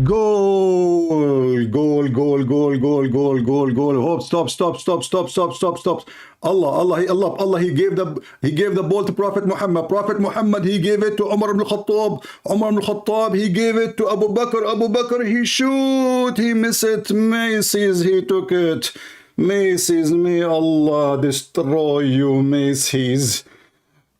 Goal, goal, goal, goal, goal, goal, goal, goal. Hope, stop. Allah, he gave the ball to Prophet Muhammad. Prophet Muhammad, he gave it to Umar ibn Khattab. Umar ibn Khattab, he gave it to Abu Bakr. Abu Bakr, he shoot, he miss it. Macy's, he took it. Macy's, may Allah destroy you, Macy's.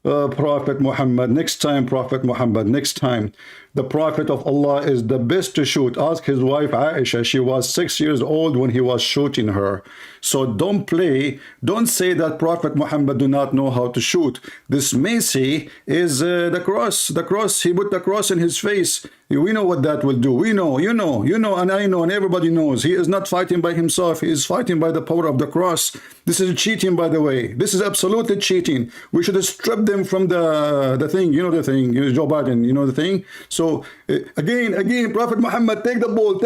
Prophet Muhammad, next time, Prophet Muhammad, next time. The Prophet of Allah is the best to shoot. Ask his wife Aisha. She was 6 years old when he was shooting her. So don't play. Don't say that Prophet Muhammad do not know how to shoot. This Macy is the cross. The cross. He put the cross in his face. We know what that will do. We know, you know, and I know, and everybody knows. He is not fighting by himself. He is fighting by the power of the cross. This is cheating, by the way. This is absolutely cheating. We should have stripped them from the thing. You know the thing. Joe Biden, you know the thing. So again, Prophet Muhammad, take the ball.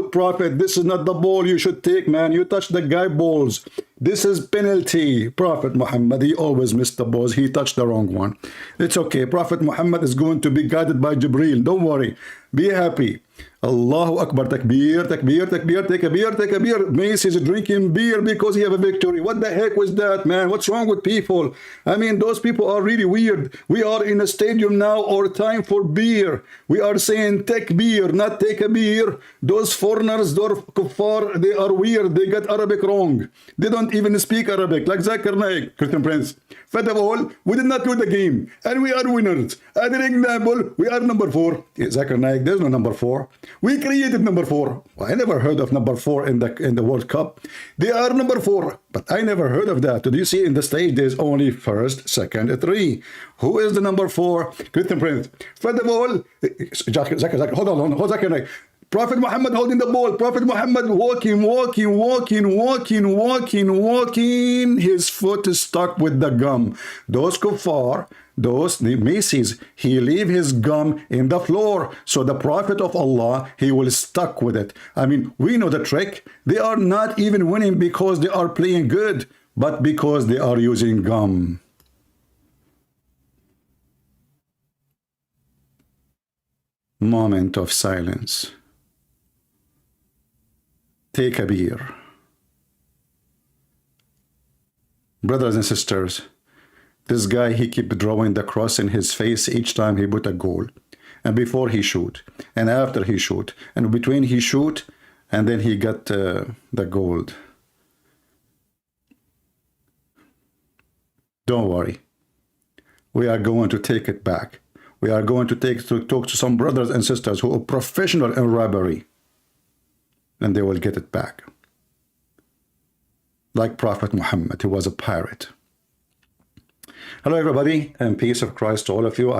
Prophet, this is not the ball you should take, man. You touched the guy balls. This is penalty. Prophet Muhammad, he always missed the balls. He touched the wrong one. It's okay. Prophet Muhammad is going to be guided by Jibreel. Don't worry. Be happy. Allahu Akbar, takbir, takbir, takbir, take a beer, take a beer. Mace is drinking beer because he have a victory. What the heck was that, man? What's wrong with people? I mean, those people are really weird. We are in a stadium now, or time for beer. We are saying take beer, not take a beer. Those foreigners, those kuffar, they are weird. They got Arabic wrong. They don't even speak Arabic, like Zakir Naik, Christian Prince. First of all, we did not do the game, and we are winners. As an example, we are number 4. Zakir Naik, there's no number 4. We created number 4. Well, I never heard of number 4 in the World Cup. They are number 4, but I never heard of that. Do you see in the stage there's only first, second, 3? Who is the number 4? Christian Prince. First of all, Zakir, hold on, Zakir. Prophet Muhammad holding the ball. Prophet Muhammad walking. His foot is stuck with the gum. Those kuffar, the Macy's, he leave his gum in the floor. So the Prophet of Allah, he will stuck with it. I mean, we know the trick. They are not even winning because they are playing good, but because they are using gum. Moment of silence. Take a beer. Brothers and sisters, this guy, he keep drawing the cross in his face each time he put a goal. And before he shoot, and after he shoot, and between he shoot, and then he got the gold. Don't worry. We are going to take it back. We are going to talk to some brothers and sisters who are professional in robbery, and they will get it back. Like Prophet Muhammad, he was a pirate. Hello everybody, and peace of Christ to all of you.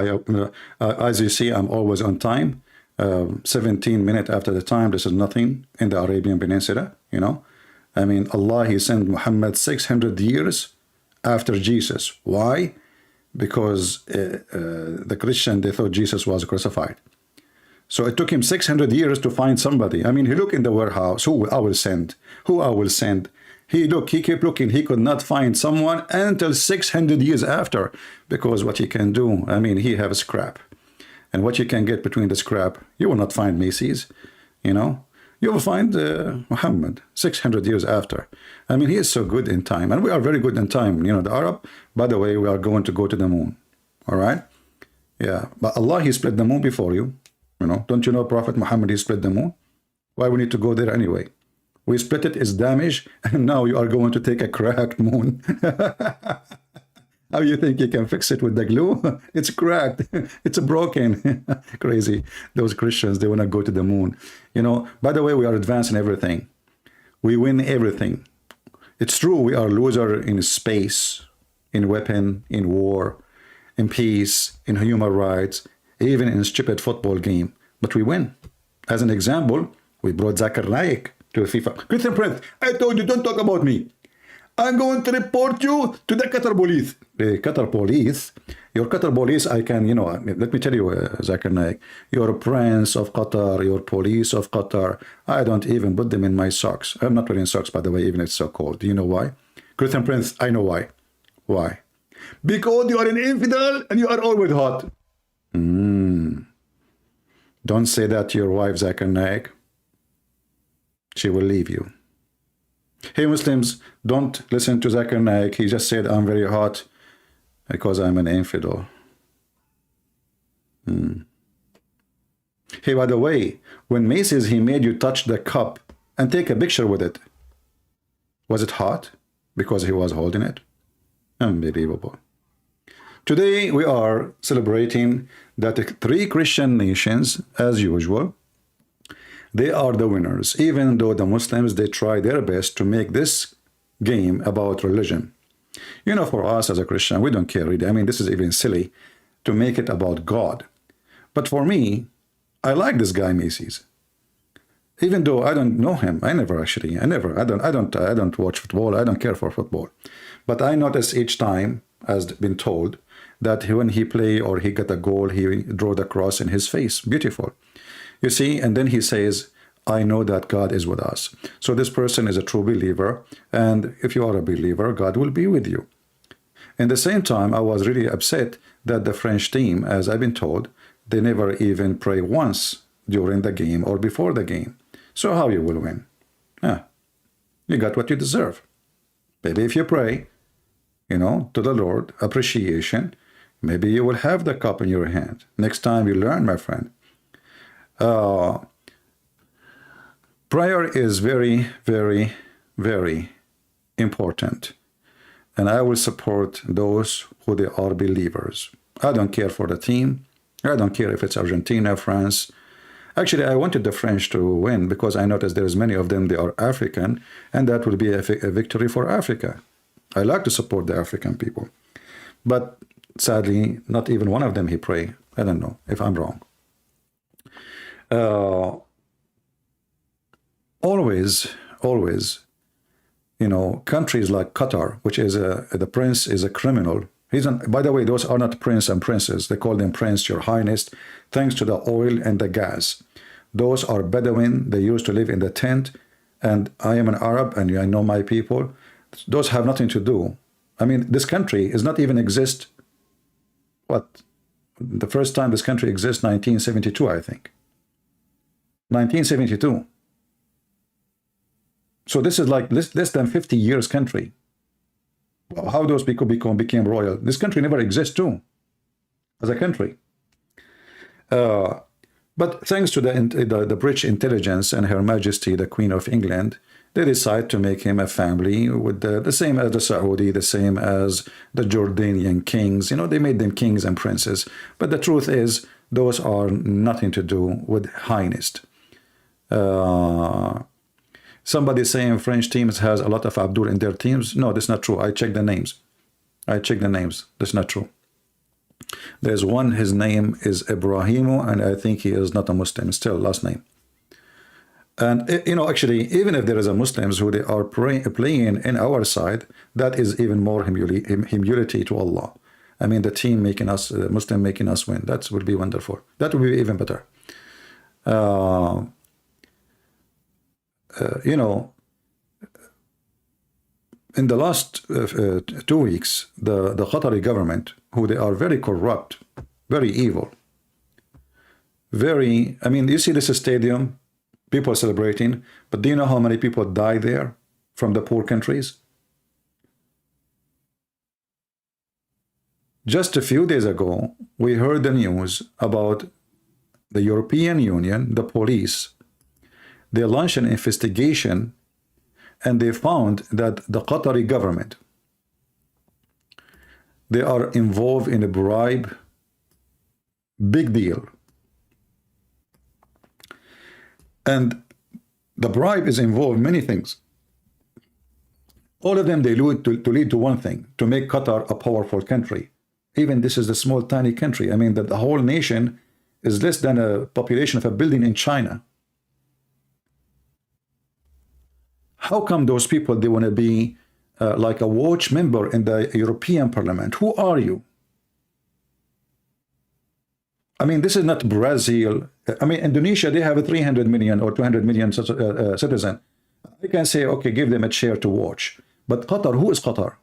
As you see, I'm always on time. 17 minutes after the time. This is nothing in the Arabian Peninsula, you know. I mean, Allah, he sent Muhammad 600 years after Jesus. Why? Because the Christian, they thought Jesus was crucified. So it took him 600 years to find somebody. I mean, he looked in the warehouse. Who I will send? Who I will send? He kept looking. He could not find someone until 600 years after. Because what he can do, I mean, he have a scrap. And what you can get between the scrap, you will not find Macy's, you know. You will find Muhammad 600 years after. I mean, he is so good in time. And we are very good in time. You know, the Arab, by the way, we are going to go to the moon. All right? Yeah. But Allah, he split the moon before you. You know, don't you know Prophet Muhammad, he split the moon? Why we need to go there anyway? We split it, it's damaged, and now you are going to take a cracked moon. How you think you can fix it with the glue? It's cracked. It's broken. Crazy. Those Christians, they want to go to the moon. You know, by the way, we are advanced in everything. We win everything. It's true, we are loser in space, in weapon, in war, in peace, in human rights, even in a stupid football game. But we win. As an example, we brought Zakir Naik to FIFA. Christian Prince, I told you, don't talk about me. I'm going to report you to the Qatar police. The Qatar police? Your Qatar police, I can, you know, let me tell you, Zakir Naik, you're a prince of Qatar, you're police of Qatar. I don't even put them in my socks. I'm not wearing socks, by the way, even if it's so cold. Do you know why? Christian Prince, I know why. Why? Because you are an infidel and you are always hot. Don't say that to your wife, Zakir Naik. She will leave you. Hey Muslims, don't listen to Zakir Naik. He just said I'm very hot because I'm an infidel. Hey, by the way, when Macy's, he made you touch the cup and take a picture with it. Was it hot? Because he was holding it? Unbelievable. Today we are celebrating that the 3 Christian nations, as usual, they are the winners, even though the Muslims, they try their best to make this game about religion. You know, for us as a Christian, we don't care really. I mean, this is even silly to make it about God. But for me, I like this guy Macy's. Even though I don't know him, I don't watch football, I don't care for football. But I notice each time, as been told, that when he play or he get a goal, he draw the cross in his face. Beautiful. You see, and then he says, I know that God is with us. So this person is a true believer, and if you are a believer, God will be with you. In the same time, I was really upset that the French team, as I've been told, they never even pray once during the game or before the game. So how you will win? You got what you deserve. Maybe if you pray, you know, to the Lord, appreciation, maybe you will have the cup in your hand. Next time you learn, my friend. Prayer is very, very, very important. And I will support those who they are believers. I don't care for the team. I don't care if it's Argentina, France. Actually, I wanted the French to win because I noticed there's many of them, they are African, and that will be a victory for Africa. I like to support the African people. But sadly, not even one of them he pray. I don't know if I'm wrong. Always, you know, countries like Qatar, which is the prince is a criminal. By the way, those are not prince and princess. They call them prince, your highness, thanks to the oil and the gas. Those are Bedouin. They used to live in the tent. And I am an Arab, and I know my people. Those have nothing to do. I mean, this country is not even exist. What? The first time this country exists, 1972, I think. 1972. So this is like less than 50 years country. How those people became royal? This country never exists too, as a country. But thanks to the British intelligence and Her Majesty, the Queen of England, they decide to make him a family with the same as the Saudi, the same as the Jordanian kings. You know, they made them kings and princes. But the truth is, those are nothing to do with highness. Somebody saying French teams has a lot of Abdul in their teams. No, that's not true. I checked the names. That's not true. There's one, his name is Ibrahimu, and I think he is not a Muslim, still last name. And, you know, actually, even if there is a Muslims who they are playing in our side, that is even more humility to Allah. I mean, the team making us, Muslim making us win, that would be wonderful. That would be even better. You know, in the last 2 weeks, the Qatari government, who they are very corrupt, very evil, very, I mean, you see this stadium, people are celebrating, but do you know how many people die there from the poor countries? Just a few days ago, we heard the news about the European Union, the police. They launched an investigation and they found that the Qatari government, they are involved in a bribe, big deal. And the bribe is involved in many things. All of them, they lead to one thing, to make Qatar a powerful country. Even this is a small, tiny country. I mean, that the whole nation is less than a population of a building in China. How come those people, they want to be like a watch member in the European Parliament? Who are you? I mean, this is not Brazil. I mean, Indonesia, they have a 300 million or 200 million citizen. I can say, okay, give them a chair to watch. But Qatar, who is Qatar?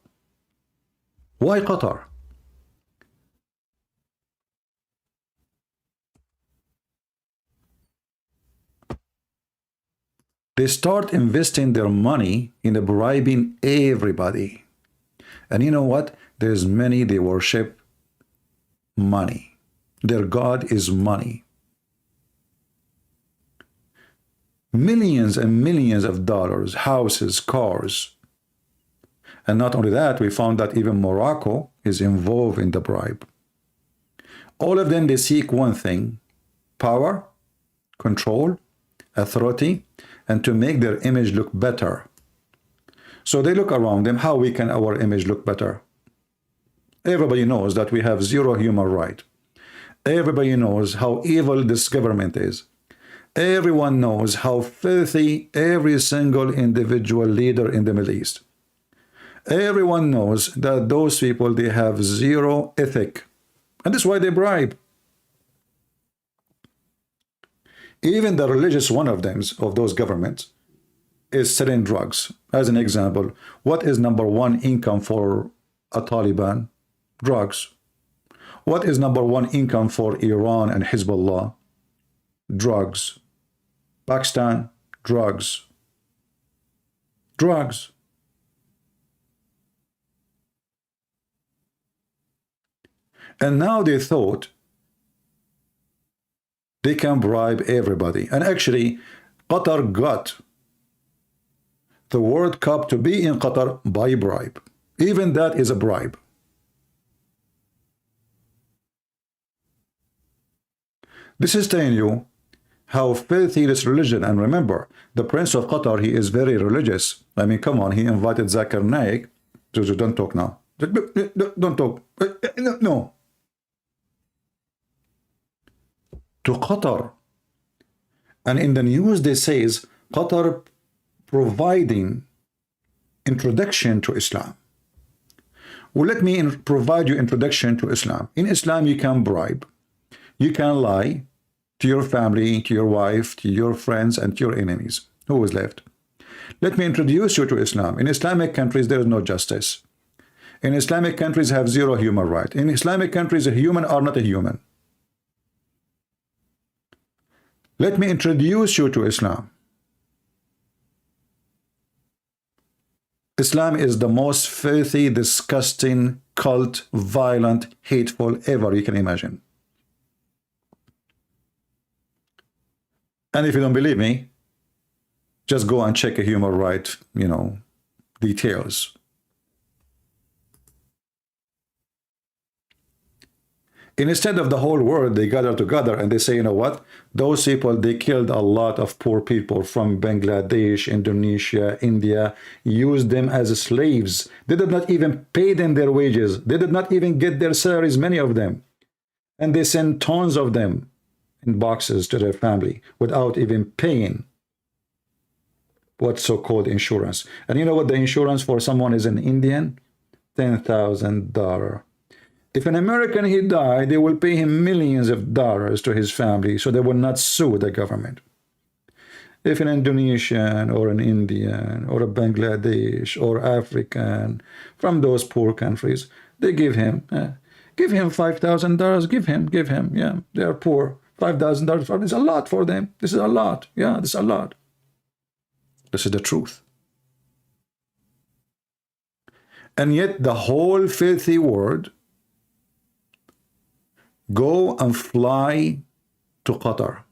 Why Qatar? They start investing their money in bribing everybody. And you know what? There's many, they worship money. Their God is money. Millions and millions of dollars, houses, cars. And not only that, we found that even Morocco is involved in the bribe. All of them, they seek one thing: power, control, authority, and to make their image look better. So they look around them, how we can our image look better? Everybody knows that we have zero human right. Everybody knows how evil this government is. Everyone knows how filthy every single individual leader in the Middle East. Everyone knows that those people, they have zero ethic. And that's why they bribe. Even the religious one of them, of those governments, is selling drugs. As an example, what is number one income for a Taliban? Drugs. What is number one income for Iran and Hezbollah? Drugs. Pakistan, drugs. Drugs. And now they thought they can bribe everybody. And actually, Qatar got the World Cup to be in Qatar by bribe. Even that is a bribe. This is telling you how filthy this religion. And remember, the Prince of Qatar, he is very religious. I mean, come on, he invited Zakir Naik. Don't talk now. Don't talk. No. To Qatar. And in the news they says Qatar providing introduction to Islam. Well, let me provide you introduction to Islam. In Islam, you can bribe, you can lie to your family, to your wife, to your friends, and to your enemies. Who is left? Let me introduce you to Islam. In Islamic countries, there is no justice. In Islamic countries, have zero human right. In Islamic countries, a human are not a human. Let me introduce you to Islam. Islam is the most filthy, disgusting, cult, violent, hateful ever you can imagine. And if you don't believe me, just go and check a human right, details. And instead of the whole world, they gather together and they say, you know what? Those people, they killed a lot of poor people from Bangladesh, Indonesia, India, used them as slaves. They did not even pay them their wages. They did not even get their salaries, many of them. And they sent tons of them in boxes to their family without even paying what's so-called insurance. And you know what the insurance for someone is in Indian? $10,000. If an American, he died, they will pay him millions of dollars to his family, so they will not sue the government. If an Indonesian or an Indian or a Bangladesh or African from those poor countries, they give him $5,000, give him, yeah, they are poor, $5,000, it's a lot for them, this is a lot, yeah, this is a lot. This is the truth. And yet the whole filthy world go and fly to Qatar.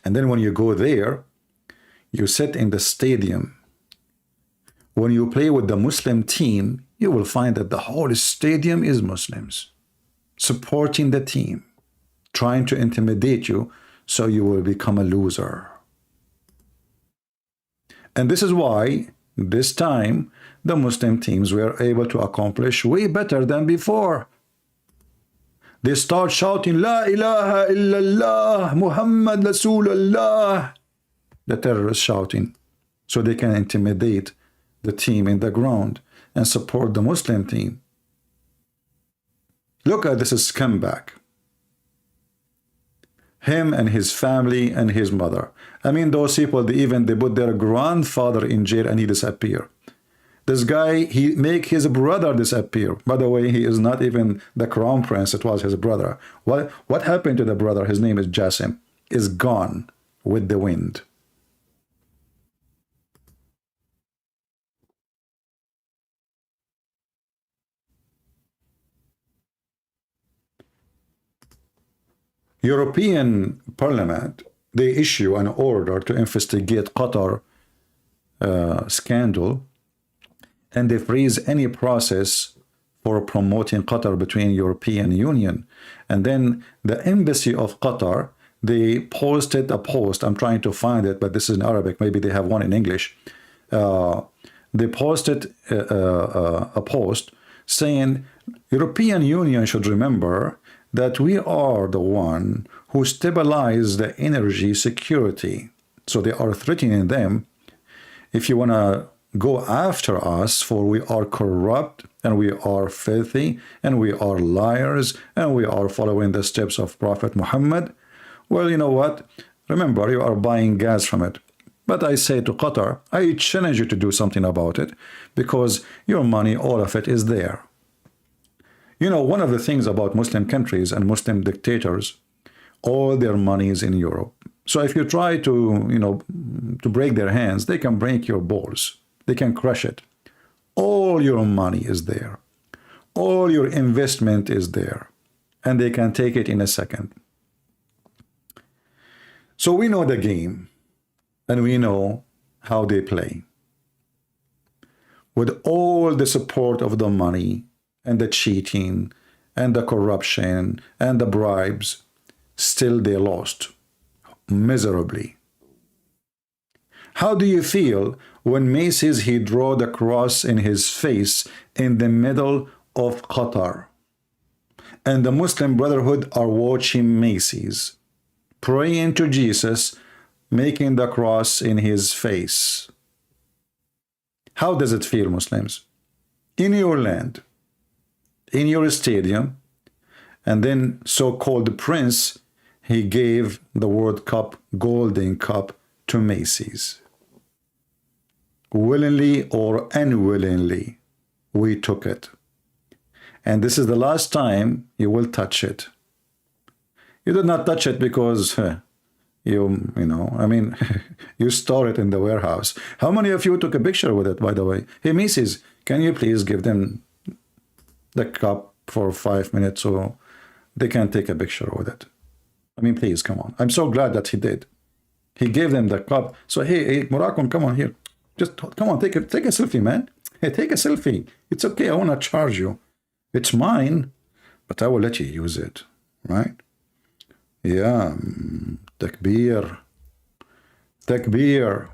And then when you go there, you sit in the stadium. When you play with the Muslim team, you will find that the whole stadium is Muslims supporting the team, trying to intimidate you so you will become a loser. And this is why this time the Muslim teams were able to accomplish way better than before. They start shouting, La ilaha illallah, Muhammad Rasulullah. The terrorists shouting, so they can intimidate the team in the ground and support the Muslim team. Look at this scumbag. Him and his family and his mother. I mean, those people, they put their grandfather in jail and he disappeared. This guy, he make his brother disappear. By the way, he is not even the crown prince. It was his brother. What happened to the brother? His name is Jassim. Is gone with the wind. European Parliament, they issue an order to investigate Qatar scandal, and they freeze any process for promoting Qatar between European Union. And then the embassy of Qatar, they posted a post. I'm trying to find it, but this is in Arabic. Maybe they have one in English. They posted a post saying European Union should remember that we are the one who stabilize the energy security. So they are threatening them. If you want to go after us, for we are corrupt and we are filthy and we are liars and we are following the steps of Prophet Muhammad, well, you know what? Remember, you are buying gas from it. But I say to Qatar, I challenge you to do something about it, because your money, all of it is there. You know, one of the things about Muslim countries and Muslim dictators, all their money is in Europe. So if you try to, you know, to break their hands, they can break your balls. They can crush it. All your money is there. All your investment is there. And they can take it in a second. So we know the game. And we know how they play. With all the support of the money and the cheating and the corruption and the bribes, still they lost miserably. How do you feel when Macy's, he draw the cross in his face in the middle of Qatar, and the Muslim Brotherhood are watching Macy's, praying to Jesus, making the cross in his face? How does it feel, Muslims? In your land, in your stadium, and then so-called prince, he gave the World Cup, Golden Cup, to Macy's. Willingly or unwillingly, we took it. And this is the last time you will touch it. You did not touch it because you know, I mean, you store it in the warehouse. How many of you took a picture with it, by the way? Hey, Macy's, can you please give them the cup for 5 minutes so they can take a picture with it? I mean, please, come on. I'm so glad that he did. He gave them the cup. So, hey, Murakun, come on here. Just come on, take a selfie, man. Hey, take a selfie. It's okay. I want to charge you. It's mine, but I will let you use it, right? Yeah. Takbir. Takbir.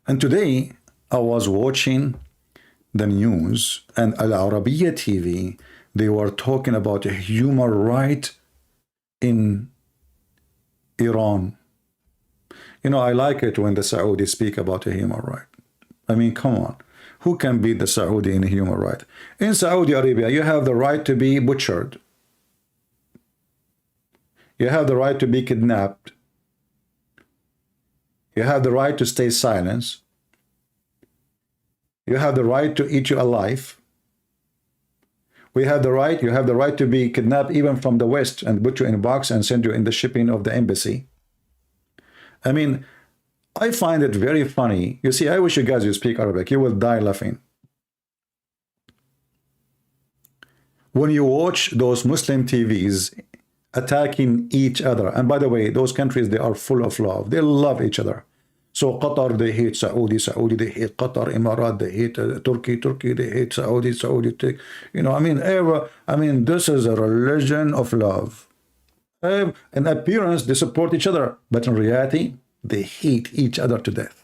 And today, I was watching the news, and Al Arabiya TV, they were talking about a human right in Iran. You know, I like it when the Saudis speak about a human right. I mean, come on. Who can beat the Saudi in a human right? In Saudi Arabia, you have the right to be butchered. You have the right to be kidnapped. You have the right to stay silent. You have the right to eat you alive. You have the right to be kidnapped even from the West and put you in a box and send you in the shipping of the embassy. I mean, I find it very funny. You see, I wish you guys would speak Arabic. You will die laughing. When you watch those Muslim TVs attacking each other, and by the way, those countries, they are full of love. They love each other. So Qatar, they hate Saudi. Saudi, they hate Qatar. Emirat, they hate Turkey. Turkey, they hate Saudi. Saudi, you know, I mean, this is a religion of love. In appearance, they support each other, but in reality, they hate each other to death.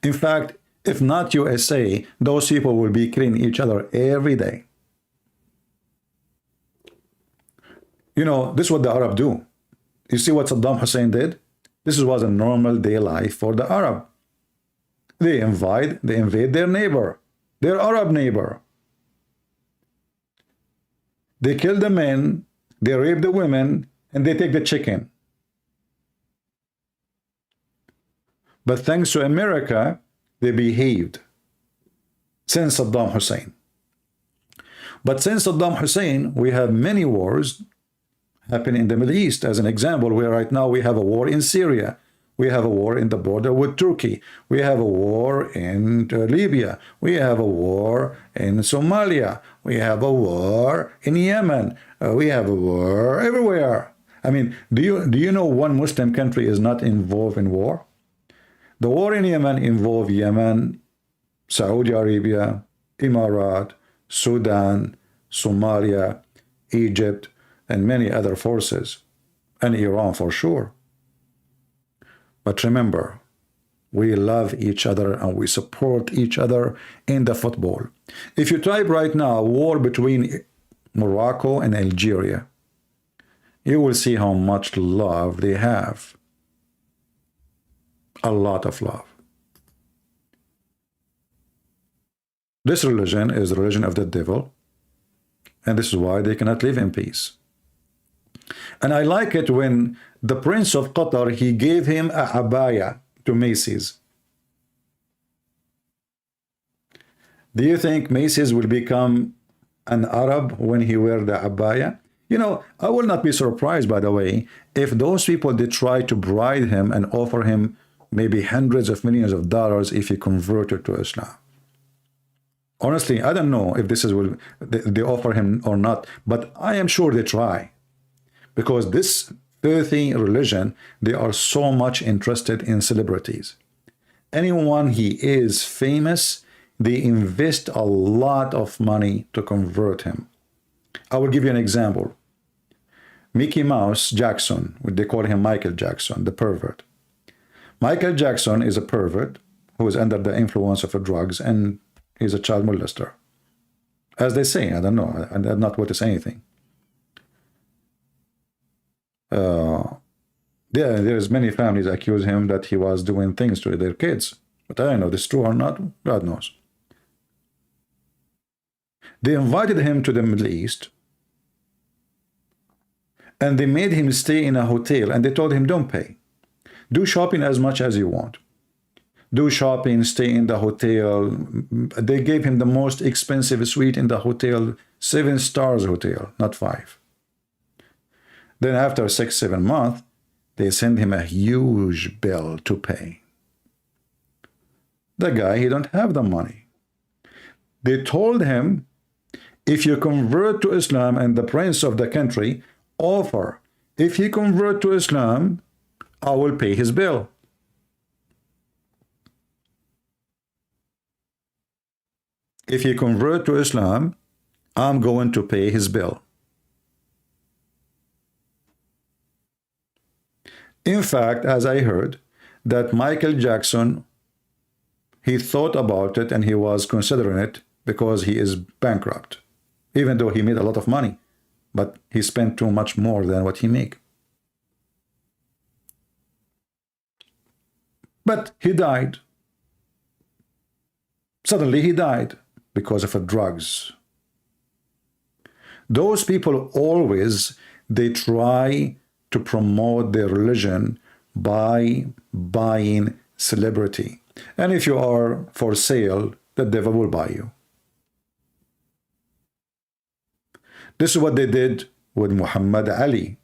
In fact, if not USA, those people will be killing each other every day. You know, this is what the Arab do. You see what Saddam Hussein did? This was a normal day life for the Arab. They invade their neighbor, their Arab neighbor. They kill the men, they rape the women, and they take the chicken. But thanks to America, they behaved since Saddam Hussein. But since Saddam Hussein, we have many wars happening in the Middle East. As an example, where right now we have a war in Syria. We have a war in the border with Turkey. We have a war in Libya. We have a war in Somalia. We have a war in Yemen. We have a war everywhere. I mean, do you know one Muslim country is not involved in war? The war in Yemen involved Yemen, Saudi Arabia, Emirat, Sudan, Somalia, Egypt, and many other forces, and Iran for sure. But remember, we love each other and we support each other in the football. If you type right now war between Morocco and Algeria, you will see how much love they have. A lot of love. This religion is the religion of the devil, and this is why they cannot live in peace. And I like it when the Prince of Qatar, he gave him a abaya to Macy's. Do you think Macy's will become an Arab when he wear the abaya? You know, I will not be surprised, by the way, if those people, they try to bribe him and offer him maybe hundreds of millions of dollars if he converted to Islam. Honestly, I don't know if this is will they offer him or not, but I am sure they try. Because this filthy religion, they are so much interested in celebrities. Anyone he is famous, they invest a lot of money to convert him. I will give you an example. Mickey Mouse Jackson, they call him Michael Jackson, the pervert. Michael Jackson is a pervert who is under the influence of drugs, and he's a child molester. As they say, I don't know, I'm not going to say anything. There's many families accuse him that he was doing things to their kids. But I don't know if this is true or not, God knows. They invited him to the Middle East, and they made him stay in a hotel, and they told him, don't pay. Do shopping as much as you want. Do shopping, stay in the hotel. They gave him the most expensive suite in the hotel, 7 stars hotel, not 5. Then after 6-7 months, they send him a huge bill to pay. The guy, he don't have the money. They told him, if you convert to Islam, and the prince of the country offer, if he convert to Islam, I will pay his bill. If he convert to Islam, I'm going to pay his bill. In fact, as I heard, that Michael Jackson, he thought about it and he was considering it because he is bankrupt. Even though he made a lot of money, but he spent too much more than what he make. But he died. Suddenly he died because of drugs. Those people always, they try to promote their religion by buying celebrity. And if you are for sale, the devil will buy you. This is what they did with Muhammad Ali.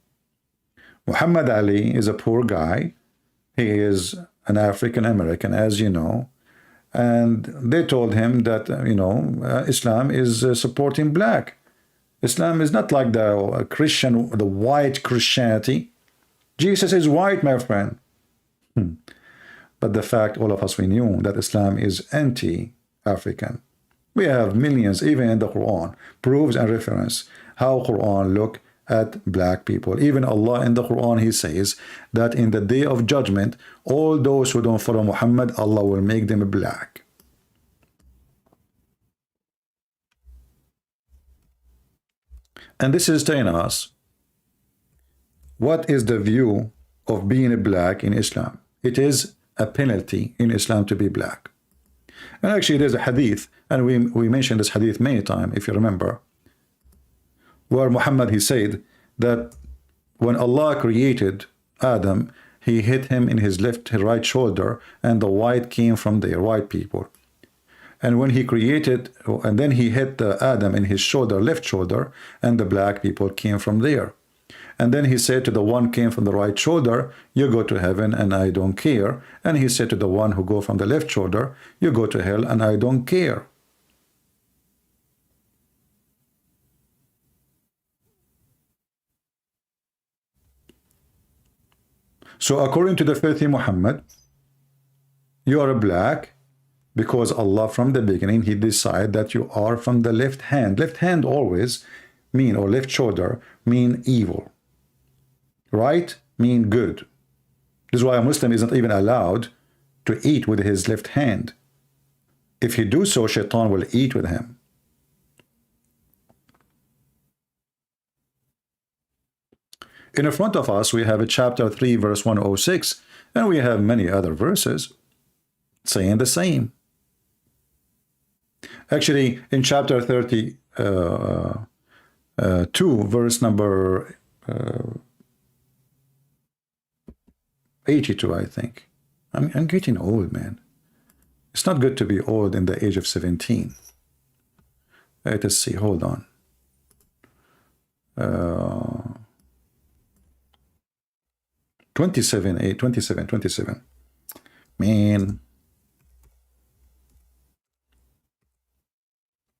Muhammad Ali is a poor guy. He is an African American, as you know. And they told him that, Islam is supporting black. Islam is not like the Christian, the white Christianity. Jesus is white, my friend. But the fact, all of us, we knew that Islam is anti-African. We have millions, even in the Quran, proofs and reference how Quran look at black people. Even Allah in the Quran, he says that in the day of judgment, all those who don't follow Muhammad, Allah will make them black. And this is telling us what is the view of being black in Islam. It is a penalty in Islam to be black. And actually there's a hadith, and we mentioned this hadith many times, if you remember, where Muhammad, he said that when Allah created Adam, he hit him in his right shoulder, and the white came from there, white people. And when he created, and then he hit Adam in his shoulder, left shoulder, and the black people came from there. And then he said to the one came from the right shoulder, you go to heaven and I don't care. And he said to the one who go from the left shoulder, you go to hell and I don't care. So according to the filthy Muhammad, you are a black because Allah from the beginning, he decided that you are from the left hand. Left hand always mean, or left shoulder mean evil. Right mean good. This is why a Muslim isn't even allowed to eat with his left hand. If he do so, shaitan will eat with him. In front of us, we have a chapter 3, verse 106, and we have many other verses saying the same. Actually, in chapter 32, verse number 82, I think. I'm getting old, man. It's not good to be old in the age of 17. Let us see, hold on. 27. Man.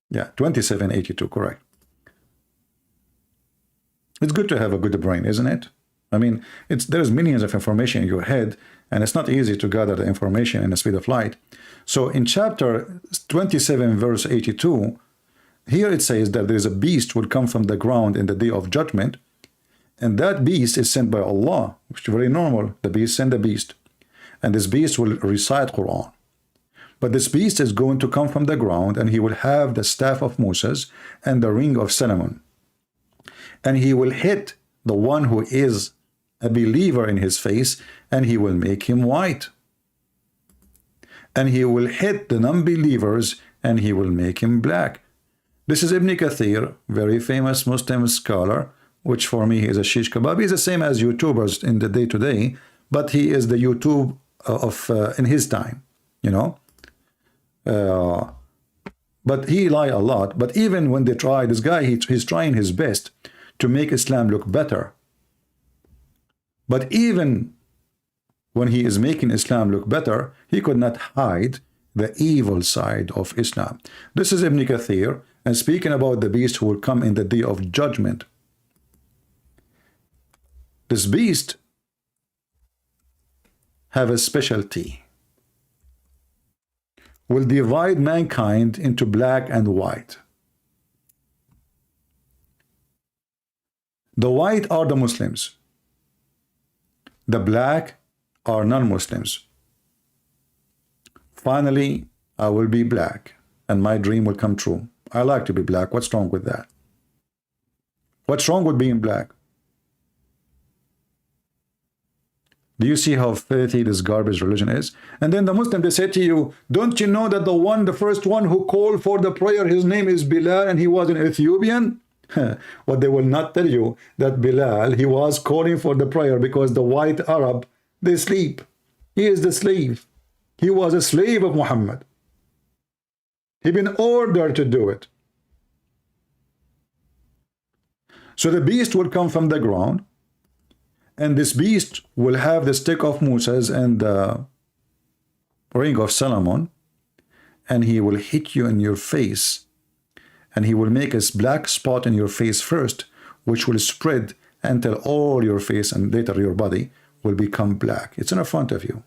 Yeah, 2782, correct. It's good to have a good brain, isn't it? I mean, there's millions of information in your head, and it's not easy to gather the information in the speed of light. So in chapter 27, verse 82, here it says that there is a beast will come from the ground in the day of judgment, and that beast is sent by Allah, which is very normal. The beast sent the beast, and this beast will recite Quran. But this beast is going to come from the ground, and he will have the staff of Moses and the ring of Solomon. And he will hit the one who is a believer in his face, and he will make him white. And he will hit the non-believers, and he will make him black. This is Ibn Kathir, very famous Muslim scholar, which for me is a shish kebab. He's the same as YouTubers in the day-to-day, but he is the YouTube of in his time, you know. But he lie a lot. But even when they try, this guy, he's trying his best to make Islam look better. But even when he is making Islam look better, he could not hide the evil side of Islam. This is Ibn Kathir, and speaking about the beast who will come in the day of judgment. This beast have a specialty. Will divide mankind into black and white. The white are the Muslims. The black are non-Muslims. Finally, I will be black, and my dream will come true. I like to be black. What's wrong with that? What's wrong with being black? Do you see how filthy this garbage religion is? And then the Muslim, they say to you, don't you know that the first one who called for the prayer, his name is Bilal, and he was an Ethiopian? What they will not tell you, that Bilal, he was calling for the prayer because the white Arab, they sleep. He is the slave. He was a slave of Muhammad. He been ordered to do it. So the beast will come from the ground, and this beast will have the stick of Moses and the ring of Solomon, and he will hit you in your face, and he will make a black spot in your face first, which will spread until all your face and later your body will become black. It's in front of you.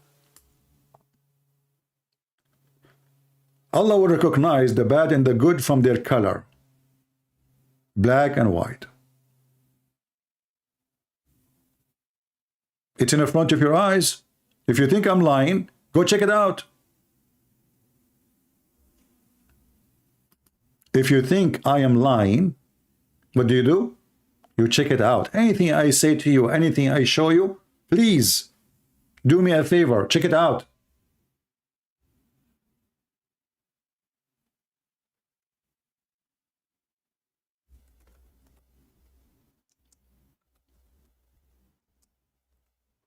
Allah will recognize the bad and the good from their color, black and white. It's in the front of your eyes. If you think I'm lying, go check it out. If you think I am lying, what do? You check it out. Anything I say to you, anything I show you, please do me a favor, check it out.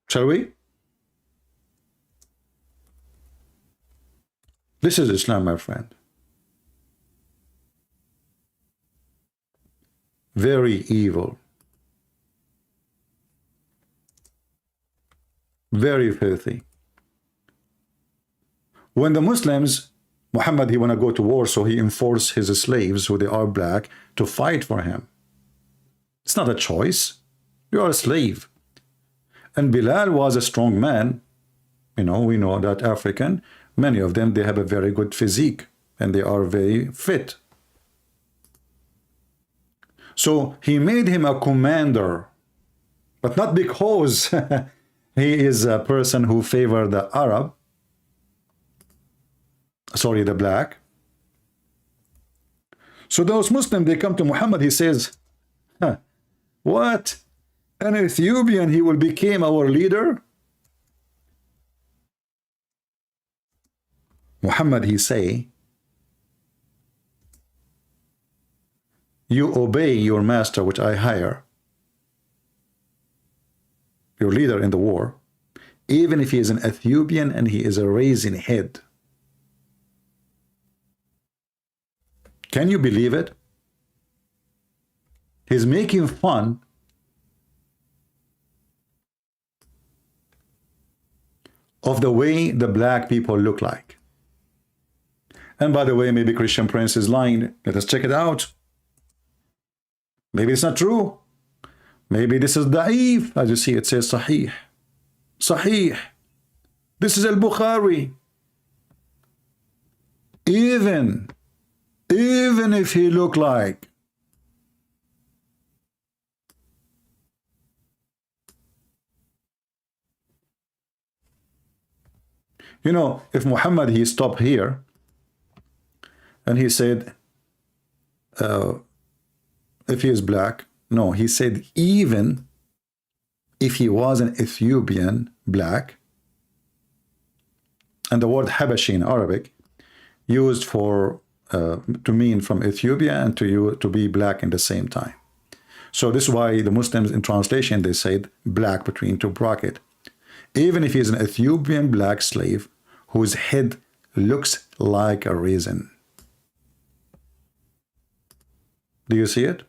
Shall we? This is Islam, my friend. Very evil. Very filthy. When the Muslims, Muhammad, he want to go to war, so he enforced his slaves, who they are black, to fight for him. It's not a choice. You are a slave. And Bilal was a strong man. You know, we know that African, many of them, they have a very good physique and they are very fit. So he made him a commander, but not because he is a person who favored the Arab, sorry, the black. So those Muslims, they come to Muhammad, he says, huh, what? An Ethiopian, he will become our leader? Muhammad, he say, you obey your master, which I hire, your leader in the war, even if he is an Ethiopian and he is a raisin head. Can you believe it? He's making fun of the way the black people look like. And by the way, maybe Christian Prince is lying. Let us check it out. Maybe it's not true. Maybe this is da'if. As you see, it says sahih. Sahih. This is al-Bukhari. Even if he look like you know, if Muhammad, he stopped here and he said, if he is black, no, he said even if he was an Ethiopian black, and the word Habashi in Arabic used for to mean from Ethiopia and to be black in the same time. So this is why the Muslims in translation, they said black between two brackets. Even if he is an Ethiopian black slave whose head looks like a raisin. Do you see it?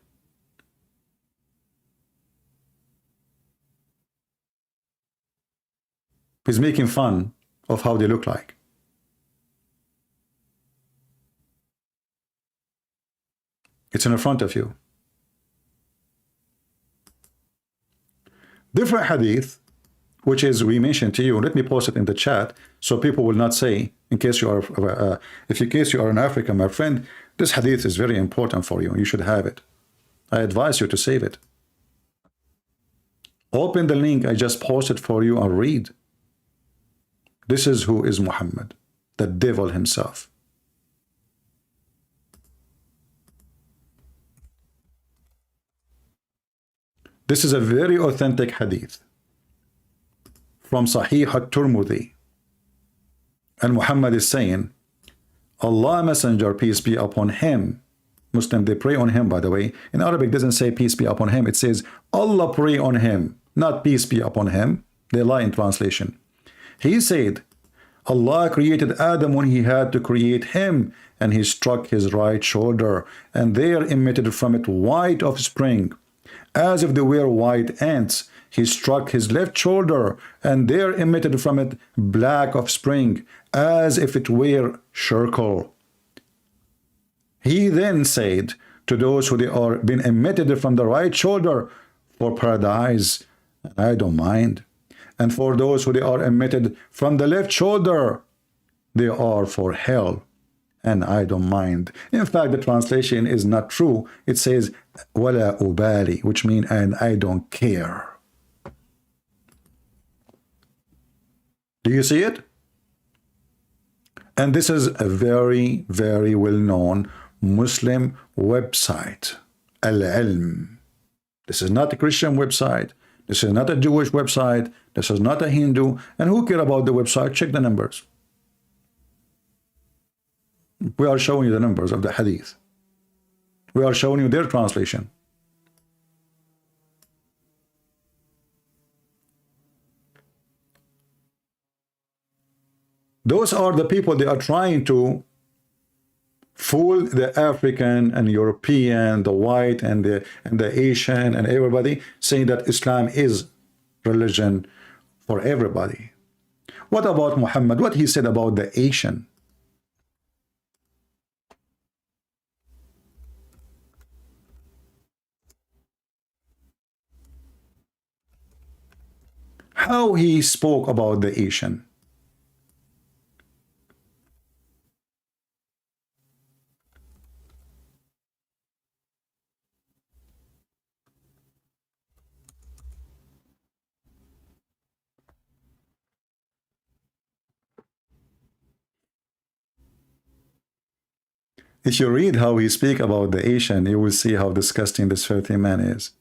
He's making fun of how they look like. It's in front of you. Different hadith, which is we mentioned to you. Let me post it in the chat so people will not say, in case you are, in case you are in Africa, my friend, this hadith is very important for you. You should have it. I advise you to save it. Open the link I just posted for you and read. This is who is Muhammad, the devil himself. This is a very authentic hadith from Sahih al-Turmudi. And Muhammad is saying, Allah Messenger, peace be upon him. Muslim, they pray on him, by the way. In Arabic, it doesn't say peace be upon him. It says Allah pray on him, not peace be upon him. They lie in translation. He said, Allah created Adam when he had to create him, and he struck his right shoulder, and there emitted from it white offspring, as if they were white ants. He struck his left shoulder, and there emitted from it black offspring, as if it were charcoal. He then said to those who they are been emitted from the right shoulder, for paradise, I don't mind. And for those who they are emitted from the left shoulder, they are for hell, and I don't mind. In fact, the translation is not true. It says wala ubali, which means and I don't care. Do you see it? And this is a very, very well-known Muslim website, Al-Ilm. This is not a Christian website. This is not a Jewish website. This is not a Hindu. And who care about the website? Check the numbers. We are showing you the numbers of the hadith. We are showing you their translation. Those are the people they are trying to fool the African and European, the white and the Asian and everybody, saying that Islam is religion for everybody. What about Muhammad? What he said about the Asian? How he spoke about the Asian? If you read how he speak about the Asian, you will see how disgusting this filthy man is.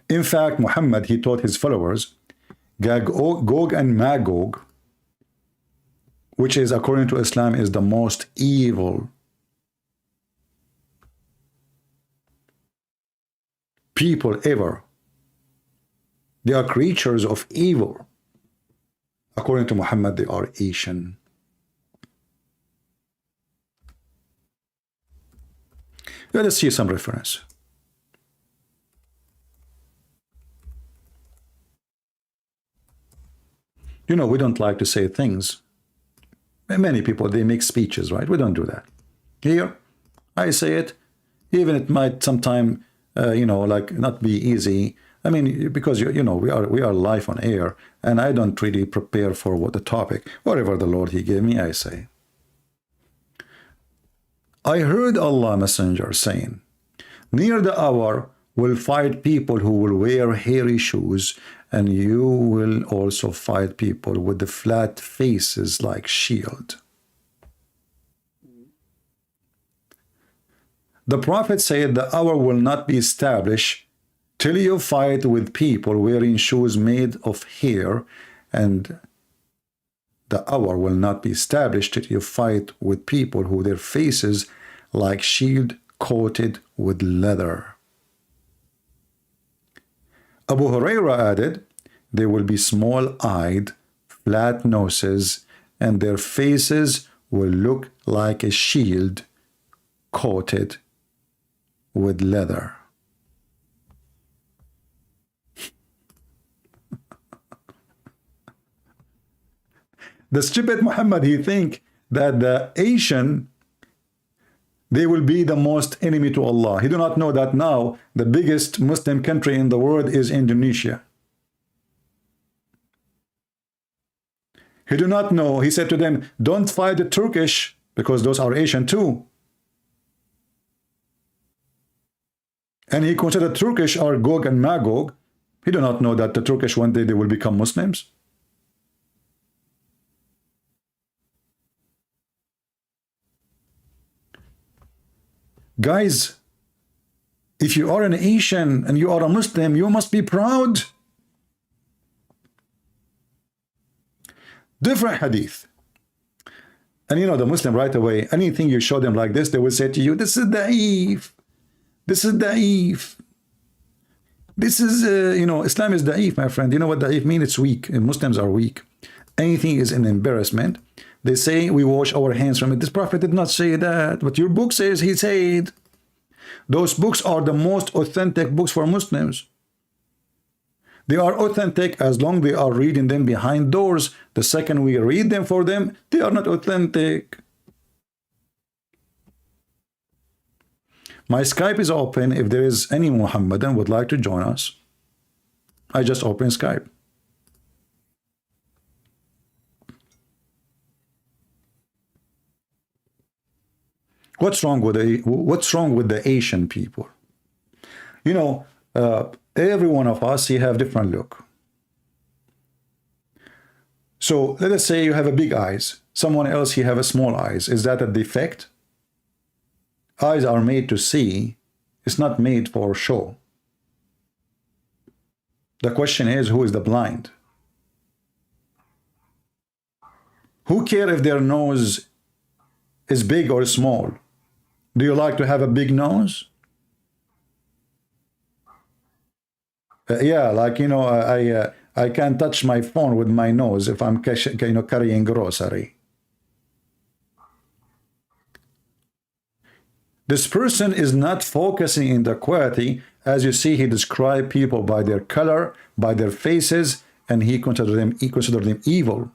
In fact, Muhammad, he taught his followers, Gog and Magog, which is, according to Islam, is the most evil people ever. They are creatures of evil. According to Muhammad, they are Asian. Let us see some reference. You know, we don't like to say things. Many people, they make speeches, right? We don't do that. Here, I say it, even it might sometime, you know, like not be easy. I mean, because, you know, we are live on air, and I don't really prepare for what the topic. Whatever the Lord, he gave me, I say. I heard Allah Messenger saying, near the hour will fight people who will wear hairy shoes, and you will also fight people with the flat faces like shield. The Prophet said the hour will not be established till you fight with people wearing shoes made of hair, and the hour will not be established till you fight with people who their faces like shield coated with leather. Abu Huraira added, they will be small-eyed, flat noses, and their faces will look like a shield coated with leather. The stupid Muhammad, he think that the Asian, they will be the most enemy to Allah. He do not know that now the biggest Muslim country in the world is Indonesia. He do not know. He said to them, don't fight the Turkish, because those are Asian too. And he considered Turkish are Gog and Magog. He do not know that the Turkish one day they will become Muslims. Guys, if you are an Asian and you are a Muslim, you must be proud. Different hadith. And you know, the Muslim right away, anything you show them like this, they will say to you, this is da'if. This is da'if. This is, you know, Islam is da'if, my friend. You know what da'if means? It's weak. Muslims are weak. Anything is an embarrassment. They say we wash our hands from it. This prophet did not say that, but your book says he said. Those books are the most authentic books for Muslims. They are authentic as long as they are reading them behind doors. The second we read them for them, they are not authentic. My Skype is open. If there is any Muhammadan would like to join us, I just open Skype. What's wrong with the Asian people? You know, every one of us, he have different look. So let us say you have a big eyes. Someone else, he have a small eyes. Is that a defect? Eyes are made to see. It's not made for show. The question is, who is the blind? Who cares if their nose is big or small? Do you like to have a big nose? Yeah, like, you know, I can't touch my phone with my nose if I'm carrying grocery. This person is not focusing in the quality. As you see, he described people by their color, by their faces, and he considered them evil.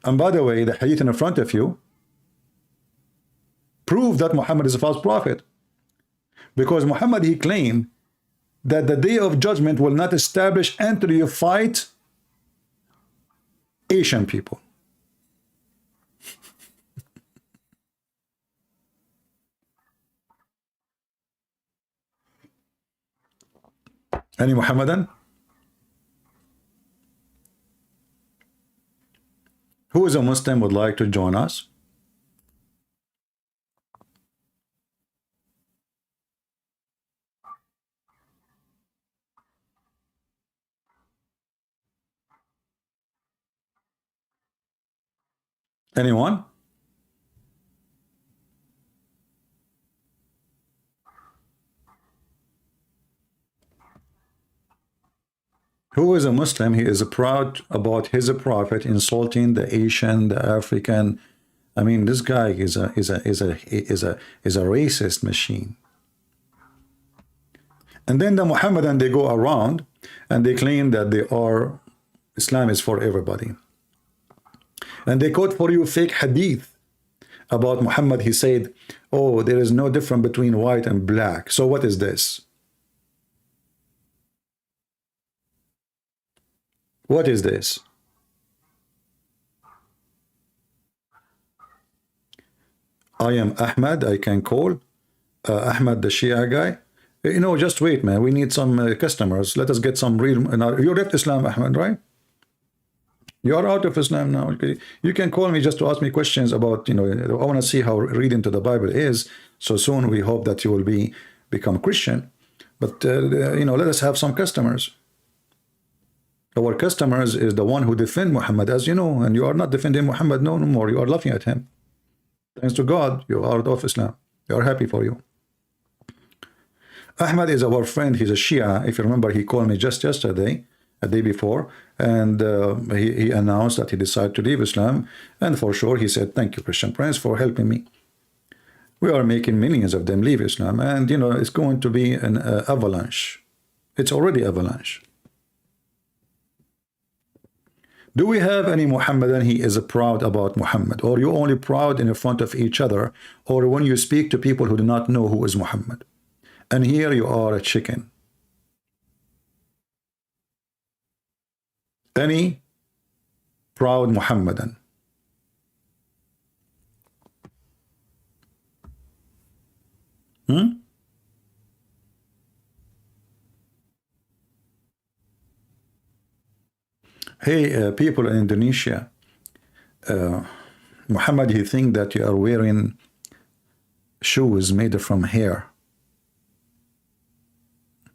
And by the way, the hadith in front of you prove that Muhammad is a false prophet. Because Muhammad, he claimed that the day of judgment will not establish until you fight Asian people. Any Muhammadan? Who is a Muslim would like to join us? Anyone? Who is a Muslim? He is proud about his prophet insulting the Asian, the African. I mean, this guy is a racist machine. And then the Muhammadan, they go around and they claim that Islam is for everybody. And they quote for you fake hadith about Muhammad. He said, oh, there is no difference between white and black. So what is this? What is this? I am Ahmad. I can call Ahmad the Shia guy. You know, just wait, man. We need some customers. Let us get some real. You left Islam, Ahmad, right? You are out of Islam now. Okay. You can call me just to ask me questions about, I want to see how reading to the Bible is. So soon we hope that you will become Christian. But, let us have some customers. Our customers is the one who defend Muhammad, as you know, and you are not defending Muhammad no more. You are laughing at him. Thanks to God, you are out of Islam. We are happy for you. Ahmad is our friend. He's a Shia. If you remember, he called me just yesterday, a day before, and he announced that he decided to leave Islam. And for sure, he said, thank you, Christian Prince, for helping me. We are making millions of them leave Islam. And, it's going to be an avalanche. It's already avalanche. Do we have any Muhammadan he is proud about Muhammad? Or you only proud in front of each other? Or when you speak to people who do not know who is Muhammad? And here you are a chicken. Any proud Muhammadan? Hey, people in Indonesia, Muhammad, he think that you are wearing shoes made from hair.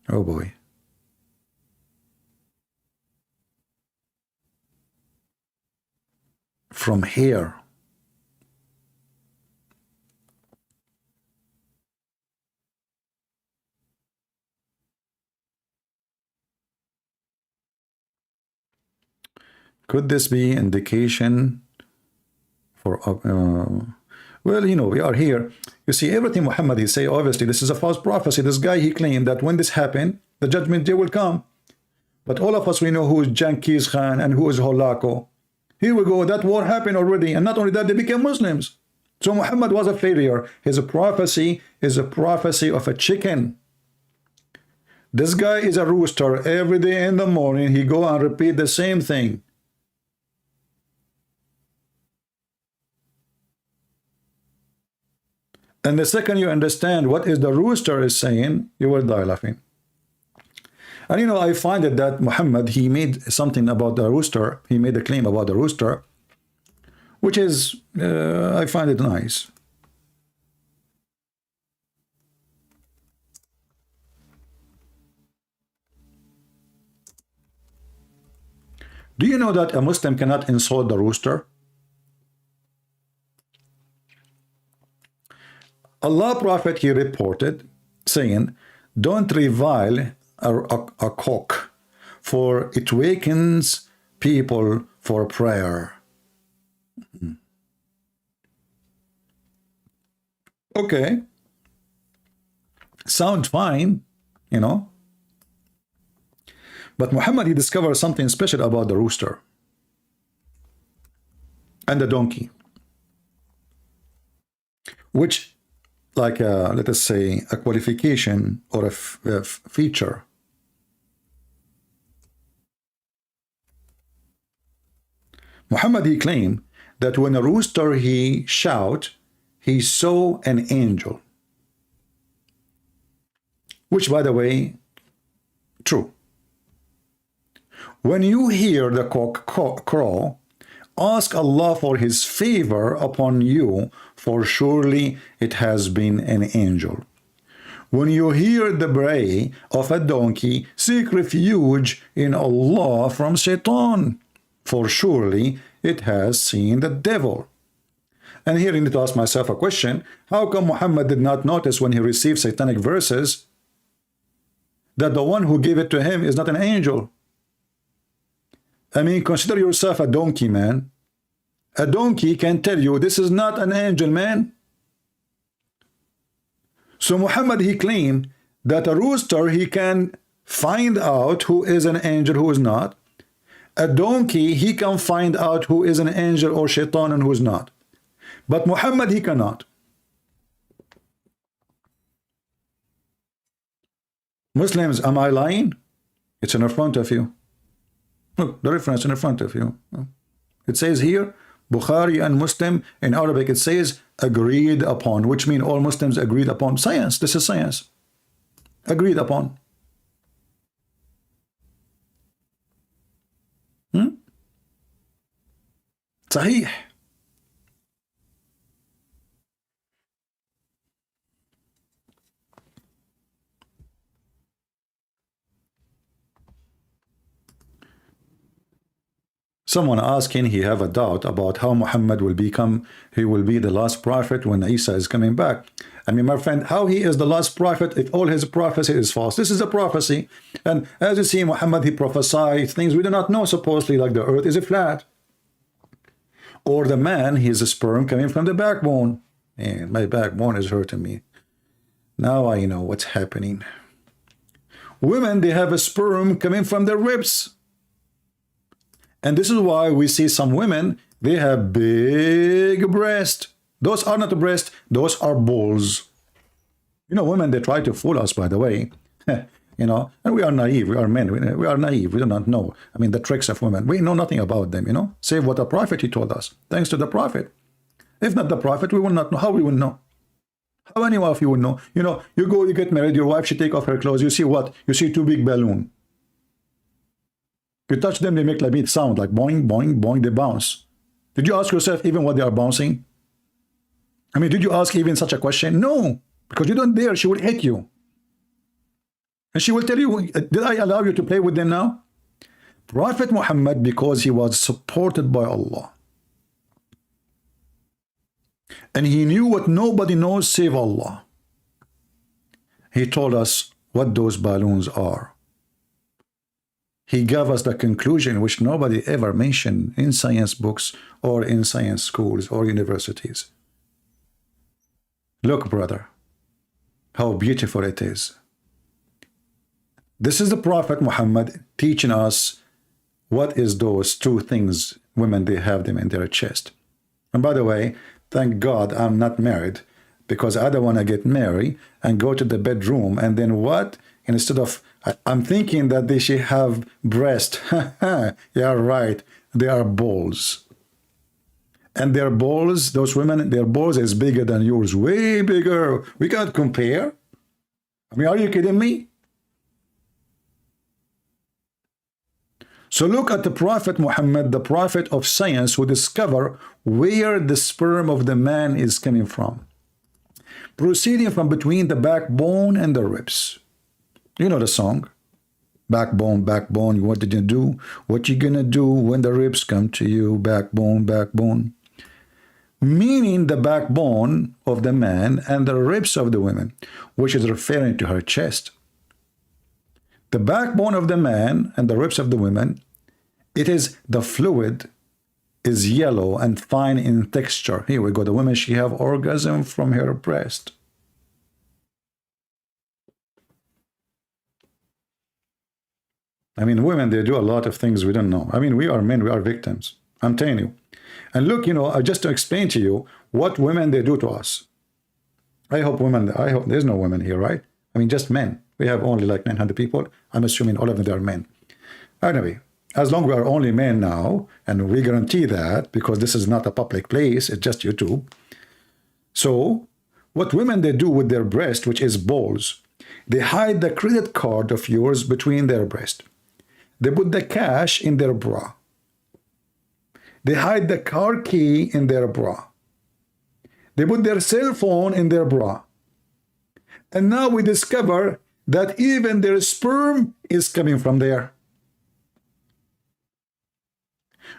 Oh boy. From hair. Could this be indication for well, we are here. You see, everything Muhammad he say, obviously this is a false prophecy. This guy, he claimed that when this happened, the judgment day will come. But all of us, we know who is Genghis Khan and who is Holako. Here we go, that war happened already, and not only that, they became Muslims. So Muhammad was a failure. His prophecy is a prophecy of a chicken. This guy is a rooster. Every day in the morning, he go and repeat the same thing. And the second you understand what is the rooster is saying, you will die laughing. And I find it that Muhammad, he made something about the rooster. He made a claim about the rooster, which is, I find it nice. Do you know that a Muslim cannot insult the rooster? Allah Prophet, he reported saying, don't revile a cock, for it wakens people for prayer. Okay. Sound fine, you know. But Muhammad, he discovered something special about the rooster and the donkey, which, like, let us say, a qualification or a feature. Muhammad, he claimed that when a rooster he shout, he saw an angel. Which, by the way, true. When you hear the cock crow, ask Allah for his favor upon you, for surely it has been an angel. When you hear the bray of a donkey, seek refuge in Allah from Shaitan, for surely it has seen the devil. And here I need to ask myself a question. How come Muhammad did not notice when he received satanic verses that the one who gave it to him is not an angel? I mean, consider yourself a donkey, man. A donkey can tell you this is not an angel, man. So Muhammad, he claimed that a rooster, he can find out who is an angel, who is not. A donkey, he can find out who is an angel or shaitan and who is not. But Muhammad, he cannot. Muslims, am I lying? It's in front of you. Look, the reference in front of you. It says here, Bukhari and Muslim, in Arabic it says agreed upon, which means all Muslims agreed upon. Science, this is science. Agreed upon. Sahih. Someone asking, he have a doubt about how Muhammad will become, he will be the last prophet when Isa is coming back. I mean, my friend, how he is the last prophet if all his prophecy is false? This is a prophecy. And as you see, Muhammad, he prophesied things we do not know, supposedly, like the earth is a flat. Or the man, he is a sperm coming from the backbone. And my backbone is hurting me. Now I know what's happening. Women, they have a sperm coming from their ribs. And this is why we see some women, they have big breasts. Those are not breasts, those are balls. You know, women, they try to fool us, by the way. You know, and we are naive, we are men, we are naive, we do not know. I mean, the tricks of women, we know nothing about them, you know. Save what the prophet, he told us, thanks to the prophet. If not the prophet, we will not know. How we will know? How anyone of you will know? You know, you go, you get married, your wife, she take off her clothes, you see what? You see two big balloons. You touch them, they make like sound, like boing, boing, boing, they bounce. Did you ask yourself even what they are bouncing? I mean, did you ask even such a question? No, because you don't dare, she will hit you. And she will tell you, did I allow you to play with them now? Prophet Muhammad, because he was supported by Allah. And he knew what nobody knows save Allah. He told us what those balloons are. He gave us the conclusion which nobody ever mentioned in science books or in science schools or universities. Look, brother, how beautiful it is. This is the Prophet Muhammad teaching us what is those two things women, they have them in their chest. And by the way, thank God I'm not married, because I don't want to get married and go to the bedroom and then what? Instead of, I'm thinking that they should have breast. Yeah, right. They are balls. And their balls, those women, their balls is bigger than yours. Way bigger. We can't compare. I mean, are you kidding me? So look at the Prophet Muhammad, the prophet of science, who discovered where the sperm of the man is coming from. Proceeding from between the backbone and the ribs. You know the song. Backbone, backbone, what did you do? What you gonna do when the ribs come to you? Backbone, backbone. Meaning the backbone of the man and the ribs of the woman, which is referring to her chest. The backbone of the man and the ribs of the women, it is the fluid is yellow and fine in texture. Here we go. The woman, she have orgasm from her breast. I mean, women, they do a lot of things we don't know. I mean, we are men, we are victims. I'm telling you. And look, you know, just to explain to you what women, they do to us. I hope there's no women here, right? I mean, just men. We have only like 900 people. I'm assuming all of them are men. Anyway, as long as we are only men now, and we guarantee that because this is not a public place, it's just YouTube. So what women, they do with their breast, which is balls, they hide the credit card of yours between their breast. They put the cash in their bra. They hide the car key in their bra. They put their cell phone in their bra. And now we discover that even their sperm is coming from there.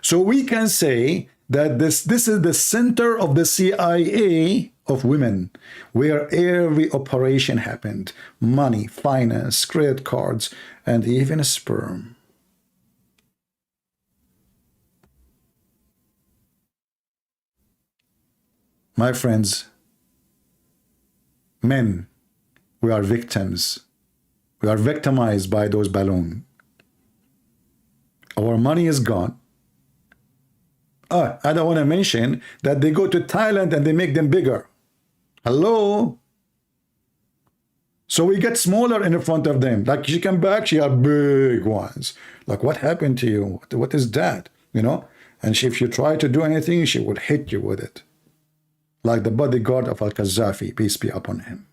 So we can say that this is the center of the CIA of women, where every operation happened. Money, finance, credit cards, and even sperm. My friends, men, we are victims. We are victimized by those balloons. Our money is gone. I don't want to mention that they go to Thailand and they make them bigger. Hello? So we get smaller in front of them. Like she come back, she have big ones. Like, what happened to you? What is that? You know? And if you try to do anything, she would hit you with it. Like the bodyguard of Al-Qaddafi, peace be upon him.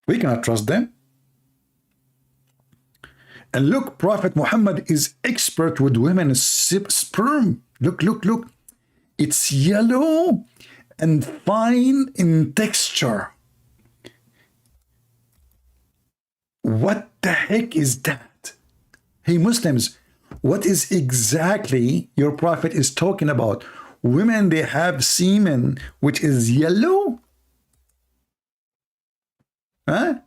We cannot trust them. And look, Prophet Muhammad is expert with women's sperm. Look, look, look. It's yellow and fine in texture. What the heck is that? Hey, Muslims, what is exactly your Prophet is talking about? Women, they have semen which is yellow? Huh?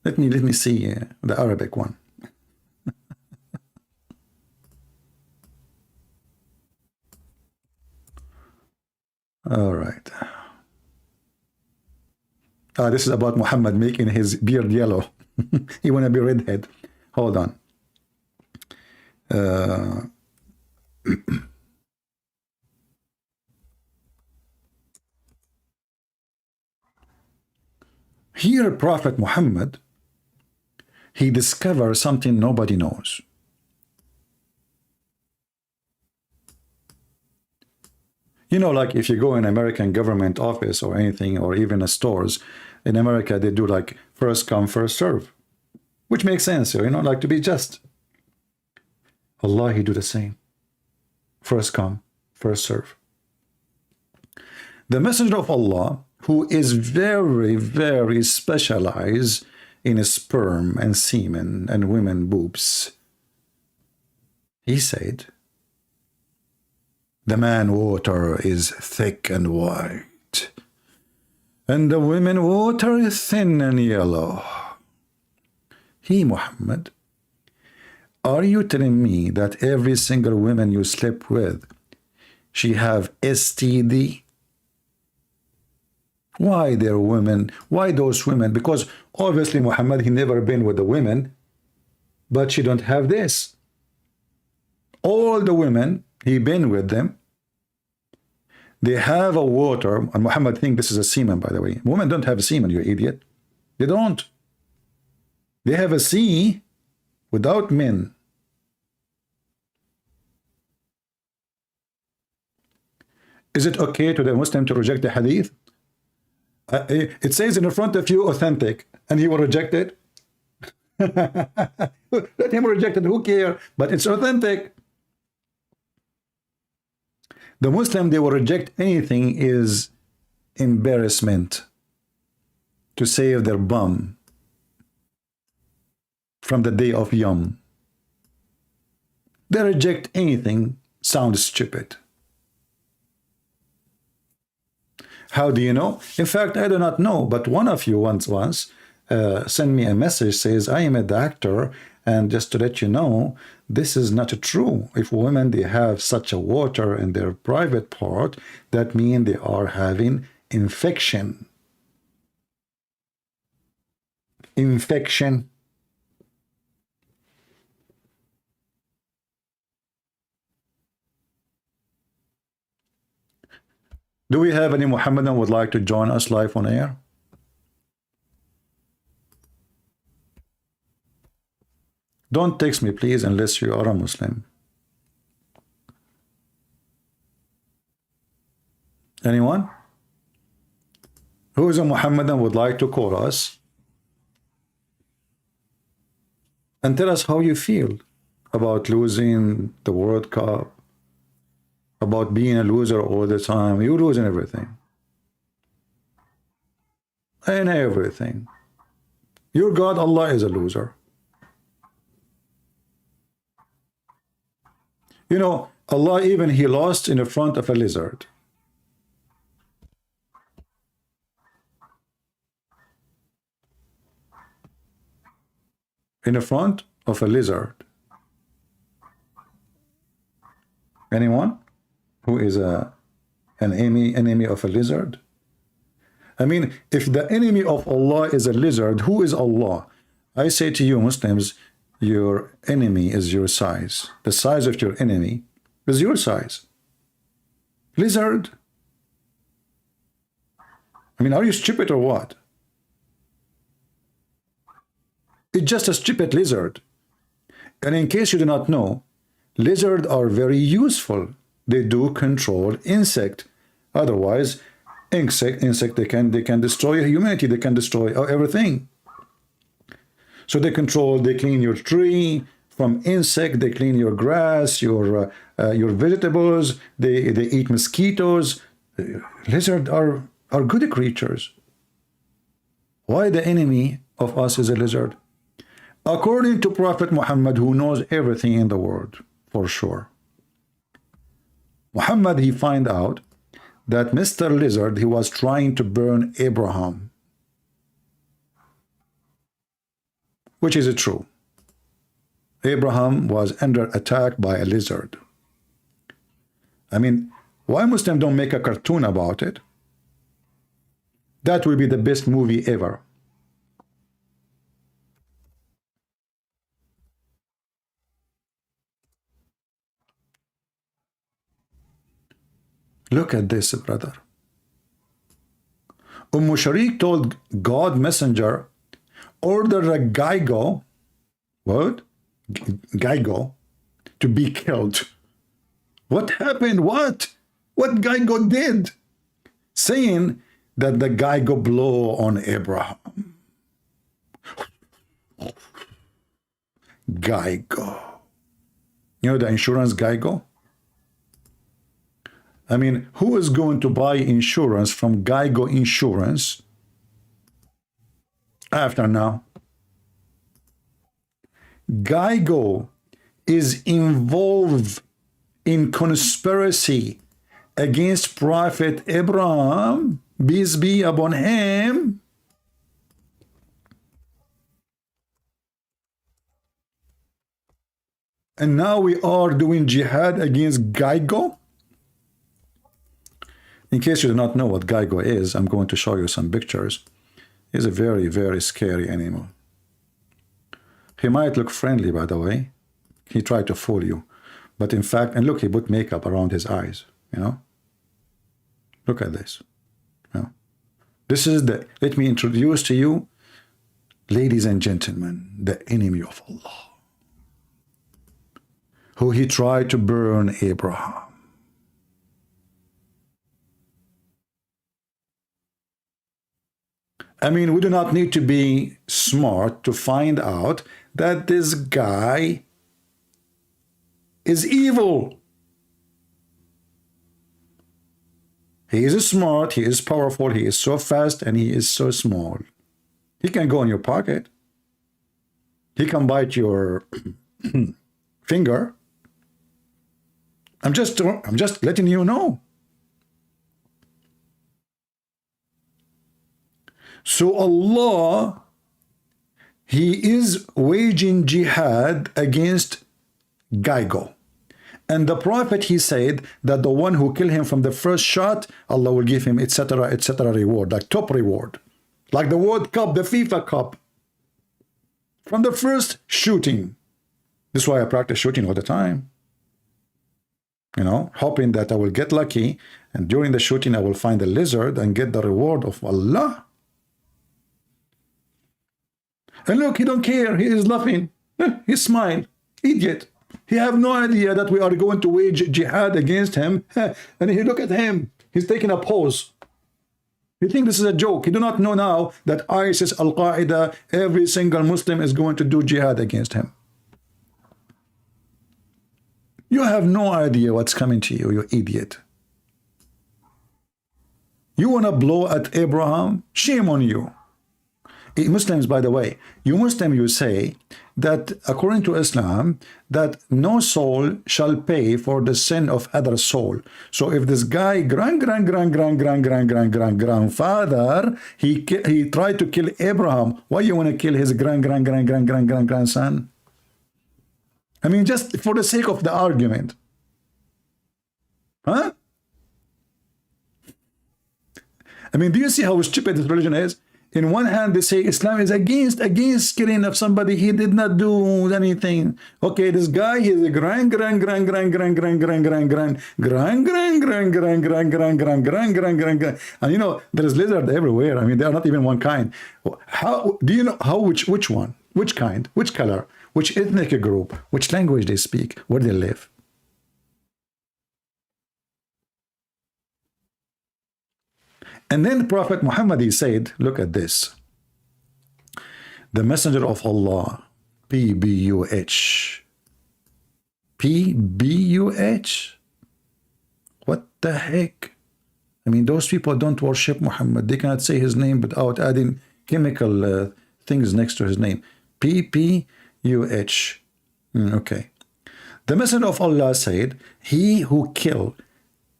Let me see the Arabic one. All right. This is about Muhammad making his beard yellow. He want to be redhead. Hold on. Here, Prophet Muhammad, he discovers something nobody knows. You know, like if you go in American government office or anything, or even a stores, in America, they do like first come, first serve, which makes sense, you know, like to be just. Allah, he do the same. First come, first serve. The Messenger of Allah, who is very, very specialized in sperm and semen and women boobs, he said, the man water is thick and white, and the women water is thin and yellow. He, Muhammad, are you telling me that every single woman you sleep with, she have STD? Why they're women? Why those women? Because obviously Muhammad, he never been with the women, but she don't have this. All the women, he been with them, they have a water, and Muhammad think this is a semen, by the way. Women don't have a semen, you idiot. They don't. They have a sea without men. Is it okay to the Muslim to reject the hadith? It says in front of you, authentic, and he will reject it. Let him reject it, who cares? But it's authentic. The Muslim, they will reject anything is embarrassment to save their bum from the day of Yom. They reject anything sounds stupid. How do you know? In fact, I do not know, but one of you once sent me a message, says, I am a doctor, and just to let you know, this is not true. If women, they have such a water in their private part, that means they are having infection. Infection. Do we have any Muhammadan would like to join us live on air? Don't text me, please, unless you are a Muslim. Anyone? Who is a Muhammadan would like to call us and tell us how you feel about losing the World Cup, about being a loser all the time. You're losing everything. And everything. Your God, Allah, is a loser. You know, Allah, even he lost in the front of a lizard. In the front of a lizard. Anyone who is an enemy of a lizard? I mean, if the enemy of Allah is a lizard, who is Allah? I say to you, Muslims, your enemy is your size. The size of your enemy is your size. Lizard? I mean, are you stupid or what? It's just a stupid lizard. And in case you do not know, lizards are very useful. They do control insect. Otherwise, insect they can destroy humanity. They can destroy everything. So they clean your tree from insect. They clean your grass, your vegetables. They eat mosquitoes. Lizards are good creatures. Why the enemy of us is a lizard? According to Prophet Muhammad, who knows everything in the world, for sure. Muhammad, he find out that Mr. Lizard, he was trying to burn Abraham. Which is true. Abraham was under attack by a lizard. I mean, why Muslims don't make a cartoon about it? That will be the best movie ever. Look at this, brother. Sharik told God messenger, order a Geigo, what? Geigo, to be killed. What happened? What Geigo did? Saying that the Geigo blow on Abraham. Geigo. You know the insurance Geigo? I mean, who is going to buy insurance from Geigo Insurance after now? Geigo is involved in conspiracy against Prophet Abraham, peace be upon him. And now we are doing jihad against Geigo? In case you do not know what Geigo is, I'm going to show you some pictures. He's a very, very scary animal. He might look friendly, by the way. He tried to fool you. But in fact, and look, he put makeup around his eyes, you know. Look at this. You know? This is let me introduce to you, ladies and gentlemen, the enemy of Allah, who he tried to burn Abraham. I mean, we do not need to be smart to find out that this guy is evil. He is smart, he is powerful, he is so fast, and he is so small. He can go in your pocket. He can bite your finger. I'm just letting you know. So Allah, He is waging jihad against Gaigo. And the Prophet, he said that the one who killed him from the first shot, Allah will give him etc. reward, like top reward. Like the World Cup, the FIFA Cup. From the first shooting. This is why I practice shooting all the time. You know, hoping that I will get lucky, and during the shooting I will find a lizard and get the reward of Allah. And look, he don't care. He is laughing. He smiled. Idiot. He have no idea that we are going to wage jihad against him. And he look at him. He's taking a pose. You think this is a joke. You do not know now that ISIS, Al-Qaeda, every single Muslim is going to do jihad against him. You have no idea what's coming to you, you idiot. You want to blow at Abraham? Shame on you. Muslims, by the way, you say that according to Islam, that no soul shall pay for the sin of other soul. So if this guy grandfather, he tried to kill Abraham, why you want to kill his grandson? I mean, just for the sake of the argument. Huh? I mean, do you see how stupid this religion is? In one hand, they say Islam is against killing of somebody. He did not do anything. Okay, this guy, he's a and you know, there is lizard everywhere. I mean, they are not even one kind. How do you know which one, which kind, which color, which ethnic group, which language they speak, where they live? And then Prophet Muhammad, he said, look at this. The Messenger of Allah, P-B-U-H. P-B-U-H? What the heck? I mean, those people don't worship Muhammad. They cannot say his name without adding chemical things next to his name. P-P-U-H. Okay. The Messenger of Allah said, he who killed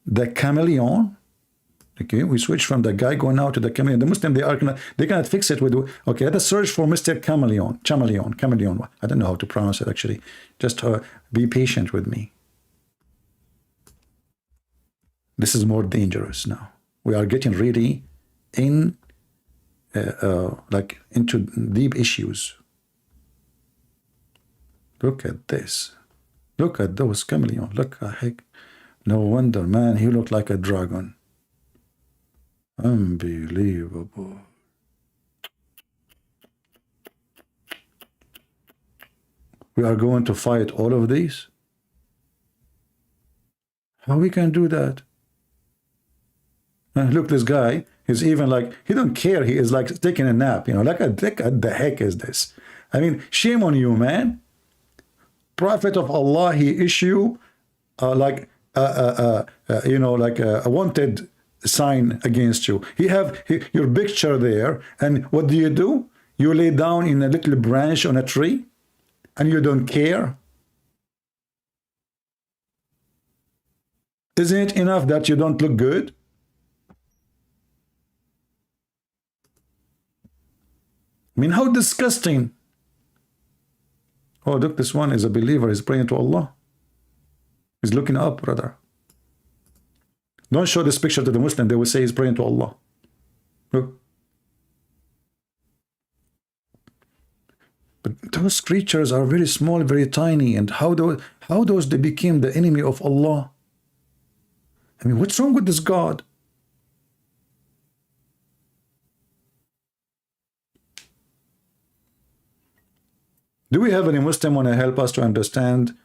the chameleon. Okay, we switch from the guy going now to the chameleon. The Muslim, they cannot fix it with, okay, let us search for Mr. Chameleon. I don't know how to pronounce it actually. Just be patient with me. This is more dangerous now. We are getting really like into deep issues. Look at this. Look at those chameleons. Look, heck. No wonder, man, he looked like a dragon. Unbelievable. We are going to fight all of these? How we can do that? Look, this guy, he's even like, he don't care. He is like taking a nap, you know, like what the heck is this? I mean, shame on you, man. Prophet of Allah, he issue you know, like a wanted sign against you. He have your picture there, and what do? You lay down in a little branch on a tree, and you don't care? Isn't it enough that you don't look good? I mean, how disgusting. Oh, look, this one is a believer. He's praying to Allah. He's looking up, brother. Don't show this picture to the Muslim. They will say he's praying to Allah. Look. But those creatures are very small, very tiny. And how those they became the enemy of Allah? I mean, what's wrong with this God? Do we have any Muslim want to help us to understand?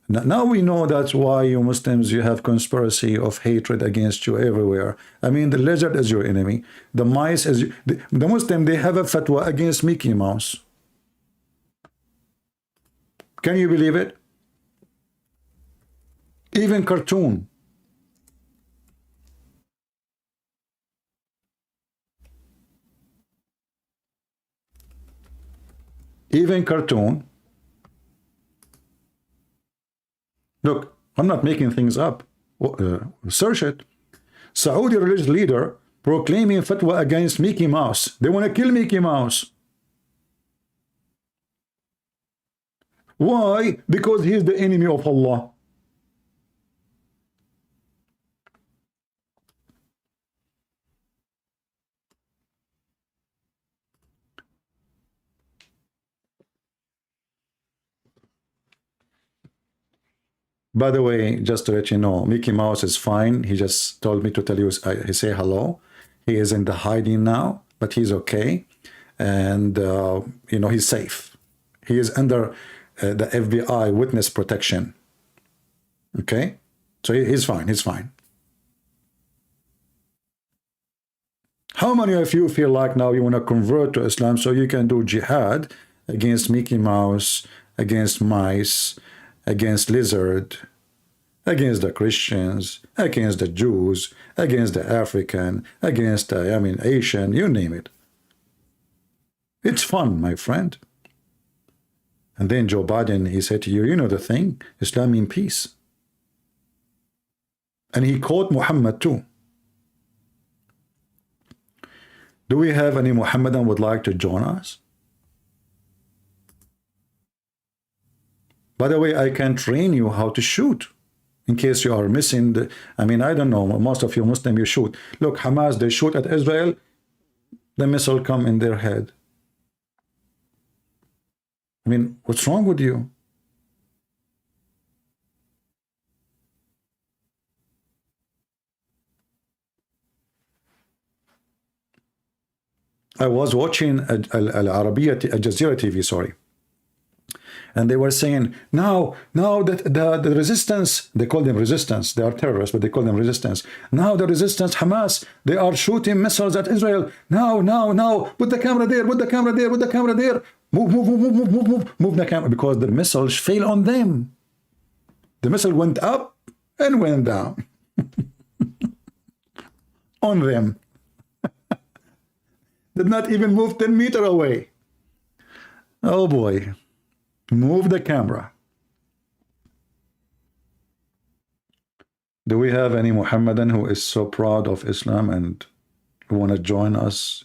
Now we know that's why you Muslims, you have conspiracy of hatred against you everywhere. I mean, the lizard is your enemy. The mice is... The Muslim, they have a fatwa against Mickey Mouse. Can you believe it? Even cartoon. Even cartoon. Look, I'm not making things up. Search it. Saudi religious leader proclaiming fatwa against Mickey Mouse. They want to kill Mickey Mouse. Why? Because he's the enemy of Allah. By the way, just to let you know, Mickey Mouse is fine. He just told me to tell you, he say hello. He is in the hiding now, but he's okay. And, you know, he's safe. He is under the FBI witness protection. Okay? So he's fine. He's fine. How many of you feel like now you want to convert to Islam so you can do jihad against Mickey Mouse, against mice, against lizard, against the Christians, against the Jews, against the African, against the, I mean, Asian, you name it. It's fun, my friend. And then Joe Biden, he said to you, you know the thing, Islam means peace. And he quote Muhammad too. Do we have any Muhammadan would like to join us? By the way, I can train you how to shoot. In case you are missing the, I mean, I don't know, most of you Muslim, you shoot. Look, Hamas, they shoot at Israel, the missile come in their head. I mean, what's wrong with you? I was watching Al Arabiya, Al Jazeera TV, sorry. And they were saying, now that the resistance, they call them resistance, they are terrorists, but they call them resistance. Now the resistance, Hamas, they are shooting missiles at Israel. Now, put the camera there, put the camera there, put the camera there. Move the camera, because the missiles fail on them. The missile went up and went down. On them. Did not even move 10 meters away. Oh boy. Move the camera. Do we have any Muhammadan who is so proud of Islam and who want to join us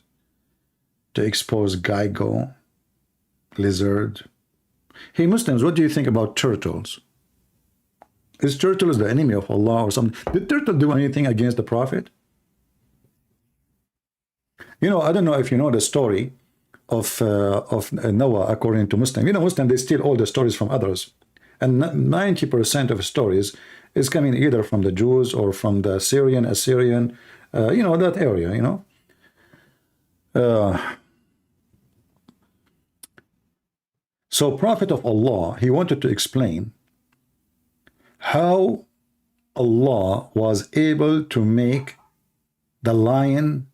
to expose Geigo, lizard? Hey Muslims, what do you think about turtles? Is turtles the enemy of Allah or something? Did turtle do anything against the Prophet? You know, I don't know if you know the story of Noah according to Muslim. You know, Muslim, they steal all the stories from others. And 90% of stories is coming either from the Jews or from the Syrian, Assyrian, you know, that area, you know. So Prophet of Allah, he wanted to explain how Allah was able to make the lion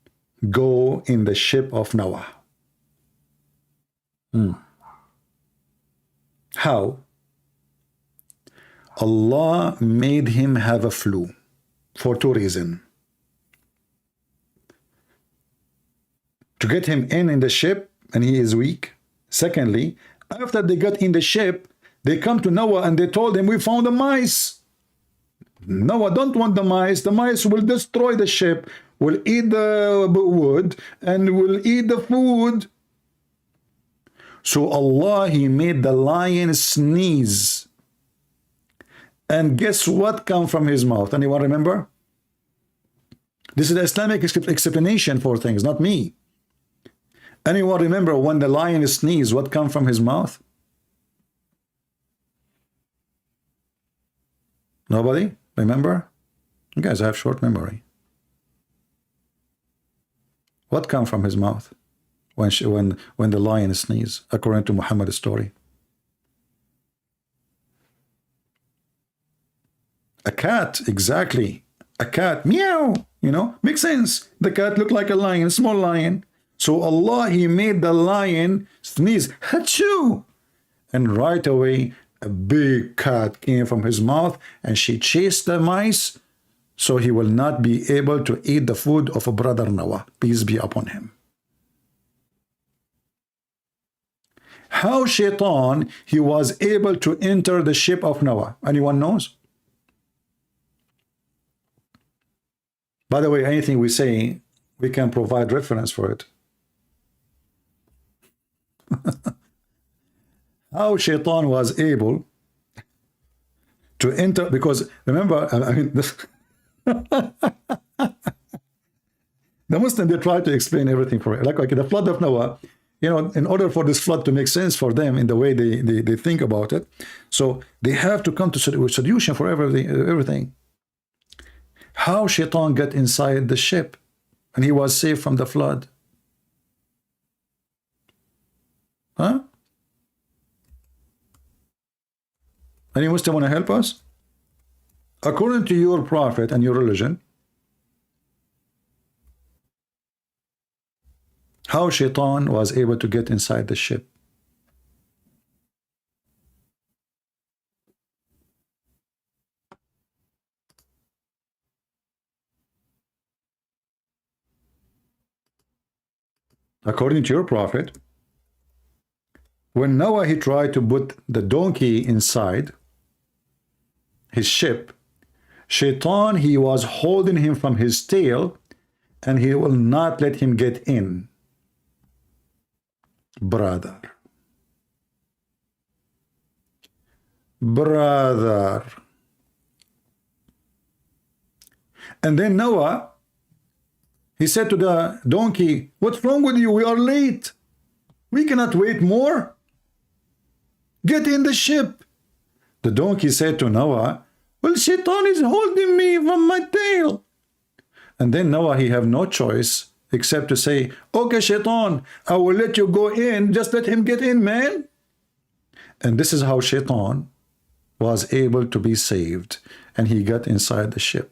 go in the ship of Noah. How? Allah made him have a flu for two reasons. To get him in the ship, and he is weak. Secondly, after they got in the ship, they come to Noah and they told him, we found the mice. Noah don't want the mice. The mice will destroy the ship, will eat the wood, and will eat the food. So Allah, he made the lion sneeze. And guess what come from his mouth? Anyone remember? This is the Islamic explanation for things, not me. Anyone remember when the lion sneezed, what come from his mouth? Nobody? Remember? You guys have short memory. What come from his mouth when the lion sneezes, according to Muhammad's story? A cat, exactly. A cat, meow, you know, makes sense. The cat looked like a lion, small lion. So Allah, he made the lion sneeze, achoo! And right away, a big cat came from his mouth and she chased the mice, so he will not be able to eat the food of a brother Noah, peace be upon him. How Shaitan, he was able to enter the ship of Noah? Anyone knows? By the way, anything we say, We can provide reference for it. How Shaitan was able to enter, because remember, I mean, the Muslim, they try to explain everything for it. Like the flood of Noah, you know, in order for this flood to make sense for them in the way they think about it, so they have to come to a solution for everything. How Shaitan got inside the ship and he was saved from the flood? Huh? Any Muslim want to help us? According to your prophet and your religion, how Shaitan was able to get inside the ship? According to your prophet, when Noah he tried to put the donkey inside his ship, Shaitan he was holding him from his tail and he will not let him get in. Brother. And then Noah, he said to the donkey, what's wrong with you? We are late. We cannot wait more. Get in the ship. The donkey said to Noah, well, Shaitan is holding me from my tail. And then Noah, he have no choice except to say, okay, Shaitan, I will let you go in. Just let him get in, man. And this is how Shaitan was able to be saved. And he got inside the ship.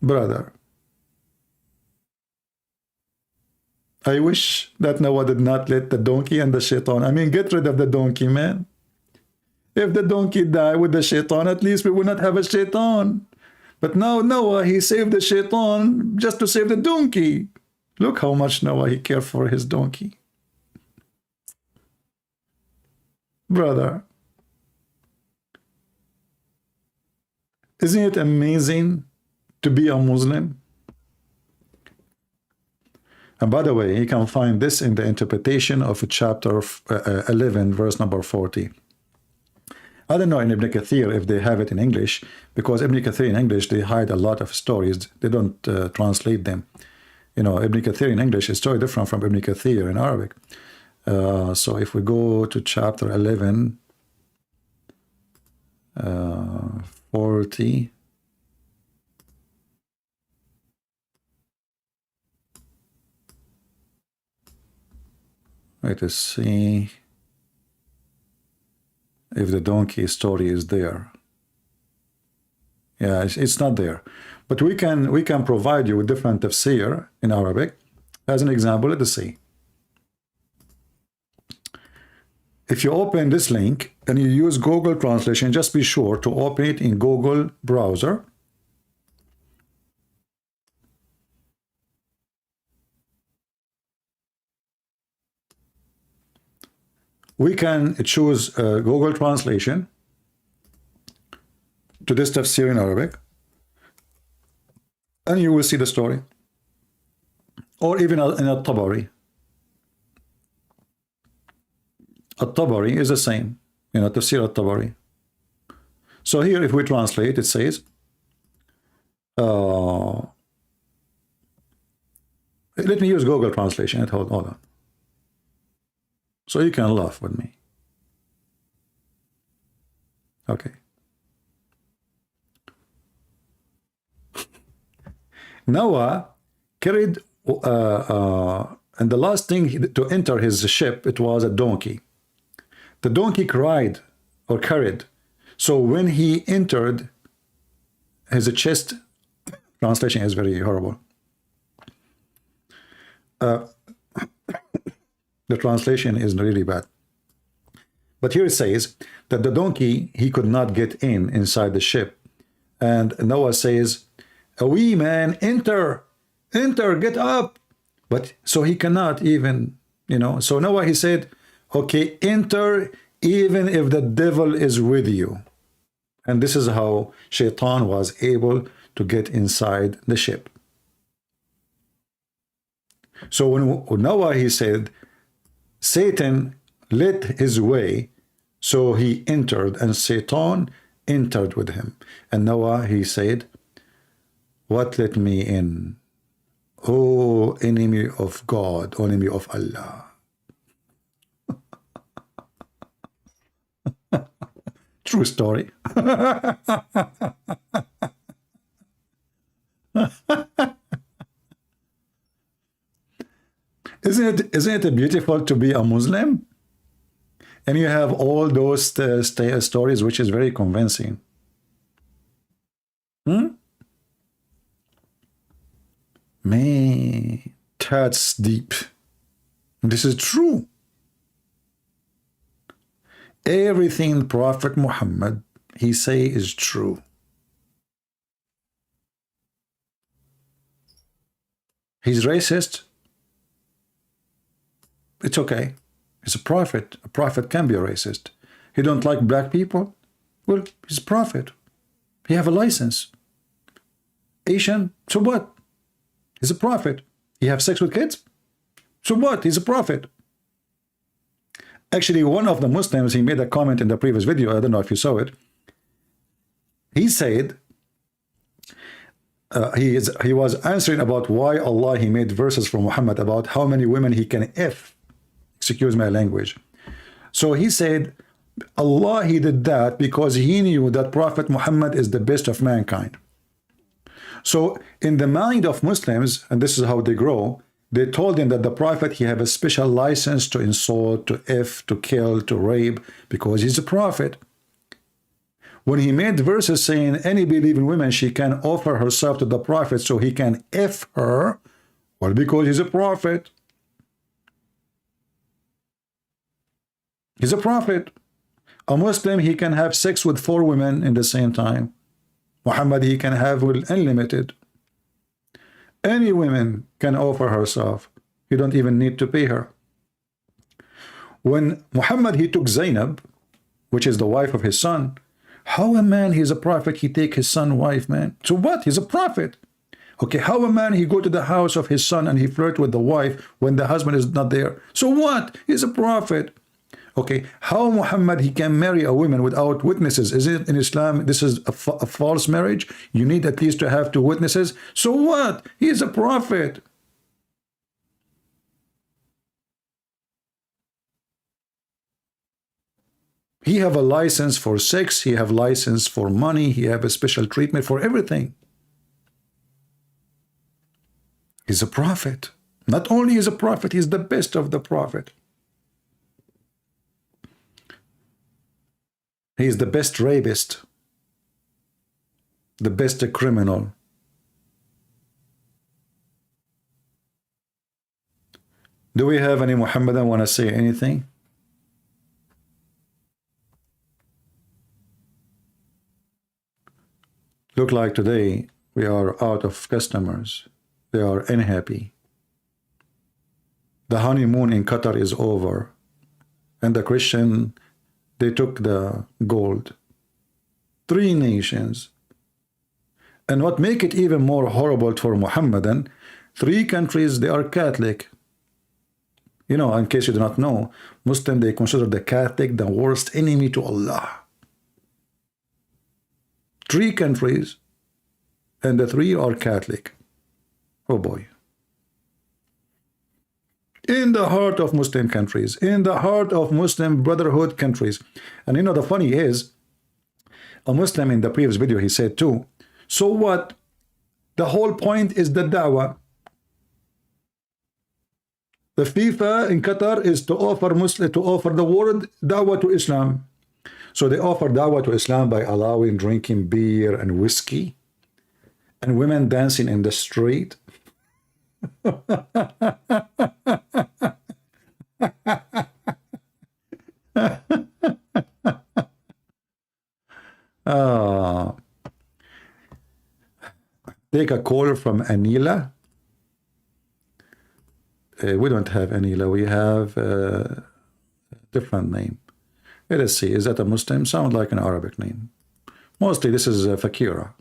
Brother, I wish that Noah did not let the donkey and the Shaitan. I mean, get rid of the donkey, man. If the donkey died with the Shaitan, at least we would not have a Shaitan. But now Noah, he saved the Shaitan just to save the donkey. Look how much Noah, he cared for his donkey. Brother, isn't it amazing to be a Muslim? And by the way, you can find this in the interpretation of chapter 11, verse number 40. I don't know in Ibn Kathir if they have it in English, because Ibn Kathir in English, they hide a lot of stories. They don't translate them. You know, Ibn Kathir in English is totally different from Ibn Kathir in Arabic. So if we go to chapter 11, 40, let us see if the donkey story is there. Yeah, it's not there. But we can provide you with different tafsir in Arabic. As an example, let us see. If you open this link and you use Google Translation, just be sure to open it in Google browser. We can choose Google Translation to this tafsir in Arabic, and you will see the story. Or even in At-Tabari. At-Tabari is the same, you know, tafsir At-Tabari. So here, if we translate, it says, let me use Google Translation. Hold on. So you can laugh with me. Okay. Noah carried, and the last thing to enter his ship, it was a donkey. The donkey cried or carried. So when he entered his chest, translation is very horrible. The translation is really bad. But here it says that the donkey, he could not get inside the ship. And Noah says, "Oui, man, enter, get up." But so he cannot even, you know. So Noah, he said, okay, enter even if the devil is with you. And this is how Shaitan was able to get inside the ship. So when Noah, he said, Satan lit his way, so he entered, and Satan entered with him. And Noah, he said, what let me in? Oh, enemy of God, enemy of Allah. True story. Isn't it beautiful to be a Muslim? And you have all those stories, which is very convincing. Man, that's deep. This is true. Everything Prophet Muhammad, he say, is true. He's racist. It's okay. He's a prophet. A prophet can be a racist. He don't like black people. Well, he's a prophet. He have a license. Asian, so what? He's a prophet. He have sex with kids? So what? He's a prophet. Actually, one of the Muslims, he made a comment in the previous video. I don't know if you saw it. He said, he was answering about why Allah, he made verses from Muhammad about how many women he can F. Excuse my language. So he said, Allah, he did that because he knew that Prophet Muhammad is the best of mankind. So in the mind of Muslims, and this is how they grow, they told him that the Prophet, he have a special license to insult, to F, to kill, to rape, because he's a prophet. When he made verses saying any believing woman, she can offer herself to the Prophet so he can F her, well, because he's a prophet. He's a prophet. A Muslim, he can have sex with 4 women in the same time. Muhammad, he can have unlimited. Any woman can offer herself. You don't even need to pay her. When Muhammad, he took Zainab, which is the wife of his son, how a man, he's a prophet, he take his son's wife, man? So what? He's a prophet. Okay, how a man, he go to the house of his son and he flirt with the wife when the husband is not there? So what? He's a prophet. Okay, how Muhammad, he can marry a woman without witnesses? Is it in Islam, this is a false marriage? You need at least to have 2 witnesses. So what? He is a prophet. He have a license for sex, he have license for money, he have a special treatment for everything. He's a prophet. Not only is a prophet, he's the best of the prophet. He's the best rapist, the best criminal. Do we have any Muhammadan want to say anything? Look like today we are out of customers. They are unhappy. The honeymoon in Qatar is over, and the Christian, they took the gold. 3 nations. And what make it even more horrible for Muhammadan, 3 countries, they are Catholic. You know, in case you do not know, Muslim, they consider the Catholic the worst enemy to Allah. 3 countries, and the 3 are Catholic. Oh boy. In the heart of Muslim countries, in the heart of Muslim Brotherhood countries. And you know, the funny is, a Muslim in the previous video, he said too, so what? The whole point is the da'wah. The FIFA in Qatar is to offer the world da'wah to Islam. So they offer da'wah to Islam by allowing drinking beer and whiskey and women dancing in the street. Take a call from Anila. We don't have Anila. We have a different name. Let us see. Is that a Muslim? Sound like an Arabic name. Mostly this is Fakira.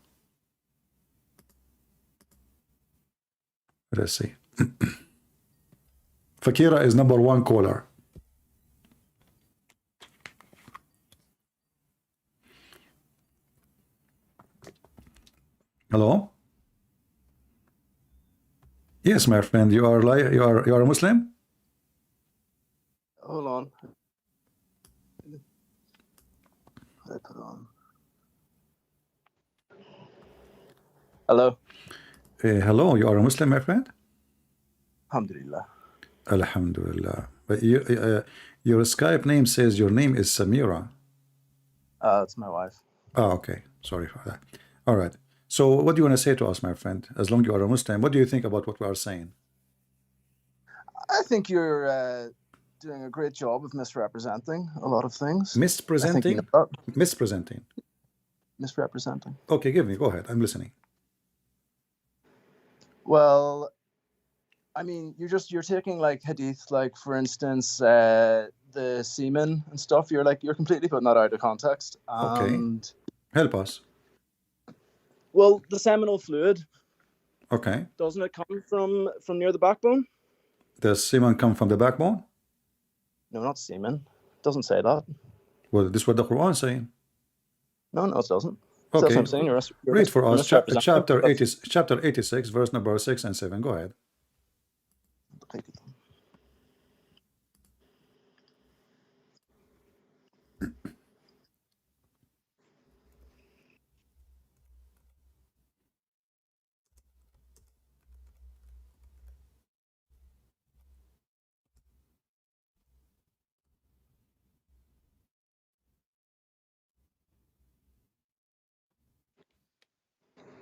Let's see. Fakira is number one caller. Hello? Yes, my friend, you are a Muslim? Hold on. I put on. Hello. Hello, you are a Muslim, my friend? Alhamdulillah. Alhamdulillah. But your Skype name says your name is Samira. It's my wife. Oh, okay. Sorry for that. All right. So what do you want to say to us, my friend? As long as you are a Muslim, what do you think about what we are saying? I think you're doing a great job of misrepresenting a lot of things. Mispresenting? Mispresenting. Misrepresenting. Okay, go ahead. I'm listening. Well, I mean, you're taking like hadith, like for instance, the semen and stuff. You're completely putting that out of context. Okay. Help us. Well, the seminal fluid. Okay. Doesn't it come from near the backbone? Does semen come from the backbone? No, not semen. It doesn't say that. Well, this is what the Quran is saying. No, it doesn't. Okay. That's what I'm saying. You're read for us chapter 86, verse number 6 and 7. Go ahead.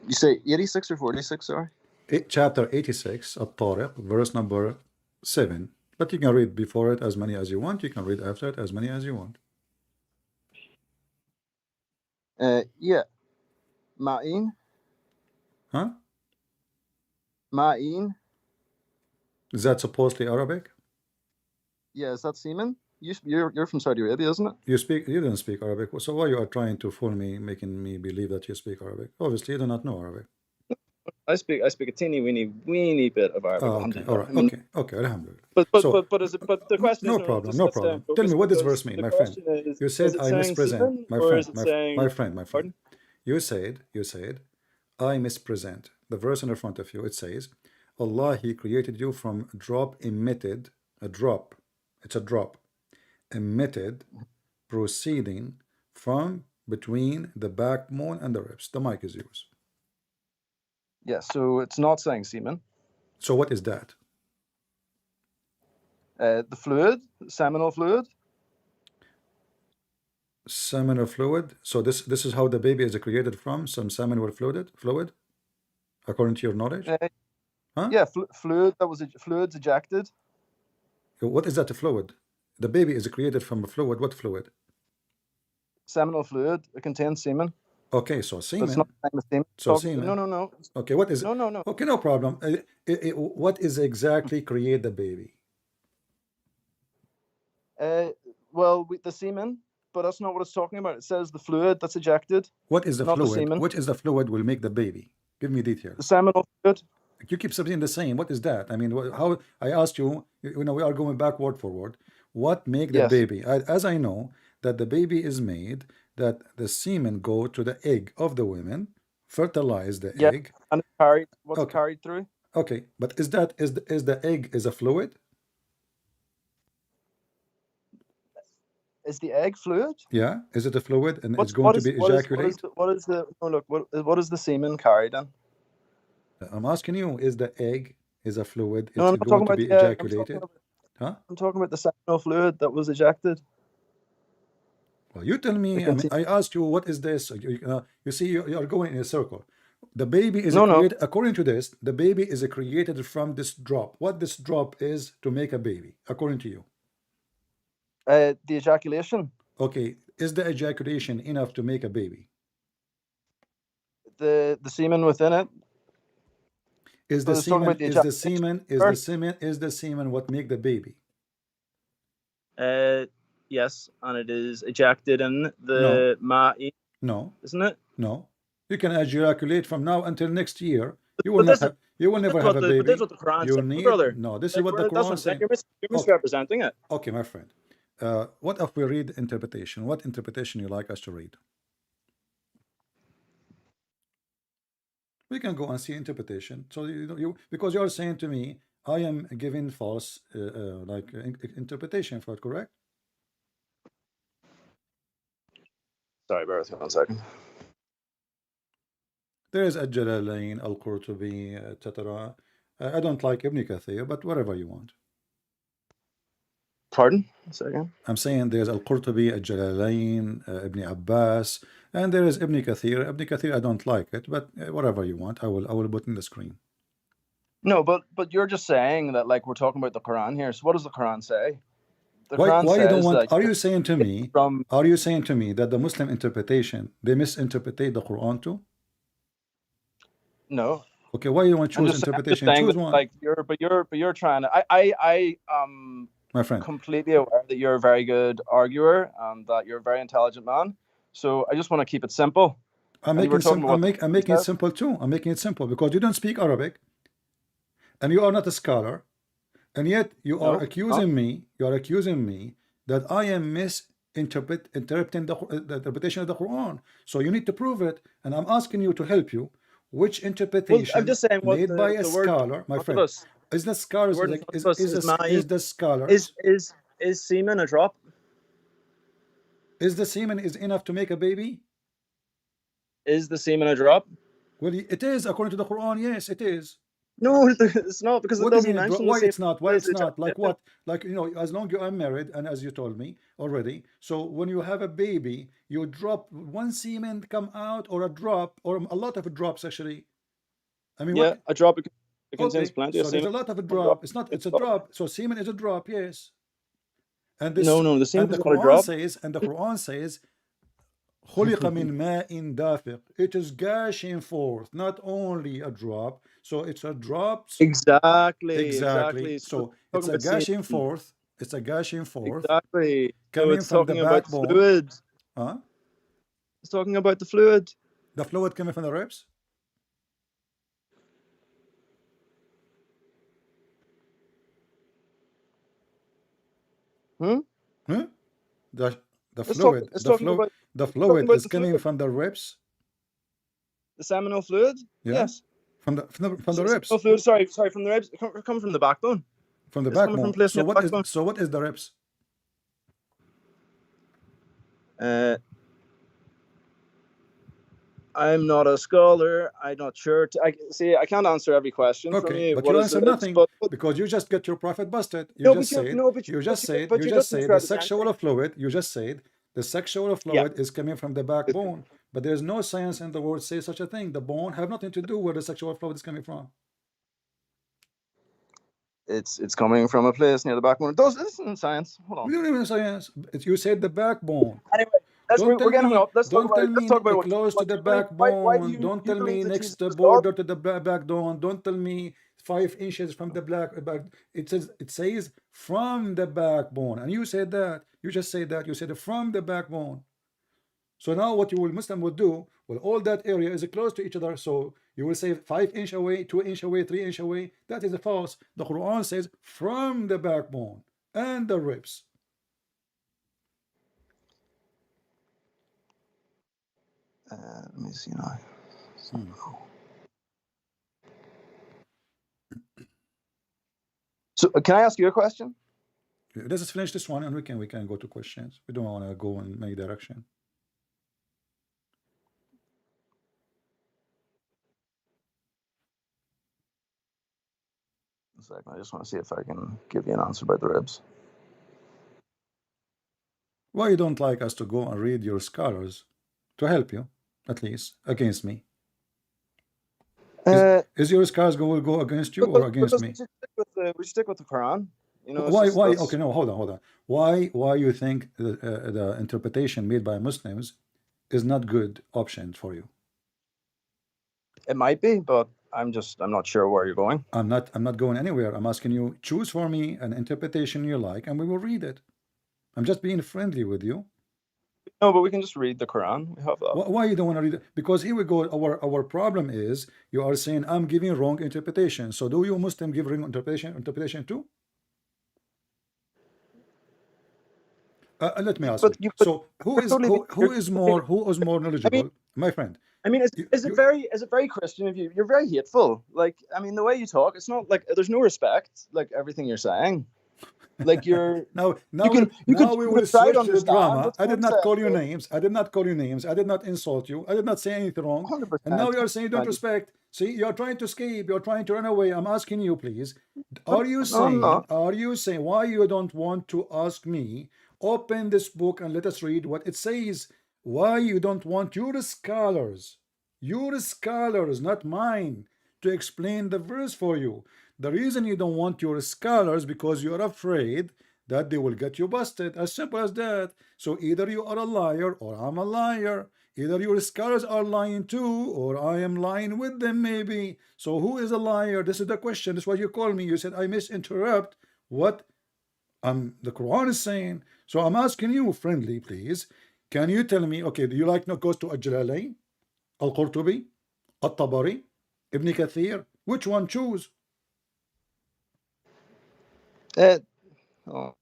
You say 86 or 46, sorry? Chapter 86, At-Tariq, verse number 7. But you can read before it as many as you want. You can read after it as many as you want. Yeah. Ma'in. Huh? Ma'in. Is that supposedly Arabic? Yeah, is that semen? You're from Saudi Arabia, isn't it? You didn't speak Arabic. So why you are trying to fool me, making me believe that you speak Arabic? Obviously, you do not know Arabic. I speak a teeny weeny bit of Arabic. Oh, okay, all right, okay, Alhamdulillah. But the question no is problem. Tell me what does verse mean, my friend. You said I mispresent, my friend. You said I mispresent. The verse in front of you, it says, Allah, He created you from drop emitted, a drop. It's a drop emitted, proceeding from between the backbone and the ribs. The mic is yours. Yeah, so it's not saying semen. So what is that? The fluid, seminal fluid. Seminal fluid. So this is how the baby is created from, some seminal fluid, according to your knowledge. Huh? Yeah, fluid. That was fluids ejected. What is that fluid? The baby is created from a fluid. What fluid? Seminal fluid. It contains semen. Okay, so semen. But it's not the same. So semen. No. Okay, what is it? No. Okay, no problem. What is exactly create the baby? Well, the semen, but that's not what it's talking about. It says the fluid that's ejected. What is the fluid? The semen. What is the fluid will make the baby? Give me details. The seminal fluid. You keep saying the same. What is that? I mean, how I asked you. You know, we are going backward, forward. What make the baby? As I know that the baby is made, that the semen go to the egg of the women, fertilize the egg, and carried. What's carried through? Okay, but is the egg is a fluid? Is the egg fluid? Yeah, is it a fluid and it's going to be ejaculated? What is the semen carried in? I'm asking you, is the egg is a fluid? No, it's going to be ejaculated? I'm talking about the seminal fluid that was ejected. Well, you tell me. I mean, I asked you, what is this? You see, you are going in a circle. The baby is created, according to this, the baby is created from this drop. What this drop is to make a baby, according to you? The ejaculation. Okay, is the ejaculation enough to make a baby? The semen within it. Is the semen what make the baby? Yes, and it is ejected in the ma'i. No. Isn't it? No. You can ejaculate from now until next year. You will not have. You will never This is have what a the, but this baby. is what the Quran You says, need brother. no. This is Like, what the that's what Quran I'm saying. says. You're Okay, misrepresenting it. okay, my friend. What if we read interpretation? What interpretation you like us to read? We can go and see interpretation. So you know, you because you are saying to me, I am giving false interpretation for it, correct? Sorry, bear with me 1 second. There is Al-Jalalain, Al-Qurtubi, etc. I don't like Ibn Kathir, but whatever you want. Pardon? 1 second. I'm saying there's Al-Qurtubi, Al-Jalalain, Ibn Abbas, and there is Ibn Kathir. Ibn Kathir, I don't like it, but whatever you want, I will put in the screen. No, but you're just saying that, like, we're talking about the Quran here. So what does the Quran say? The Why Quran you don't says want? that Are you saying to me? from Are you saying to me that the Muslim interpretation they misinterpret the Quran too? no. Okay, why you want to I'm choose just interpretation? saying Choose that, one, like, you're trying to. I my friend. completely aware that you're a very good arguer and that you're a very intelligent man. So I just want to keep it simple. I'm And you were making talking simple. about what I'm the making it says. simple too. I'm making it simple because you don't speak Arabic, and you are not a scholar, and yet you are No, accusing me. You are accusing me that I am interpreting the interpretation of the Quran. So you need to prove it, and I'm asking you to help you. Which well, I'm interpretation just saying what made by a the word scholar, my in front of friend? us. Is the The scholars word in like front of us is is ma'in. the scholars Is semen a drop? is the semen is enough to make a baby? Is the semen a drop? Well, it is according to the Quran. Yes, it is. No, it's not, because it What do you doesn't mean? mention the Why semen. it's not? Why It's it's not? Like ejaculation. what? Like you know, as long you are married, and as you told me already. So when you have a baby, you drop one semen come out, or a drop, or a lot of drops actually. I mean, Yeah, what? a drop. It contains Okay, plenty of so there's semen. a lot of a One drop. drop. It's not. It's It's a a drop. drop. So semen is a drop. Yes. And this No, the and semen the is not a Quran drop. says, خلق من ماء دافق. It is gushing forth, not only a drop. So it's a drop. Exactly. Exactly. So So it's it's talking a about semen. gushing forth. It's a gushing forth Exactly. So coming it's from the talking about backbone. fluid. Huh? It's talking about the fluid. The fluid coming from the ribs. Hmm? Huh? The It's talking. fluid. It's talking about. The It's talking fluid about is the coming fluid. from the ribs. The seminal fluid. Yeah. Yes. From the ribs. Seminal fluid. Sorry. From the ribs. Coming from the backbone. From the It's coming from a backbone. place near the backbone. So what is the ribs? I'm not a scholar. I'm not sure. I can't answer every question from Okay, you. but What you is answer the ribs? nothing because you just get your prophet busted. You No, just said you just just said the misrepresenting. sexual fluid. You just said the sexual Yeah. fluid is coming from the backbone, but there's no science in the world say such a thing. The bone have nothing to do where the sexual fluid is coming from. It's coming from a place near the backbone. This isn't science. Hold We on. don't even science. You said the backbone. Anyway, we're getting up. Let's talk about what Close to the you believe. Why do backbone. Don't you tell believe me that next Jesus the is God? border to the backbone. Don't tell me 5 inches from the back. It says from the backbone, and you said that. You just said that. You said from the backbone. So now what you will Muslim will do? Well, all that area is close to each other. So you will say 5 inch away, 2 inch away, 3 inch away. That is false. The Quran says from the backbone and the ribs. Let me see now. So can I ask you a question? Let's just finish this one, and we can go to questions. We don't want to go in many direction. A second, I just want to see if I can give you an answer about the ribs. Why you don't like us to go and read your scholars to help you, at least against me? Is your scholars will go against you or against me? We stick with the Quran. You know, Why? Okay, no, hold on. Why you think the interpretation made by Muslims is not good option for you? It might be, but I'm not sure where you're going. I'm not going anywhere. I'm asking you, choose for me an interpretation you like, and we will read it. I'm just being friendly with you. No, but we can just read the Quran. We have that. Why you don't want to read it? Because here we go. Our problem is you are saying I'm giving wrong interpretation. So do you Muslim give wrong interpretation too? Let me ask But you. you, but So you're totally, who is more I mean, knowledgeable, my friend? I mean, You, is it you very Christian of you? You're very hateful. Like, I mean, the way you talk, it's not like there's no respect. Like everything you're saying, like now we you will could try to switch to the understand drama. what's I being did not said. call you names. I did not call you names. I did not insult you. I did not say anything wrong. And now 100%. you are saying you don't respect. See, you're trying to escape. You're trying to run away. I'm asking you, please. But no, I'm not. Are you saying why you don't want to ask me? Open this book and let us read what it says. Why you don't want your scholars, not mine, to explain the verse for you? The reason you don't want your scholars because you're afraid that they will get you busted. As simple as that. So either you are a liar or I'm a liar. Either your scholars are lying too, or I am lying with them, maybe. So who is a liar? This is the question. This is what you call me. You said I misinterrupt what the Quran is saying. So I'm asking you, friendly, please. Can you tell me, okay, do you like not goes to Al-Jalalain, Al-Qurtubi, Al-Tabari, Ibn Kathir? Which one choose? Oh,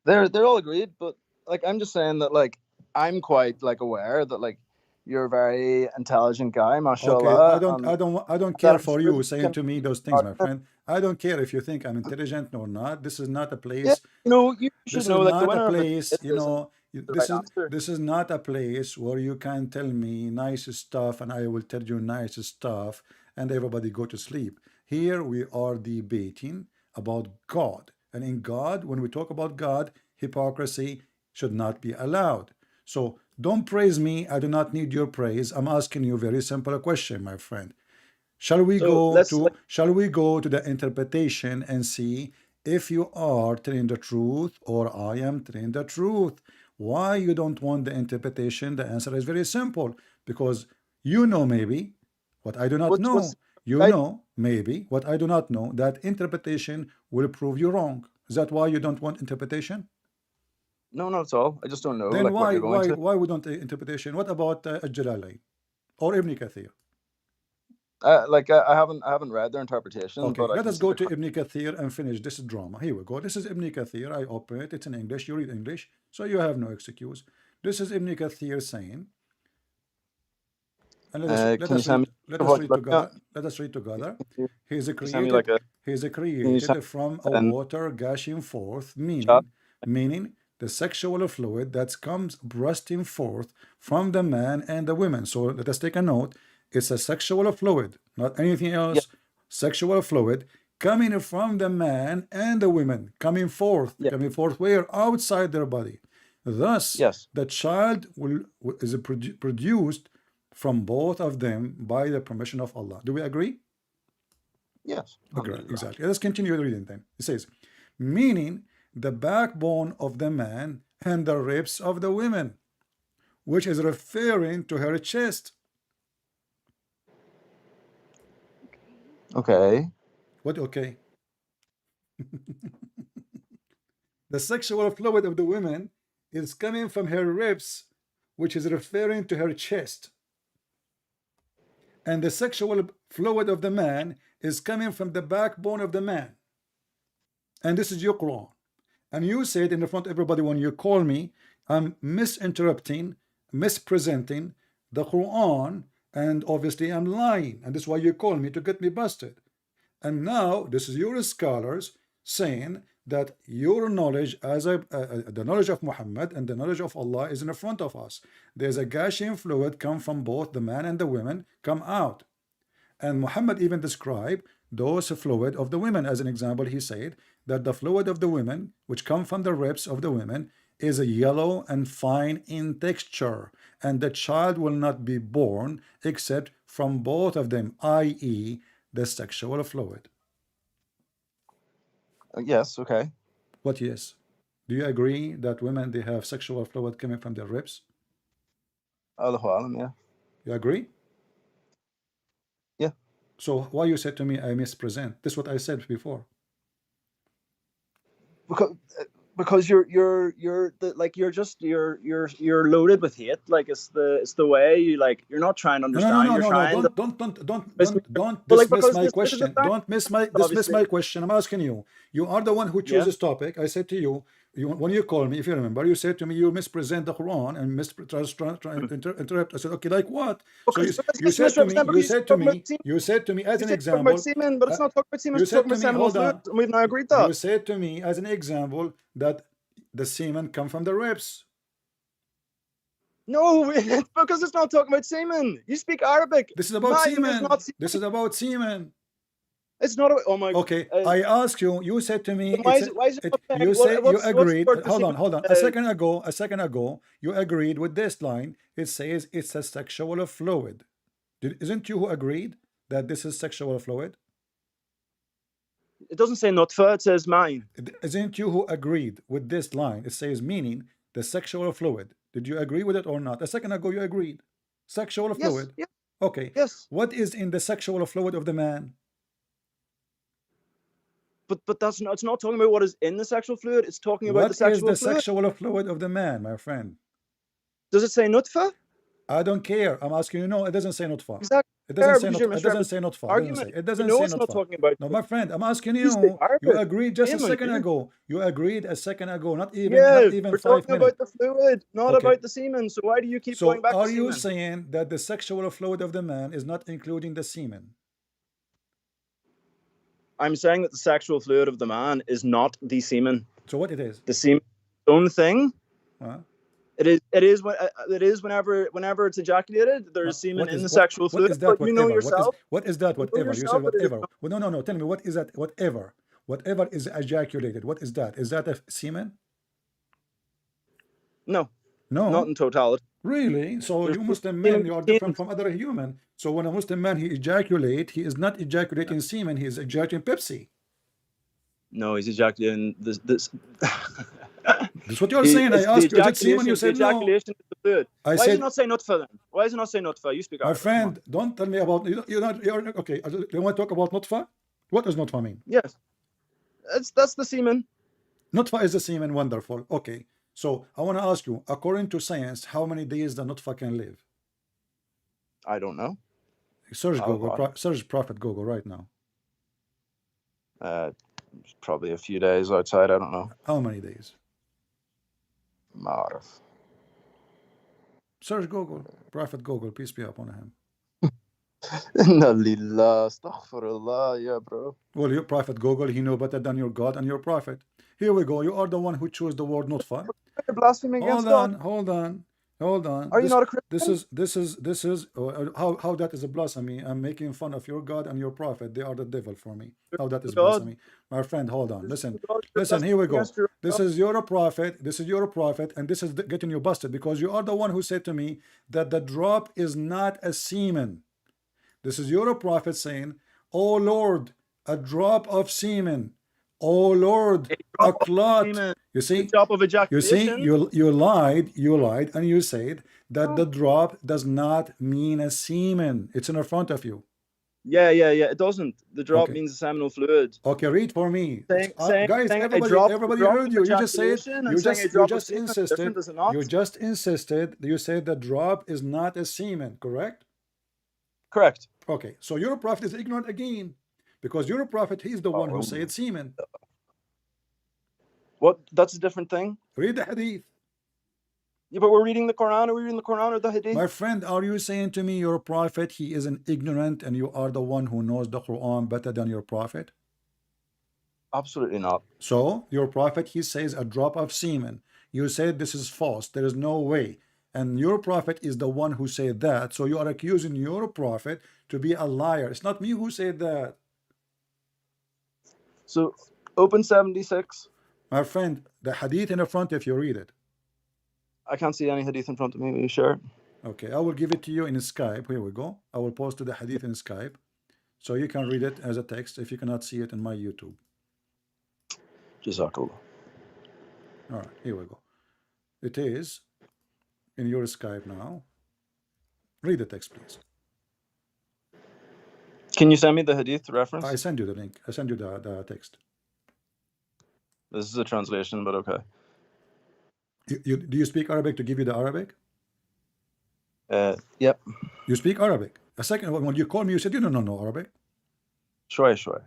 they're all agreed, but like I'm just saying that like I'm quite like aware that like you're a very intelligent guy, Okay, mashallah, and I don't that care I'm for sure you that you saying can to me those things, my friend. I don't care if you think I'm intelligent or not. This is not a yeah, place. you know, you This should is know like the not a winner of the place, quiz isn't the right answer. this is not a place where you can tell me nice stuff and I will tell you nice stuff and everybody go to sleep. Here we are debating about God. And in God, when we talk about God, hypocrisy should not be allowed. So don't praise me. I do not need your praise. I'm asking you a very simple question, my friend. So let's like Shall we go to the interpretation and see if you are telling the truth or I am telling the truth? Why you don't want the interpretation? The answer is very simple. Because you know maybe what I do not what's know. You I know maybe what I do not know, that interpretation will prove you wrong. Is that why you don't want interpretation? no, not at all. I just don't know Then like what you're going to. why we don't interpretation? What about Al-Jalalain or Ibn Kathir? I haven't read their interpretation, Okay, but I let can us see go the to Ibn Kathir and finish this drama. Here we go. This is Ibn Kathir. I open it. It's in English. You read English, so you have no excuse. This is Ibn Kathir saying, and Can you send me what you're looking at? Let us read together. Can He is you send me like a can you send created from a and water gushing forth, chat? meaning the sexual fluid that comes bursting forth from the man and the women. So let us take a note. It's a sexual fluid, not anything Yeah, else. Sexual fluid coming from the man and the women, yeah, coming forth where? Outside their body. Thus, yes, the child is produced from both of them by the permission of Allah. Do we agree? yes. Okay, Alhamdulillah. exactly. Let's continue reading then. It says, meaning the backbone of the man and the ribs of the women, which is referring to her chest. Okay. What? Okay. The sexual fluid of the women is coming from her ribs, which is referring to her chest. And the sexual fluid of the man is coming from the backbone of the man. And this is your Quran. And you said in the front of everybody when you call me, I'm misinterpreting, mispresenting the Quran, and obviously I'm lying. And that's why you call me to get me busted. And now this is your scholars saying that your knowledge the knowledge of Muhammad and the knowledge of Allah is in front of us. There's a gushing fluid come from both the man and the women come out. And Muhammad even described those fluid of the women. As an example, he said that the fluid of the women, which come from the ribs of the women, is a yellow and fine in texture, and the child will not be born except from both of them, i.e., the sexual fluid. Yes. Okay. What? Yes. Do you agree that women they have sexual fluid coming from their ribs? Allahu alam. Yeah. You agree? Yeah. So why you said to me I mispresent? This is what I said before. Because because you're loaded with hate. Like it's the way you like. You're not trying to No, no, no, understand. no, You're no, no. trying to. Don't Well, like dismiss because my this is a question. fact, Don't dismiss obviously. my question. I'm asking you. You are the one who chose Yeah. this topic. I said to you, when you call me, if you remember, you said to me you mispresent the Quran and interrupt. I said, okay, like what? So Because you said to me, misrepresent because you said to me as you an say talking about example. semen, but uh, it's not talking about semen. you It's said talking to about me, seminal hold fluid, on. and we've now agreed You that. said to me as an example that the semen come from the ribs. No, because it's not talking about semen. You speak Arabic. This is about Mine is not semen. semen. This is about semen. It's not about. Oh my. Okay, I asked you. You said to me, Why is it? Why is it not saying, you say you what's the agreed. word for Hold semen? on, hold on. A second ago, you agreed with this line. It says it's a sexual fluid. Isn't you who agreed that this is sexual fluid? It doesn't say nutfa. It says mine. Isn't you who agreed with this line? It says meaning the sexual fluid. Did you agree with it or not? A second ago, you agreed. Sexual Yes. fluid. Yes. Okay. Yes. What is in the sexual fluid of the man? But that's not. It's not talking about what is in the sexual fluid. It's talking about the What is sexual the fluid. sexual fluid of the man, my friend? Does it say nutfa? I don't care. I'm asking you. No, it doesn't say nutfa. Exactly. It doesn't say Because not. you're It doesn't say misrepresenting nutfa. It doesn't say. argument. It You doesn't know say it's not nutfa. talking about. No, my friend. I'm asking You speak you. You Arabic. agreed just a Damon, second dude. ago. You agreed a second ago. Not Yeah, even we're 5 talking minutes. about the fluid, not Okay. about the semen. So why do you keep going So back to are you semen? saying that the sexual fluid of the man is not including the semen? I'm saying that the sexual fluid of the man is not the semen. So what it is? The semen, own thing. Huh? It is whenever it's ejaculated, there is semen What in is the sexual what fluid. is that? But you know Whatever. yourself. What is that? You know Whatever. You said yourself that it is whatever. not. Well, no. Tell me what is that? Whatever. Whatever is ejaculated. What is that? Is that a semen? No, not No. in totality. Really? So There's you Muslim men, semen you are different contained. from other human. So when a Muslim man he ejaculate, he is not ejaculating semen, he is ejaculating Pepsi. No, he's ejaculating this. That's what you're saying. I It's the asked you, is it semen? You ejaculation. The said no. ejaculation is the fluid. I Why does it said, not say nutfa then? Why does it not say nutfa? You speak my Arabic. Come on. friend, don't tell me about you're okay. You want to talk about nutfa? What does nutfa mean? Yes, that's the semen. Nutfa is the semen, wonderful. Okay. So I want to ask you, according to science, how many days the nutfa can live? I don't know. Search How Google, long? search Prophet Google right now. Probably a few days outside. I don't know. How many days? Marif. Search Google, Prophet Google, peace be upon him. Inna lillah, astaghfirullah, yeah, bro. Well, your prophet Google, he know better than your God and your prophet. Here we go. You are the one who chose the word nutfa. You're blaspheming against God. Hold on. Are you not a Christian? This is how that is a blasphemy. I'm making fun of your God and your prophet. They are the devil for me. How that is blasphemy, my friend. Hold on. Listen. Here we go. This is your prophet. This is your prophet, and this is getting you busted because you are the one who said to me that the drop is not a semen. This is your prophet saying, "Oh Lord, a drop of semen. Oh Lord, a clot." You see, drop of ejaculation. you lied, and you said that the drop does not mean a semen. It's in front of you. Yeah. It doesn't. The drop Okay. means the seminal fluid. Okay, read for me, guys. Saying Everybody heard you. You just said you just insisted. You said the drop is not a semen, correct? Correct. Okay, so your prophet is ignorant again, because your prophet, he's the one who said semen. What? That's a different thing. Read the hadith. Yeah, but we're reading the Quran. Are we reading the Quran or the hadith? My friend, are you saying to me your prophet, he is an ignorant, and you are the one who knows the Quran better than your prophet? Absolutely not. So your prophet, he says a drop of semen. You said this is false. There is no way. And your prophet is the one who said that. So you are accusing your prophet to be a liar. It's not me who said that. So open 76. My friend, the hadith in the front, if you read it. I can't see any hadith in front of me. Are you sure? Okay, I will give it to you in Skype. Here we go. I will post the hadith in Skype, so you can read it as a text if you cannot see it in my YouTube. Jazakallah. All right, here we go. It is in your Skype now. Read the text, please. Can you send me the hadith reference? I send you the link. I send you the text. This is a translation, but okay. Do you speak Arabic to give you the Arabic? Yep. You speak Arabic. A second, when you called me, you said you don't know Arabic. Sure, sure.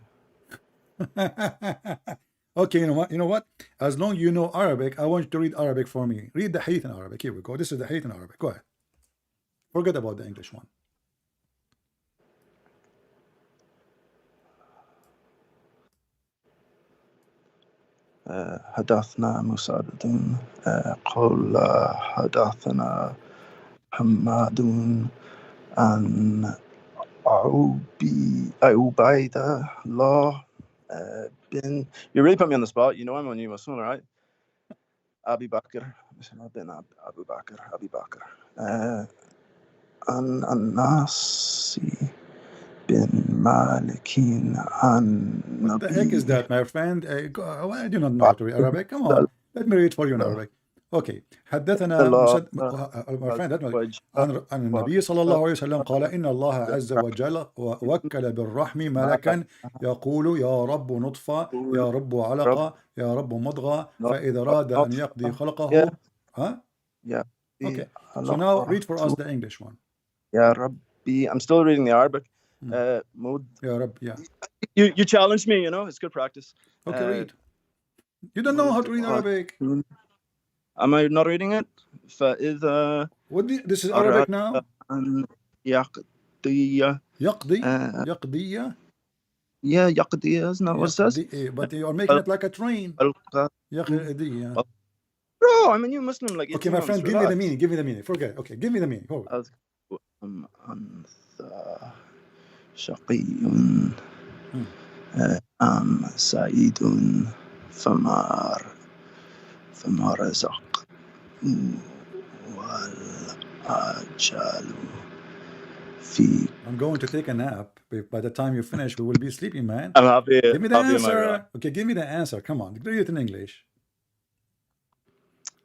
Okay, you know what? You know what? As long you know Arabic, I want you to read Arabic for me. Read the hadith in Arabic. Here we go. This is the hadith in Arabic. Go ahead. Forget about the English one. حدثنا مسدد قال حدثنا حماد عن عبيدة الله bin. You really put me on the spot. You know I'm a new Muslim, right? Abu Bakr bin Abu Bakr An-Nasi bin Malikin an What the heck is that, my friend? Why do you not know how to read Arabic? Come on, let me read for you in Arabic. Okay. حدثنا my friend, عن النبي صلى الله عليه وسلم قال إن الله عز وجل وكل بالرحم ملكا يقول يا رب نطفة يا رب علقة يا رب مضغة فإذا أراد أن يقضي خلقه Yeah. Okay. So now read for us the English one. Ya Rabbi. I'm still reading the Arabic. Ya Rabbi, yeah. You challenged me, you know, it's good practice. Okay, read. You don't know how to read Arabic. Am I not reading it? فإذا this is Arabic now? يقضي يقضي Yeah, يقضي is not what it says. But you are making it like a train. يقضي. Bro, I'm a new Muslim. Like, okay, my friend, give me the meaning. Give me the meaning. Forget. Okay, give me the meaning. أنت شقي أم سعيد فما رزق والأجل فيك. I'm going to take a nap. By the time you finish, we will be sleeping, man. I'm happy. Give me the answer. Okay, give me the answer. Come on, read it in English.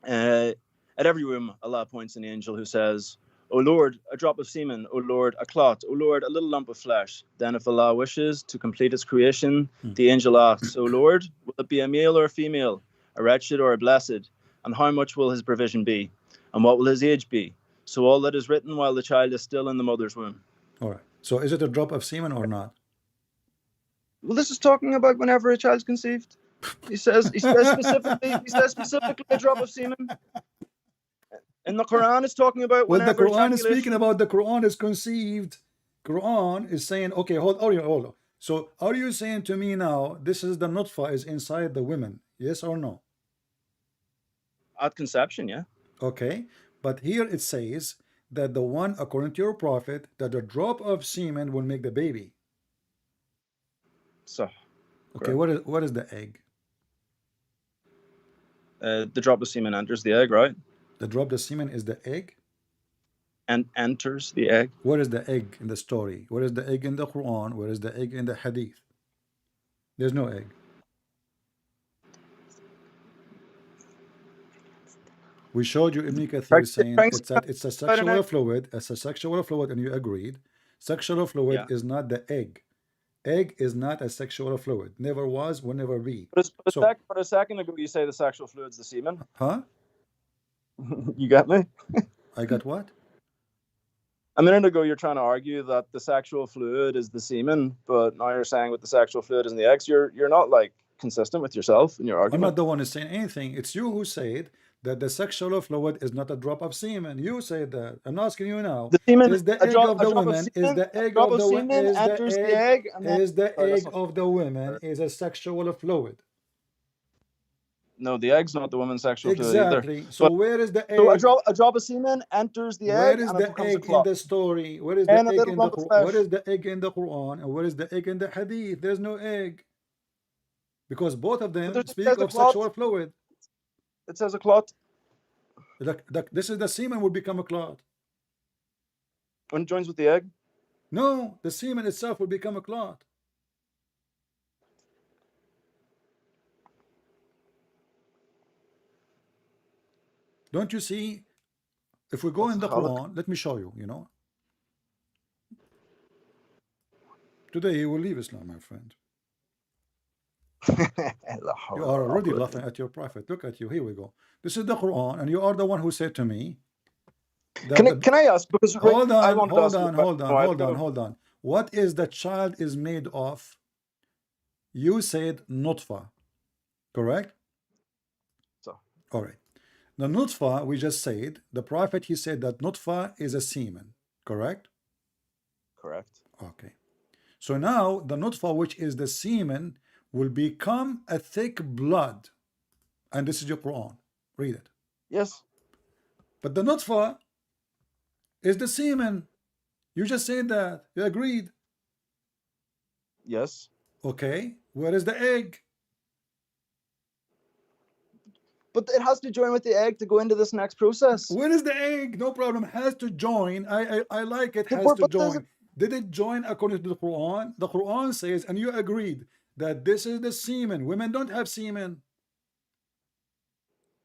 At every room, Allah points an angel who says, O Lord, a drop of semen, O Lord, a clot, O Lord, a little lump of flesh. Then if Allah wishes to complete its creation, the angel asks, O Lord, will it be a male or a female, a wretched or a blessed? And how much will his provision be? And what will his age be? So all that is written while the child is still in the mother's womb. All right. So is it a drop of semen or not? Well, this is talking about whenever a child's conceived. He says specifically a drop of semen. And the Quran is talking about when the Quran is ejaculation. speaking about the Quran is conceived. Quran is saying, okay, hold on. So are you saying to me now, this is the nutfa is inside the women? Yes or no? At conception, yeah. Okay. But here it says that the one, according to your prophet, that a drop of semen will make the baby. So, okay, what is the egg? The drop of semen enters the egg, right? The drop of semen is the egg? And enters the egg. Where is the egg in the story? Where is the egg in the Quran? Where is the egg in the hadith? There's no egg. We showed you Ibn Kathir saying it's a sexual fluid. It's a sexual fluid, and you agreed. Sexual fluid is not the egg. Egg is not a sexual fluid. Never was, will never be. But a second ago, you say the sexual fluid's the semen. Huh? You got me? I got what? A minute ago, you're trying to argue that the sexual fluid is the semen, but now you're saying with the sexual fluid is in the eggs. You're not like consistent with yourself in your argument. I'm not the one who's saying anything. It's you who said that the sexual fluid is not a drop of semen. You said that. I'm asking you now. The semen is the egg of the woman? Is the egg of the woman? Is the egg of the woman is a sexual fluid? No, the egg's not the woman's sexual fluid either. Exactly. So where is the egg? So a drop of semen enters the egg. Where is the egg in the story? Where is the egg in the Quran? Where is the egg in the Quran? And where is the egg in the hadith? There's no egg. Because both of them speak of sexual fluid. It says a clot. This is the semen will become a clot. When it joins with the egg? No, the semen itself will become a clot. Don't you see? If we go in the Quran, let me show you, you know. Today he will leave Islam, my friend. You are already laughing at your prophet. Look at you. Here we go. This is the Quran, and you are the one who said to me that Can I ask? Because hold I on, wanted to hold ask you a on, question hold a on, while hold on, ago. hold on. What is the child is made of? You said nutfa, correct? So All right. The nutfa, we just said, the prophet, he said that nutfa is a semen, correct? correct. Okay. So now the nutfa, which is the semen, will become a thick blood. And this is your Quran. Read it. Yes. But the nutfa is the semen. You just said that. You agreed. Yes. Okay. Where is the egg? But it has to join with the egg to go into this next process. Where is the egg? No problem. Has to join. I like it. Yeah, Has to but does it, join. Did it join according to the Quran? The Quran says, and you agreed that this is the semen. Women don't have semen.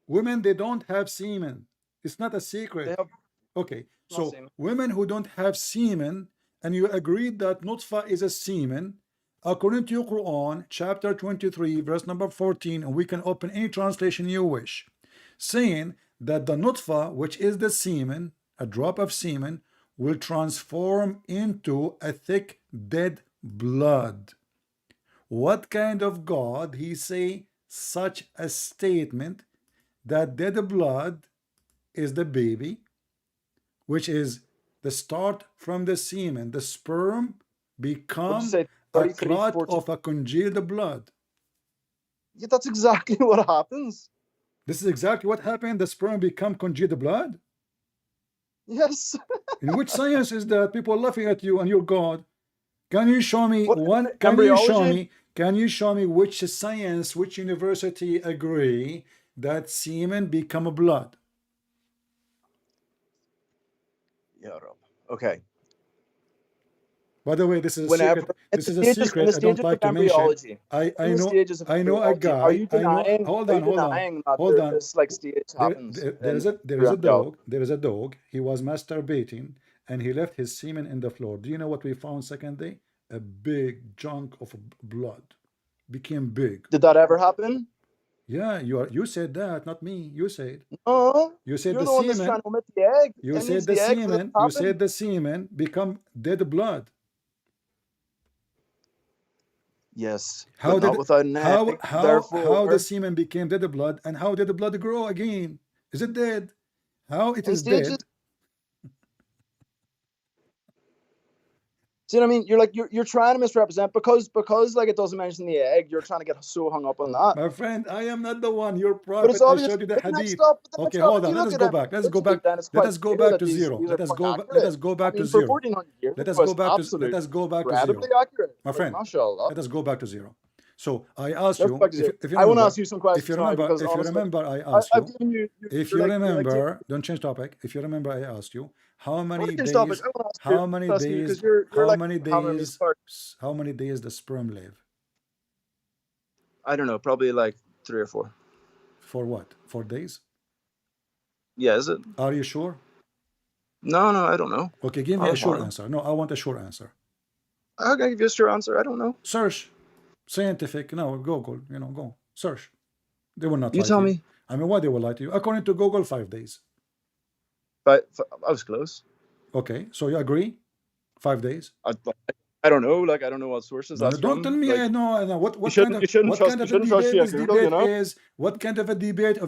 Women, they don't have semen. It's not a they secret. have Okay, not so seen. women who don't have semen, and you agreed that nutfa is a semen, according to your Quran, chapter 23, verse number 14, and we can open any translation you wish, saying that the nutfa, which is the semen, a drop of semen, will transform into a thick dead blood. What kind of God he say such a statement that dead blood is the baby, which is the start from the semen, the sperm What'd you become say? a 33, clot 14. of a congealed blood. Yeah, that's exactly what happens. This is exactly what happened. The sperm become congealed blood. Yes. In which science is that? People laughing at you and your God. Can you show me What, one? Can you show embryology? me? Can you show me which science, which university agree that semen become a blood? Yeah, Rob. Okay. By the way, this is a Whenever secret. in This the is a stages secret I don't like of to mention. embryology, I in I the know stages of I know a embryology, are guy. you I know. denying Hold are on, you hold on, denying that hold on. this like stage happens There is through a embryology? dog. There is a dog. He was masturbating and he left his semen in the floor. Do you know what we found second day? A big chunk of blood. Became big. Did that ever happen? Yeah, you said that, not me. You said. No. You said You're the the one that's trying semen. to omit the egg. You It needs said the the egg for this to semen. You happen. said the semen become dead blood. Yes, How but not did without an egg. how the Therefore, semen became dead blood, and how did the blood grow again? Is it dead? How it in is stages. dead? See what I mean? You're like you're trying to misrepresent because like it doesn't mention the egg. You're trying to get so hung up on that. My friend, I am not the one. Your But it's prophet, I obvious. showed you the But the next hadith. stop, Okay, hold if on. you Let look us at go back. Let's go embryology, back. then it's Let quite us go clear back that to these zero. are Let us quite go. Let accurate. us go I back to mean, for zero. 1400 years, Let it us go was back to. Let absolute us go back to incredibly zero, accurate. my Like, friend. mashallah. Let us go back to zero. So I asked Let's you back to zero. if you I want to remember. ask you some questions now because If you honestly, remember, I asked I've you. given you. If You're you like remember, don't change topic. If you remember, I asked you how I want many to change topic. days, I want to ask you because you're like hammering me apart. how many days the sperm live? I don't know, probably like 3 or 4. For what? 4 days? Yeah, is it? Are you sure? No, I don't know. Okay, give me a short answer. No, I want a short answer. I'll give you a straight answer. I don't know. Search. Scientific. No, Google. Go. Search. They will not You lie to tell you. me. I mean, why they will lie to you? According to Google, 5 days. But I was close. Okay, so you agree? 5 days? I don't know. Like I don't know what sources No, that's don't tell from. me Like I know. I know. you shouldn't trust Of a debate via this Google. You debate know. is? What kind of a debate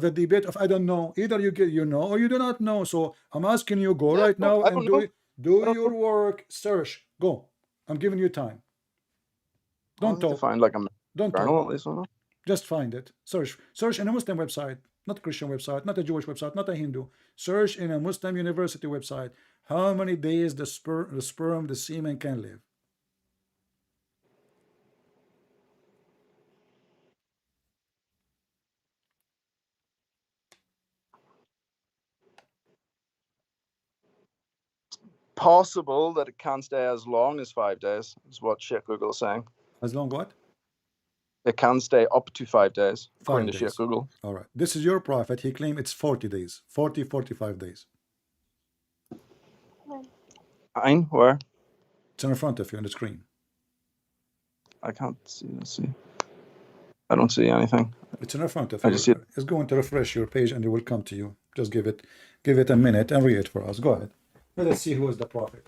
I don't know. Either you know or you do not know. So I'm asking you, go Yeah, right now I and don't know. do I don't your know. work. Search. Go. I'm giving you time. I'll Don't need to talk. find like a Don't journal talk. at least. I don't know. Just find it. Search in a Muslim website, not Christian website, not a Jewish website, not a Hindu. Search in a Muslim university website. How many days the sperm, the semen can live? Possible that it can't stay as long as 5 days is what Sheikh Google is saying. As long what? It can stay up to 5 days, according 5 to Sheikh days. Google. All right. This is your prophet. He claimed it's 40 days, 45 days. Fine, where? It's in front of you on the screen. I can't see. Let's see. I don't see anything. It's in front of I you. just see it. It's going to refresh your page and it will come to you. Just give it a minute and read it for us. Go ahead. Let us see who is the prophet.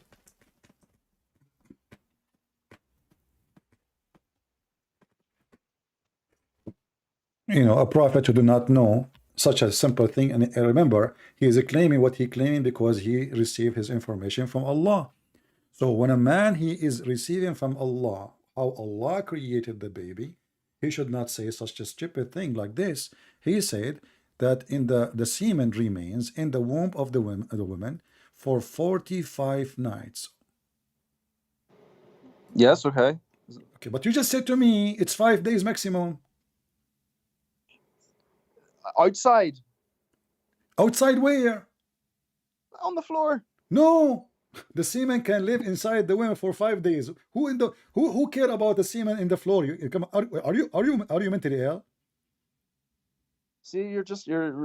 You know, a prophet who do not know such a simple thing. And remember, he is claiming what he claiming because he received his information from Allah. So when a man he is receiving from Allah how Allah created the baby, he should not say such a stupid thing like this. He said that in the semen remains in the womb of the woman for 45 nights. Yes, okay. Okay, but you just said to me it's 5 days maximum. Outside. Outside where? On the floor. No. The semen can live inside the women for 5 days. Who care about the semen in the floor? Are you mentally ill? See, you're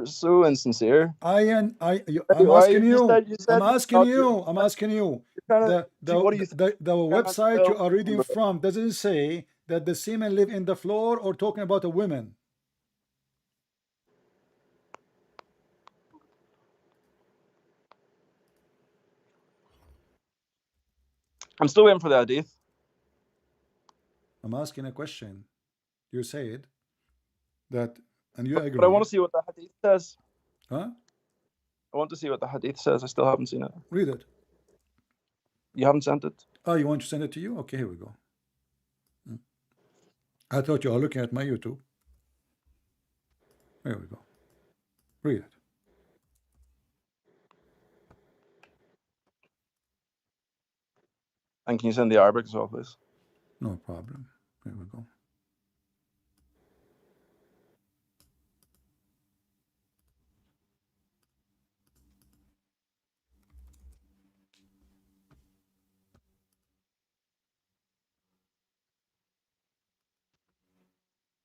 so insincere. I'm Why asking you. I'm said asking you. I'm asking you. what do you think? The website you are reading from doesn't say that the semen live in the floor or talking about a woman. I'm still waiting for the hadith. I'm asking a question. You said that, and you agree. But I want to see what the hadith says. Huh? I want to see what the hadith says. I still haven't seen it. Read it. You haven't sent it? Oh, you want to send it to you? Okay, here we go. I thought you are looking at my YouTube. Here we go. Read it. And can you send the Arabic as well, please? No problem. Here we go.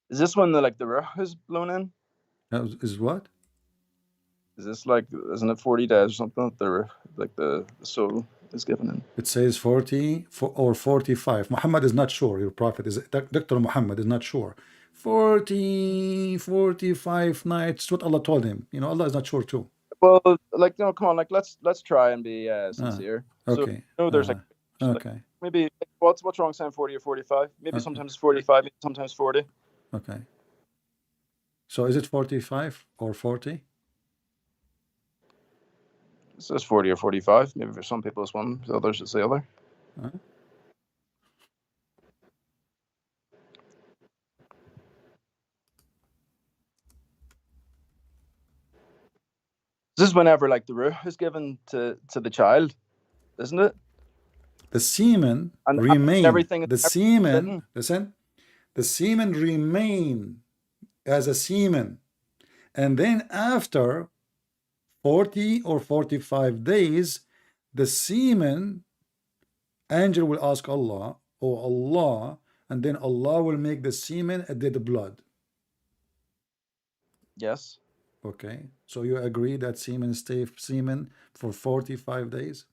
Is this when the ruh is blown in? Is what? Is this isn't it 40 days or something that the soul is given in? It says 40 or 45. Muhammad is not sure. Your prophet is Dr. Muhammad is not sure. 40, 45 nights. What Allah told him. You know, Allah is not sure too. Well, come on, let's try and be sincere. Okay. So, there's okay. Maybe what's wrong saying 40 or 45? Maybe Okay. sometimes 45, maybe sometimes 40. Okay. So is it 45 or 40? It says 40 or 45. Maybe for some people it's one, for others it's the other. This is whenever the ruh is given to the child, isn't it? The semen And remain. everything. The semen. Listen. The semen remain as a semen, and then after 40 or 45 days, the semen, angel will ask Allah, oh Allah, and then Allah will make the semen a dead blood. Yes. Okay, so you agree that semen stay semen for 45 days?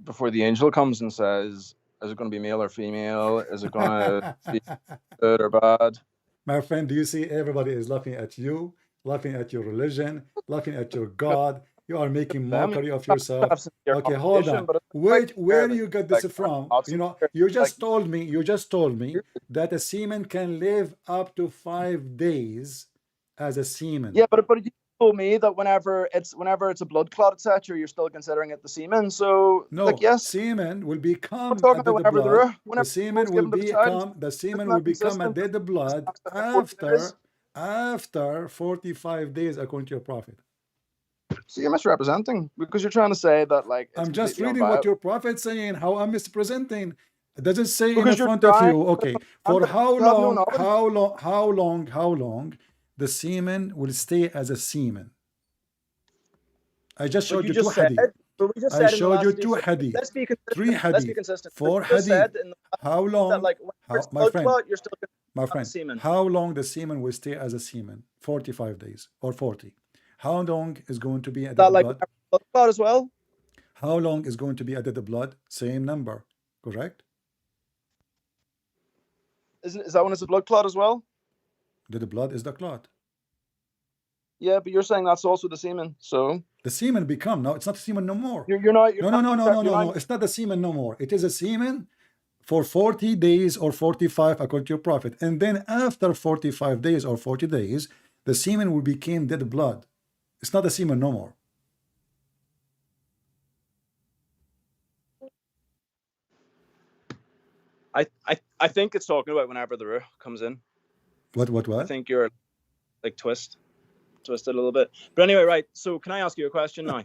Before the angel comes and says, is it going to be male or female? Is it going to be good or bad? My friend, do you see everybody is laughing at you, laughing at your religion, laughing at your God? You are making mockery of yourself. Okay, hold on. Wait, where do you get this from? You know, you just told me that a semen can live up to 5 days as a semen. Yeah, but you told me that whenever it's a blood clot, etc., you're still considering it the semen. So no, yes, semen will become a dead blood. The semen will become a dead blood after 45 days, according to your prophet. So you're misrepresenting, because you're trying to say that I'm just reading what your prophet's saying. How I'm misrepresenting? It doesn't say in front of you. Okay, for how long the semen will stay as a semen? I just showed you 2 hadith. I showed you 2 hadith. 3 hadith. 4 hadith. How long? My friend, how long the semen will stay as a semen? 45 days or 40. How long is going to be a dead blood? Blood clot as well. How long is going to be a dead blood? Same number, correct? Is that when it's a blood clot as well? The blood is the clot. Yeah, but you're saying that's also the semen. So The semen become, no, it's not semen no more. you're not. You're No, not, no, no, no, you're no, no, not- no. It's not the semen no more. It is a semen for 40 days or 45 according to your prophet. And then after 45 days or 40 days, the semen will become dead blood. It's not the semen no more. I think it's talking about whenever the ruh comes in. I What? think you're like twisted a little bit. But anyway, right. So can I ask you a question now?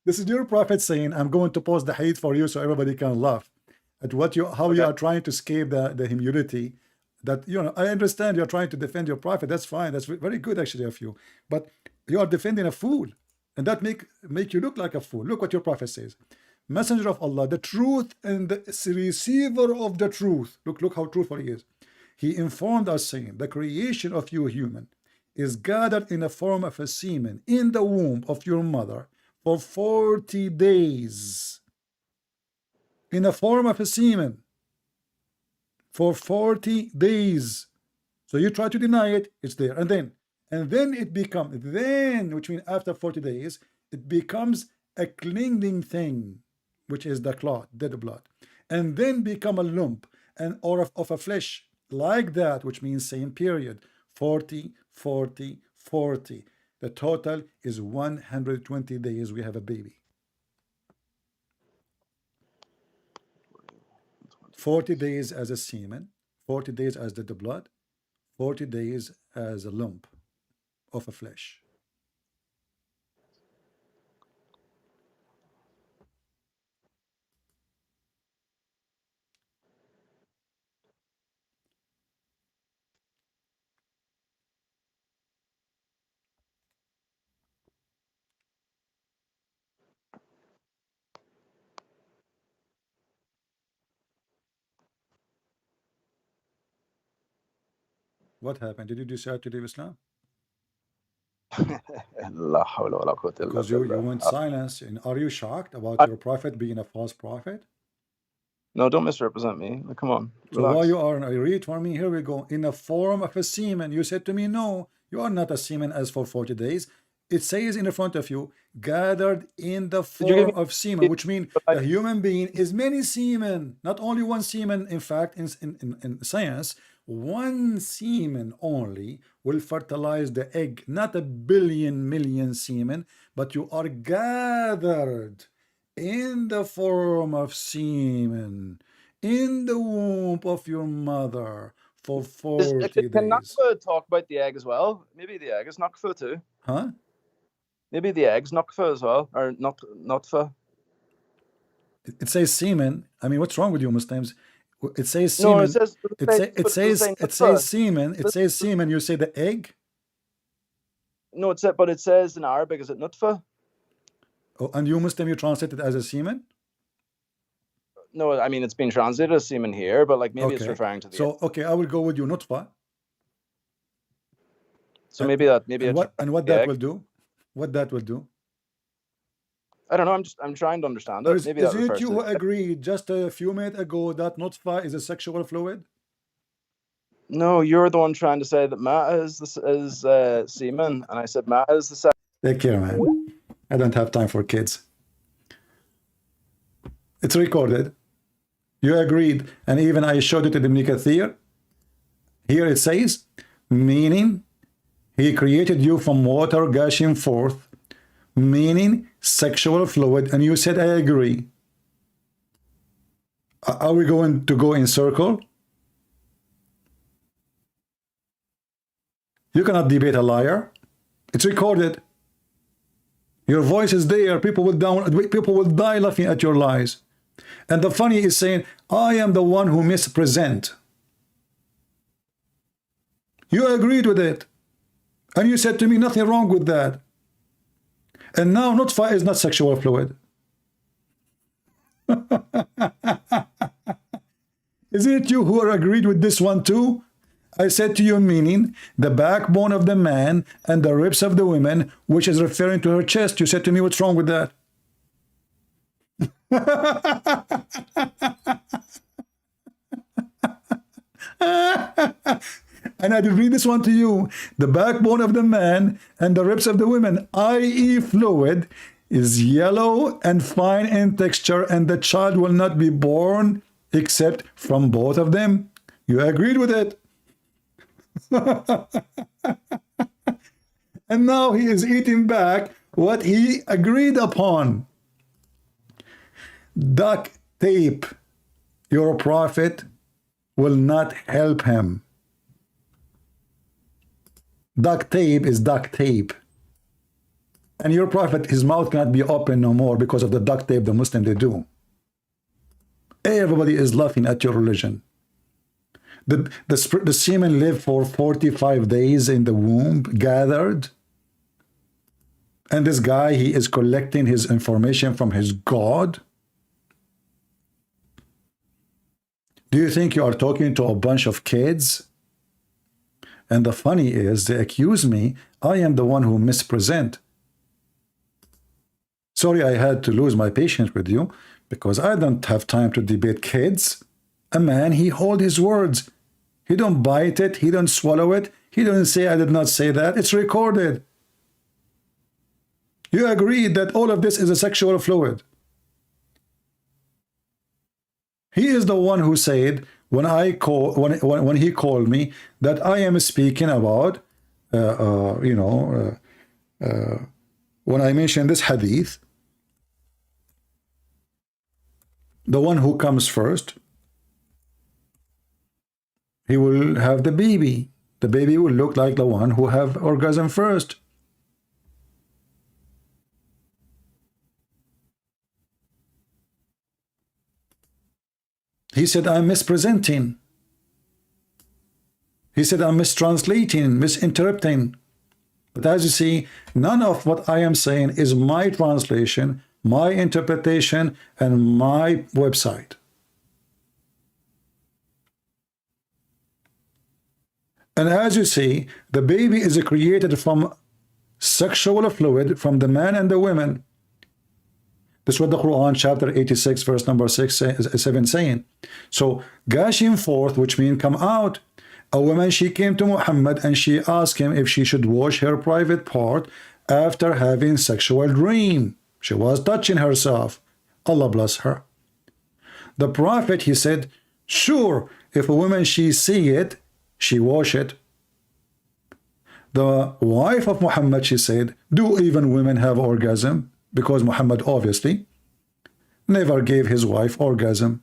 This is your prophet saying, I'm going to post the hate for you so everybody can laugh at what you, how you Okay. are trying to escape the humility. That, you know, I understand you're trying to defend your prophet. That's fine. That's very good actually of you. But you are defending a fool, and that make you look like a fool. Look what your prophet says. Messenger of Allah, the truth and the receiver of the truth. Look how truthful he is. He informed us saying, the creation of you human is gathered in the form of a semen in the womb of your mother for 40 days. In the form of a semen for 40 days. So you try to deny it, it's there. And then it becomes, which means after 40 days, it becomes a clinging thing, which is the clot, dead blood. And then become a lump or of a flesh like that, which means same period, 40, 40, 40. The total is 120 days we have a baby. 40 days as a semen, 40 days as the blood, 40 days as a lump of a flesh. What happened? Did you decide to leave Islam? Because you went silence. And are you shocked about your prophet being a false prophet? No, don't misrepresent me. Come on. So Relax. why you are, I read for me, here we go, in the form of a semen. You said to me, no, you are not a semen as for 40 days. It says in the front of you, gathered in the form of semen, which means a human being is many semen, not only one semen. In fact, in science, one semen only will fertilize the egg, not a billion million semen, but you are gathered in the form of semen in the womb of your mother for 40 Can days. Nakfa talk about the egg as well? Maybe the egg is Nakfa too. Huh? Maybe the egg's Nakfa as well, or Notfa. It says semen. I mean, what's wrong with you Muslims? It says No, semen. it says semen. It says semen. You say the egg. No, but it says in Arabic, is it Nutfa? Oh, and you Muslim, you translate it as a semen. No, I mean it's been translated as semen here, but like maybe it's referring to the. So okay, I will go with you, nutfa. So maybe that what that will do? What that will do? I don't know. I'm trying to understand it. Maybe is it you who agreed just a few minutes ago that nutfa is a sexual fluid? No, you're the one trying to say that Matt is semen, and I said Matt is the sex. Take care, man. I don't have time for kids. It's recorded. You agreed, and even I showed it to Ibn Kathir. Here it says, meaning he created you from water gushing forth, meaning sexual fluid, and you said I agree. Are we going to go in circle? You cannot debate a liar. It's recorded. Your voice is there. People will die laughing at your lies. And the funny is saying, I am the one who mispresent. You agreed with it. And you said to me, nothing wrong with that. And now nutfa is not sexual fluid. Isn't it you who are agreed with this one too? I said to you, meaning the backbone of the man and the ribs of the women, which is referring to her chest. You said to me, what's wrong with that? And I did read this one to you. The backbone of the man and the ribs of the women, i.e. fluid, is yellow and fine in texture, and the child will not be born except from both of them. You agreed with it. And now he is eating back what he agreed upon. Duct tape your prophet will not help him. Duct tape is duct tape. And your prophet, his mouth cannot be open no more because of the duct tape the Muslim they do. Everybody is laughing at your religion. The semen lived for 45 days in the womb, gathered. And this guy, he is collecting his information from his God. Do you think you are talking to a bunch of kids? And the funny is, they accuse me, I am the one who mispresent. Sorry, I had to lose my patience with you because I don't have time to debate kids. A man, he hold his words. He don't bite it. He don't swallow it. He doesn't say, I did not say that. It's recorded. You agreed that all of this is a sexual fluid. He is the one who said when he called me that I am speaking about when I mentioned this hadith, the one who comes first, he will have the baby. The baby will look like the one who have orgasm first. He said, I'm mispresenting. He said, I'm mistranslating, misinterpreting. But as you see, none of what I am saying is my translation, my interpretation, and my website. And as you see, the baby is created from sexual fluid from the man and the women. This is what the Quran chapter 86 verse number 7 saying. So gashing forth, which means come out. A woman, she came to Muhammad and she asked him if she should wash her private part after having sexual dream. She was touching herself. Allah bless her. The Prophet, he said, sure, if a woman she see it, she wash it. The wife of Muhammad, she said, do even women have orgasm? Because Muhammad obviously never gave his wife orgasm.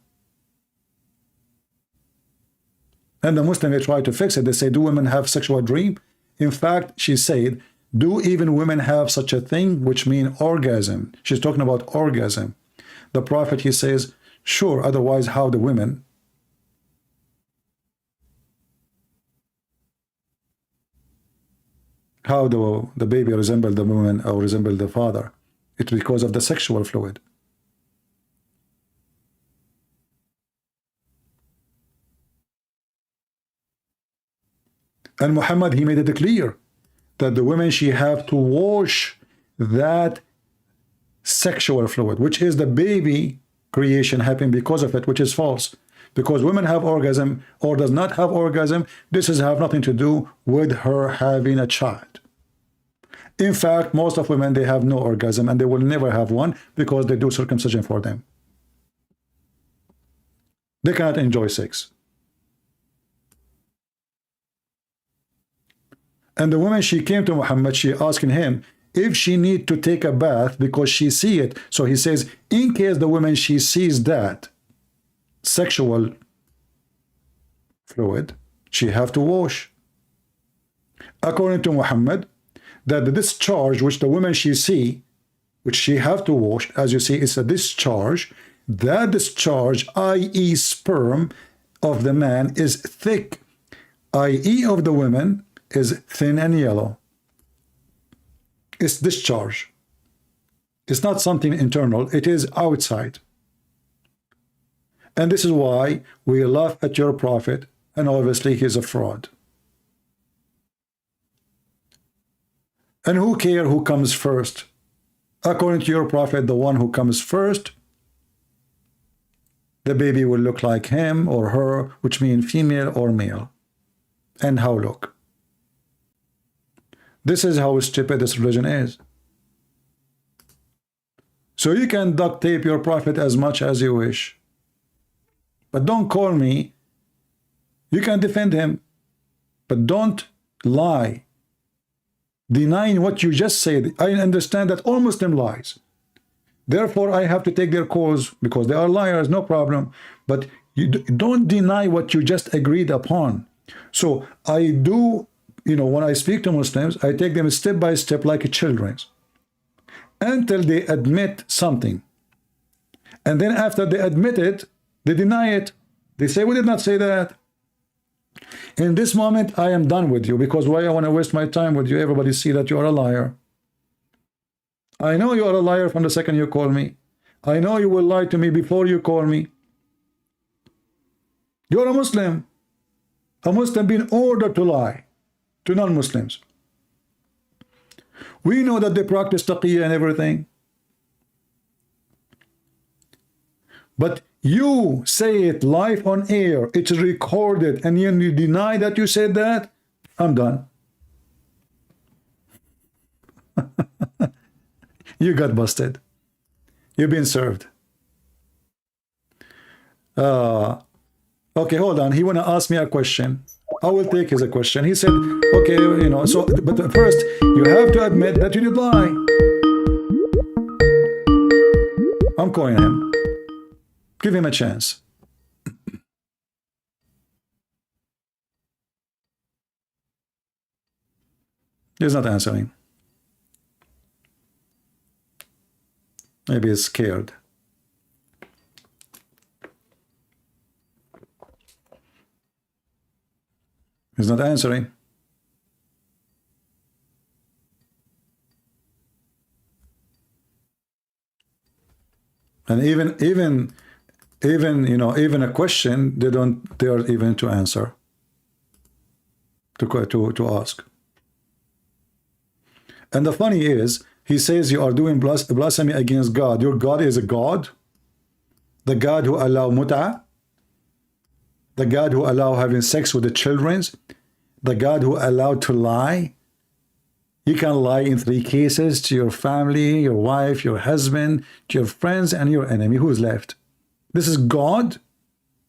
And the Muslim, they try to fix it. They say, do women have sexual dream? In fact, she said, do even women have such a thing, which means orgasm? She's talking about orgasm. The Prophet, he says, sure, otherwise how the women? How do the baby resemble the woman or resemble the father? It's because of the sexual fluid. And Muhammad, he made it clear that the women, she have to wash that sexual fluid, which is the baby creation happening because of it, which is false. Because women have orgasm or does not have orgasm, this has have nothing to do with her having a child. In fact, most of women, they have no orgasm and they will never have one because they do circumcision for them. They cannot enjoy sex. And the woman, she came to Muhammad, she asking him if she need to take a bath because she see it. So he says, in case the woman, she sees that sexual fluid, she have to wash. According to Muhammad, that the discharge which the woman she see, which she have to wash, as you see, it's a discharge. That discharge, i.e. sperm of the man, is thick, i.e. of the woman is thin and yellow. It's discharge. It's not something internal, it is outside. And this is why we laugh at your prophet, and obviously he's a fraud. And who cares who comes first? According to your prophet, the one who comes first, the baby will look like him or her, which means female or male. And how look. This is how stupid this religion is. So you can duct tape your prophet as much as you wish. But don't call me. You can defend him. But don't lie. Denying what you just said. I understand that all Muslim lies. Therefore, I have to take their cause because they are liars, no problem. But you don't deny what you just agreed upon. So I do, when I speak to Muslims, I take them step by step like children until they admit something. And then after they admit it, they deny it. They say, we did not say that. In this moment, I am done with you because why I want to waste my time with you? Everybody see that you are a liar. I know you are a liar from the second you call me. I know you will lie to me before you call me. You're a Muslim. A Muslim being ordered to lie to non-Muslims. We know that they practice taqiyya and everything. But you say it live on air, it's recorded, and you deny that you said that, I'm done. You got busted. You've been served. Okay, hold on. He want to ask me a question. I will take his question. He said, okay, but first, you have to admit that you did lie. I'm calling him. Give him a chance. He's not answering. Maybe he's scared. He's not answering. And even a question they don't dare even to answer, to ask. And the funny is, he says you are doing blasphemy against God. Your God is a God, the God who allow mut'ah, the God who allow having sex with the children, the God who allowed to lie. You can lie in 3 cases to your family, your wife, your husband, to your friends, and your enemy. Who's left? This is God?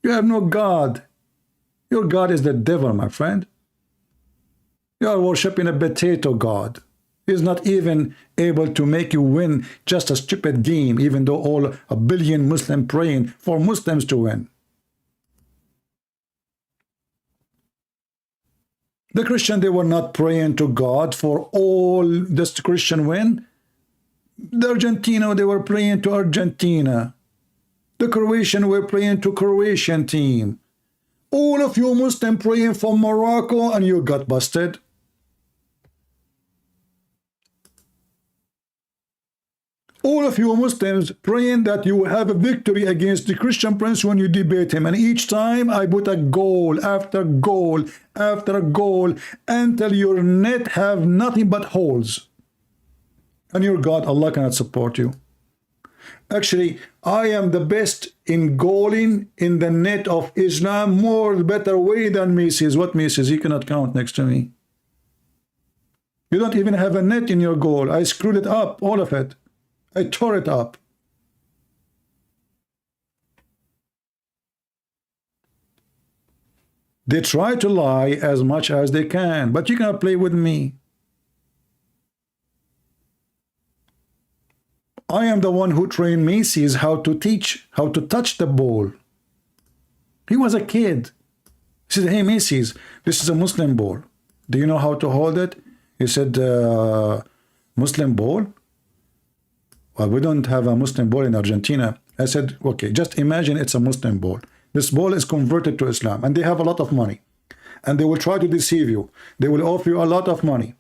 You have no God. Your God is the devil, my friend. You are worshiping a potato God. He's not even able to make you win just a stupid game, even though all 1 billion Muslims praying for Muslims to win. The Christian, they were not praying to God for all this Christian win. The Argentina, they were praying to Argentina. The Croatian were praying to Croatian team. All of you Muslims praying for Morocco and you got busted. All of you Muslims praying that you will have a victory against the Christian prince when you debate him. And each time I put a goal after goal after goal until your net have nothing but holes. And your God, Allah, cannot support you. Actually, I am the best in goaling in the net of Islam more better way than Mrs. What Mrs.? He cannot count next to me. You don't even have a net in your goal. I screwed it up, all of it. I tore it up. They try to lie as much as they can, but you cannot play with me. I am the one who trained Macy's how to teach, how to touch the ball. He was a kid. He said, hey, Macy's, this is a Muslim ball. Do you know how to hold it? He said, Muslim ball? Well, we don't have a Muslim ball in Argentina. I said, okay, just imagine it's a Muslim ball. This ball is converted to Islam, and they have a lot of money. And they will try to deceive you. They will offer you a lot of money.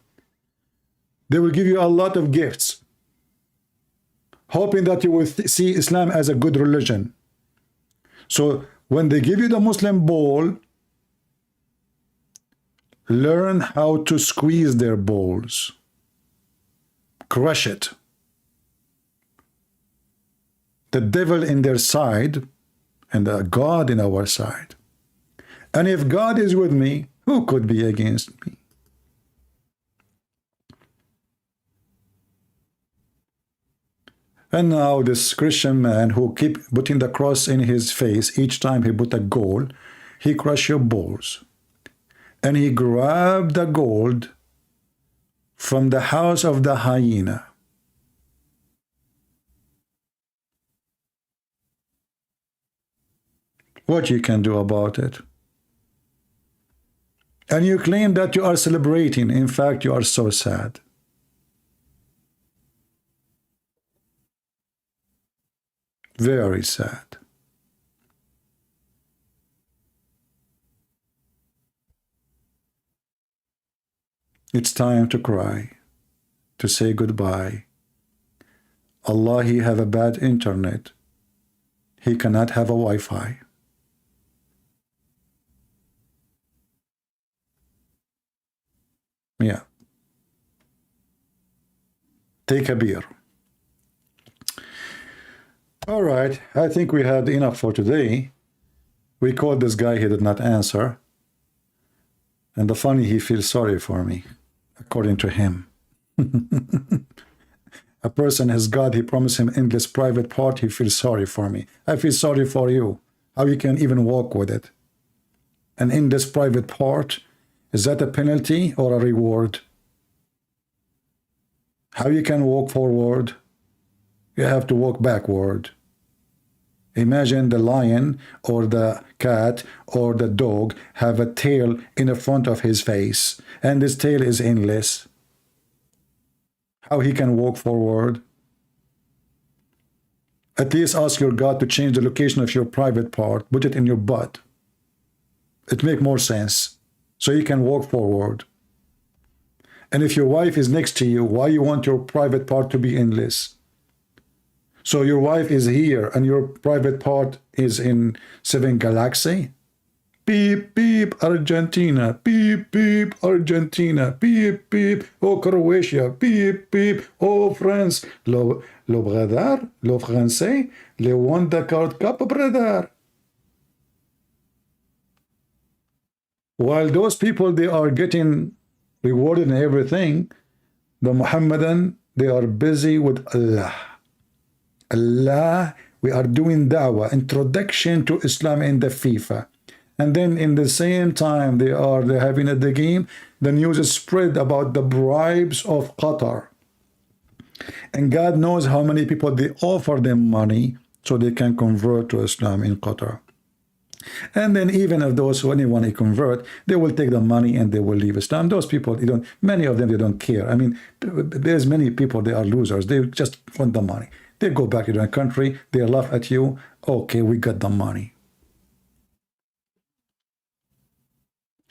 They will give you a lot of gifts, hoping that you will see Islam as a good religion. So when they give you the Muslim ball, learn how to squeeze their balls. Crush it. The devil in their side and the God in our side. And if God is with me, Who could be against me? And now this Christian man who keep putting the cross in his face each time he put a gold, he crush your balls. And he grabbed the gold from the house of the hyena. What you can do about it? And you claim that you are celebrating. In fact, you are so sad. Very sad. It's time to cry, to say goodbye. Allah, he have a bad internet. He cannot have a Wi-Fi. Yeah. Take a beer. All right, I think we had enough for today. We called this guy, he did not answer. And the funny, he feels sorry for me, according to him. A person has God, he promised him endless private part, he feels sorry for me. I feel sorry for you. How you can even walk with it? An endless private part, is that a penalty or a reward? How you can walk forward? You have to walk backward. Imagine the lion or the cat or the dog have a tail in the front of his face, and this tail is endless. How he can walk forward? At least ask your God to change the location of your private part, put it in your butt. It makes more sense, so you can walk forward. And if your wife is next to you, why you want your private part to be endless? So your wife is here and your private part is in 7 galaxy? Beep, beep, Argentina. Beep, beep, Argentina. Beep, beep, oh, Croatia. Beep, beep, oh, France. Le brother, le français, le won the World Cup, brother. While those people, they are getting rewarded and everything, the Muhammadan, they are busy with Allah. Allah, we are doing dawah, introduction to Islam in the FIFA. And then in the same time they're having the game, the news is spread about the bribes of Qatar. And God knows how many people they offer them money so they can convert to Islam in Qatar. And then even if those who anyone to convert, they will take the money and they will leave Islam. Those people, they don't, many of them, they don't care. I mean, there's many people, they are losers. They just want the money. They go back to their country, they laugh at you. Okay, we got the money.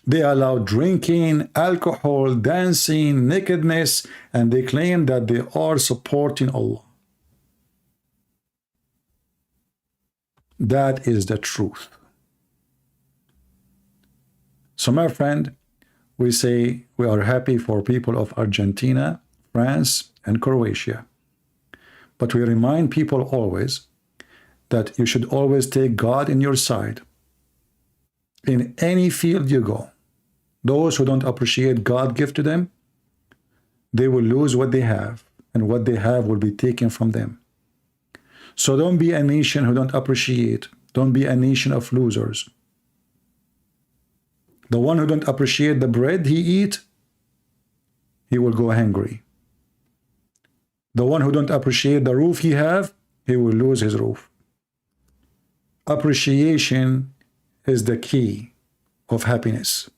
They allow drinking, alcohol, dancing, nakedness, and they claim that they are supporting Allah. That is the truth. So my friend, we say we are happy for people of Argentina, France, and Croatia. But we remind people always that you should always take God in your side. In any field you go, those who don't appreciate God give to them, they will lose what they have, and what they have will be taken from them. So don't be a nation who don't appreciate. Don't be a nation of losers. The one who don't appreciate the bread he eat, he will go hungry. The one who don't appreciate the roof he have, he will lose his roof. Appreciation is the key of happiness.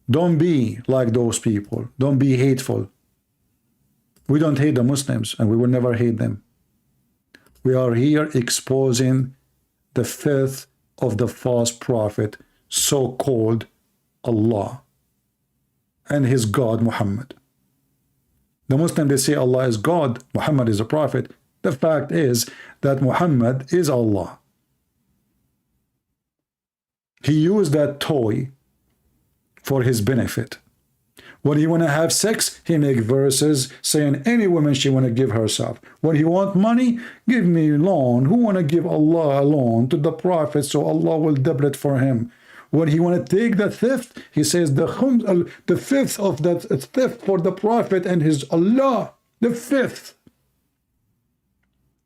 Don't be like those people. Don't be hateful. We don't hate the Muslims, and we will never hate them. We are here exposing the filth of the false prophet, so-called Allah, and his God, Muhammad. The Muslim, they say Allah is God, Muhammad is a prophet. The fact is that Muhammad is Allah. He used that toy for his benefit. When he want to have sex, he make verses saying any woman she want to give herself. When he want money, give me loan. Who want to give Allah a loan to the prophet so Allah will double it for him? When he want to take the theft, he says the fifth of that theft for the Prophet and his Allah. The fifth.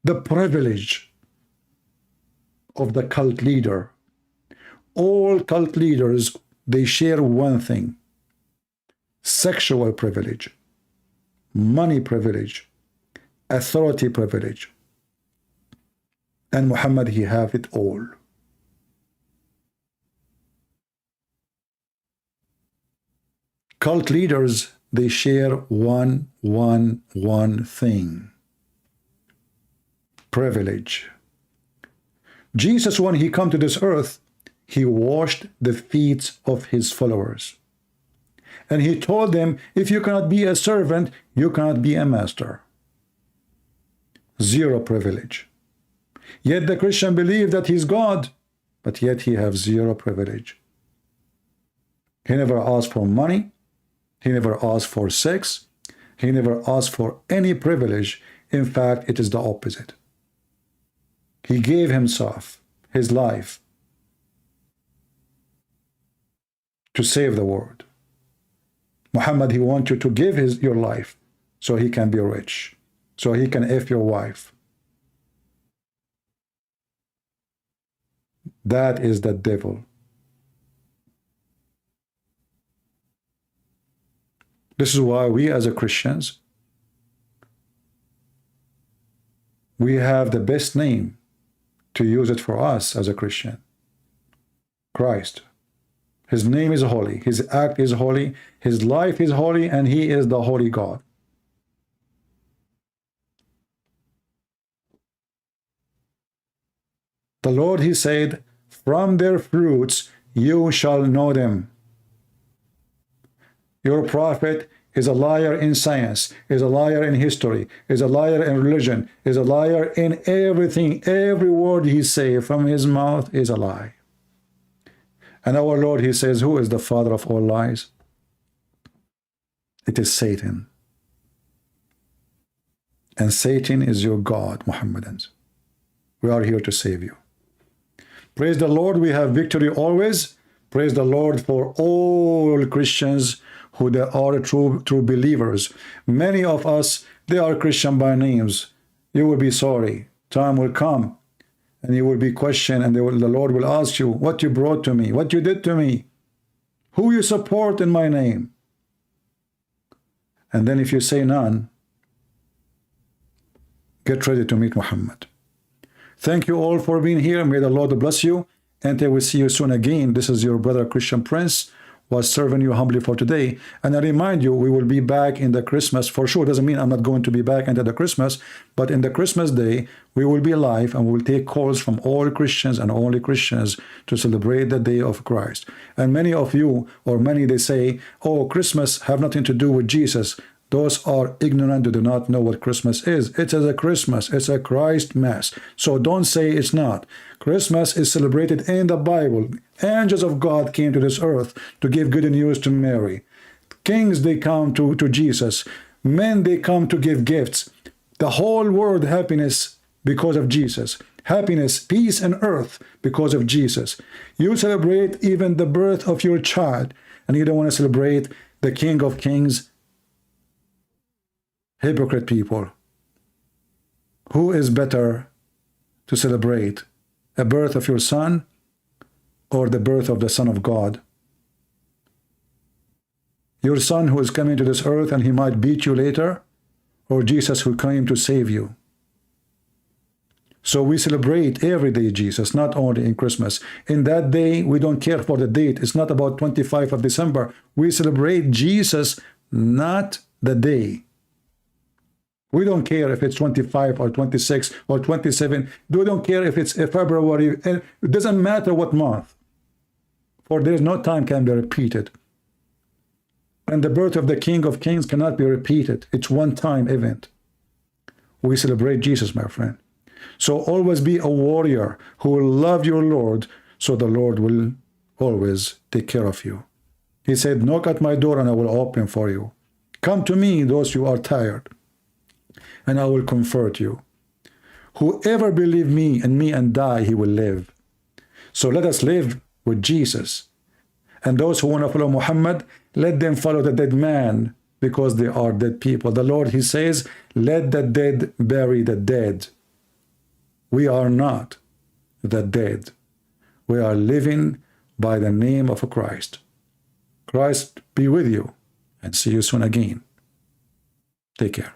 The privilege of the cult leader. All cult leaders, they share one thing: sexual privilege, money privilege, authority privilege. And Muhammad, he have it all. Cult leaders, they share one thing: privilege. Jesus, when he come to this earth, he washed the feet of his followers. And he told them, if you cannot be a servant, you cannot be a master. Zero privilege. Yet the Christian believe that he's God, but yet he have zero privilege. He never asked for money. He never asked for sex. He never asked for any privilege. In fact, it is the opposite. He gave himself, his life, to save the world. Muhammad, he wants you to give your life so he can be rich, so he can F your wife. That is the devil. This is why we as a Christians, we have the best name to use it for us as a Christian. Christ. His name is holy. His act is holy. His life is holy, and he is the holy God. The Lord, he said, from their fruits you shall know them. Your prophet is a liar in science, is a liar in history, is a liar in religion, is a liar in everything. Every word he says from his mouth is a lie. And our Lord, he says, who is the father of all lies? It is Satan. And Satan is your God, Muhammadans. We are here to save you. Praise the Lord, we have victory always. Praise the Lord for all Christians who they are true believers. Many of us, they are Christian by names. You will be sorry. Time will come and you will be questioned, and the Lord will ask you what you brought to me, what you did to me, who you support in my name. And then if you say none, get ready to meet Muhammad. Thank you all for being here. May the Lord bless you. And I will see you soon again. This is your brother Christian Prince, was serving you humbly for today. And I remind you, we will be back in the Christmas for sure. Doesn't mean I'm not going to be back into the Christmas, but in the Christmas day, we will be live and we will take calls from all Christians and only Christians to celebrate the day of Christ. And many of you, or many, they say, oh, Christmas have nothing to do with Jesus. Those are ignorant, who do not know what Christmas is. It is a Christmas. It's a Christ Mass. So don't say it's not. Christmas is celebrated in the Bible. Angels of God came to this earth to give good news to Mary. Kings, they come to Jesus. Men, they come to give gifts. The whole world happiness because of Jesus. Happiness, peace on earth because of Jesus. You celebrate even the birth of your child, and you don't want to celebrate the King of Kings. Hypocrite people. Who is better to celebrate? A birth of your son or the birth of the Son of God? Your son who is coming to this earth and he might beat you later, or Jesus who came to save you? So we celebrate every day Jesus, not only in Christmas. In that day, we don't care for the date. It's not about 25th of December. We celebrate Jesus, not the day. We don't care if it's 25 or 26 or 27. We don't care if it's February. It doesn't matter what month. For there is no time can be repeated. And the birth of the King of Kings cannot be repeated. It's one-time event. We celebrate Jesus, my friend. So always be a warrior who will love your Lord, so the Lord will always take care of you. He said, knock at my door and I will open for you. Come to me, those who are tired, and I will comfort you. Whoever believe me and die, he will live. So let us live with Jesus And those who want to follow Muhammad, let them follow the dead man, because they are dead people. The Lord, he says, let the dead bury the dead. We are not the dead. We are living by the name of Christ. Christ be with you, and see you soon again. Take care.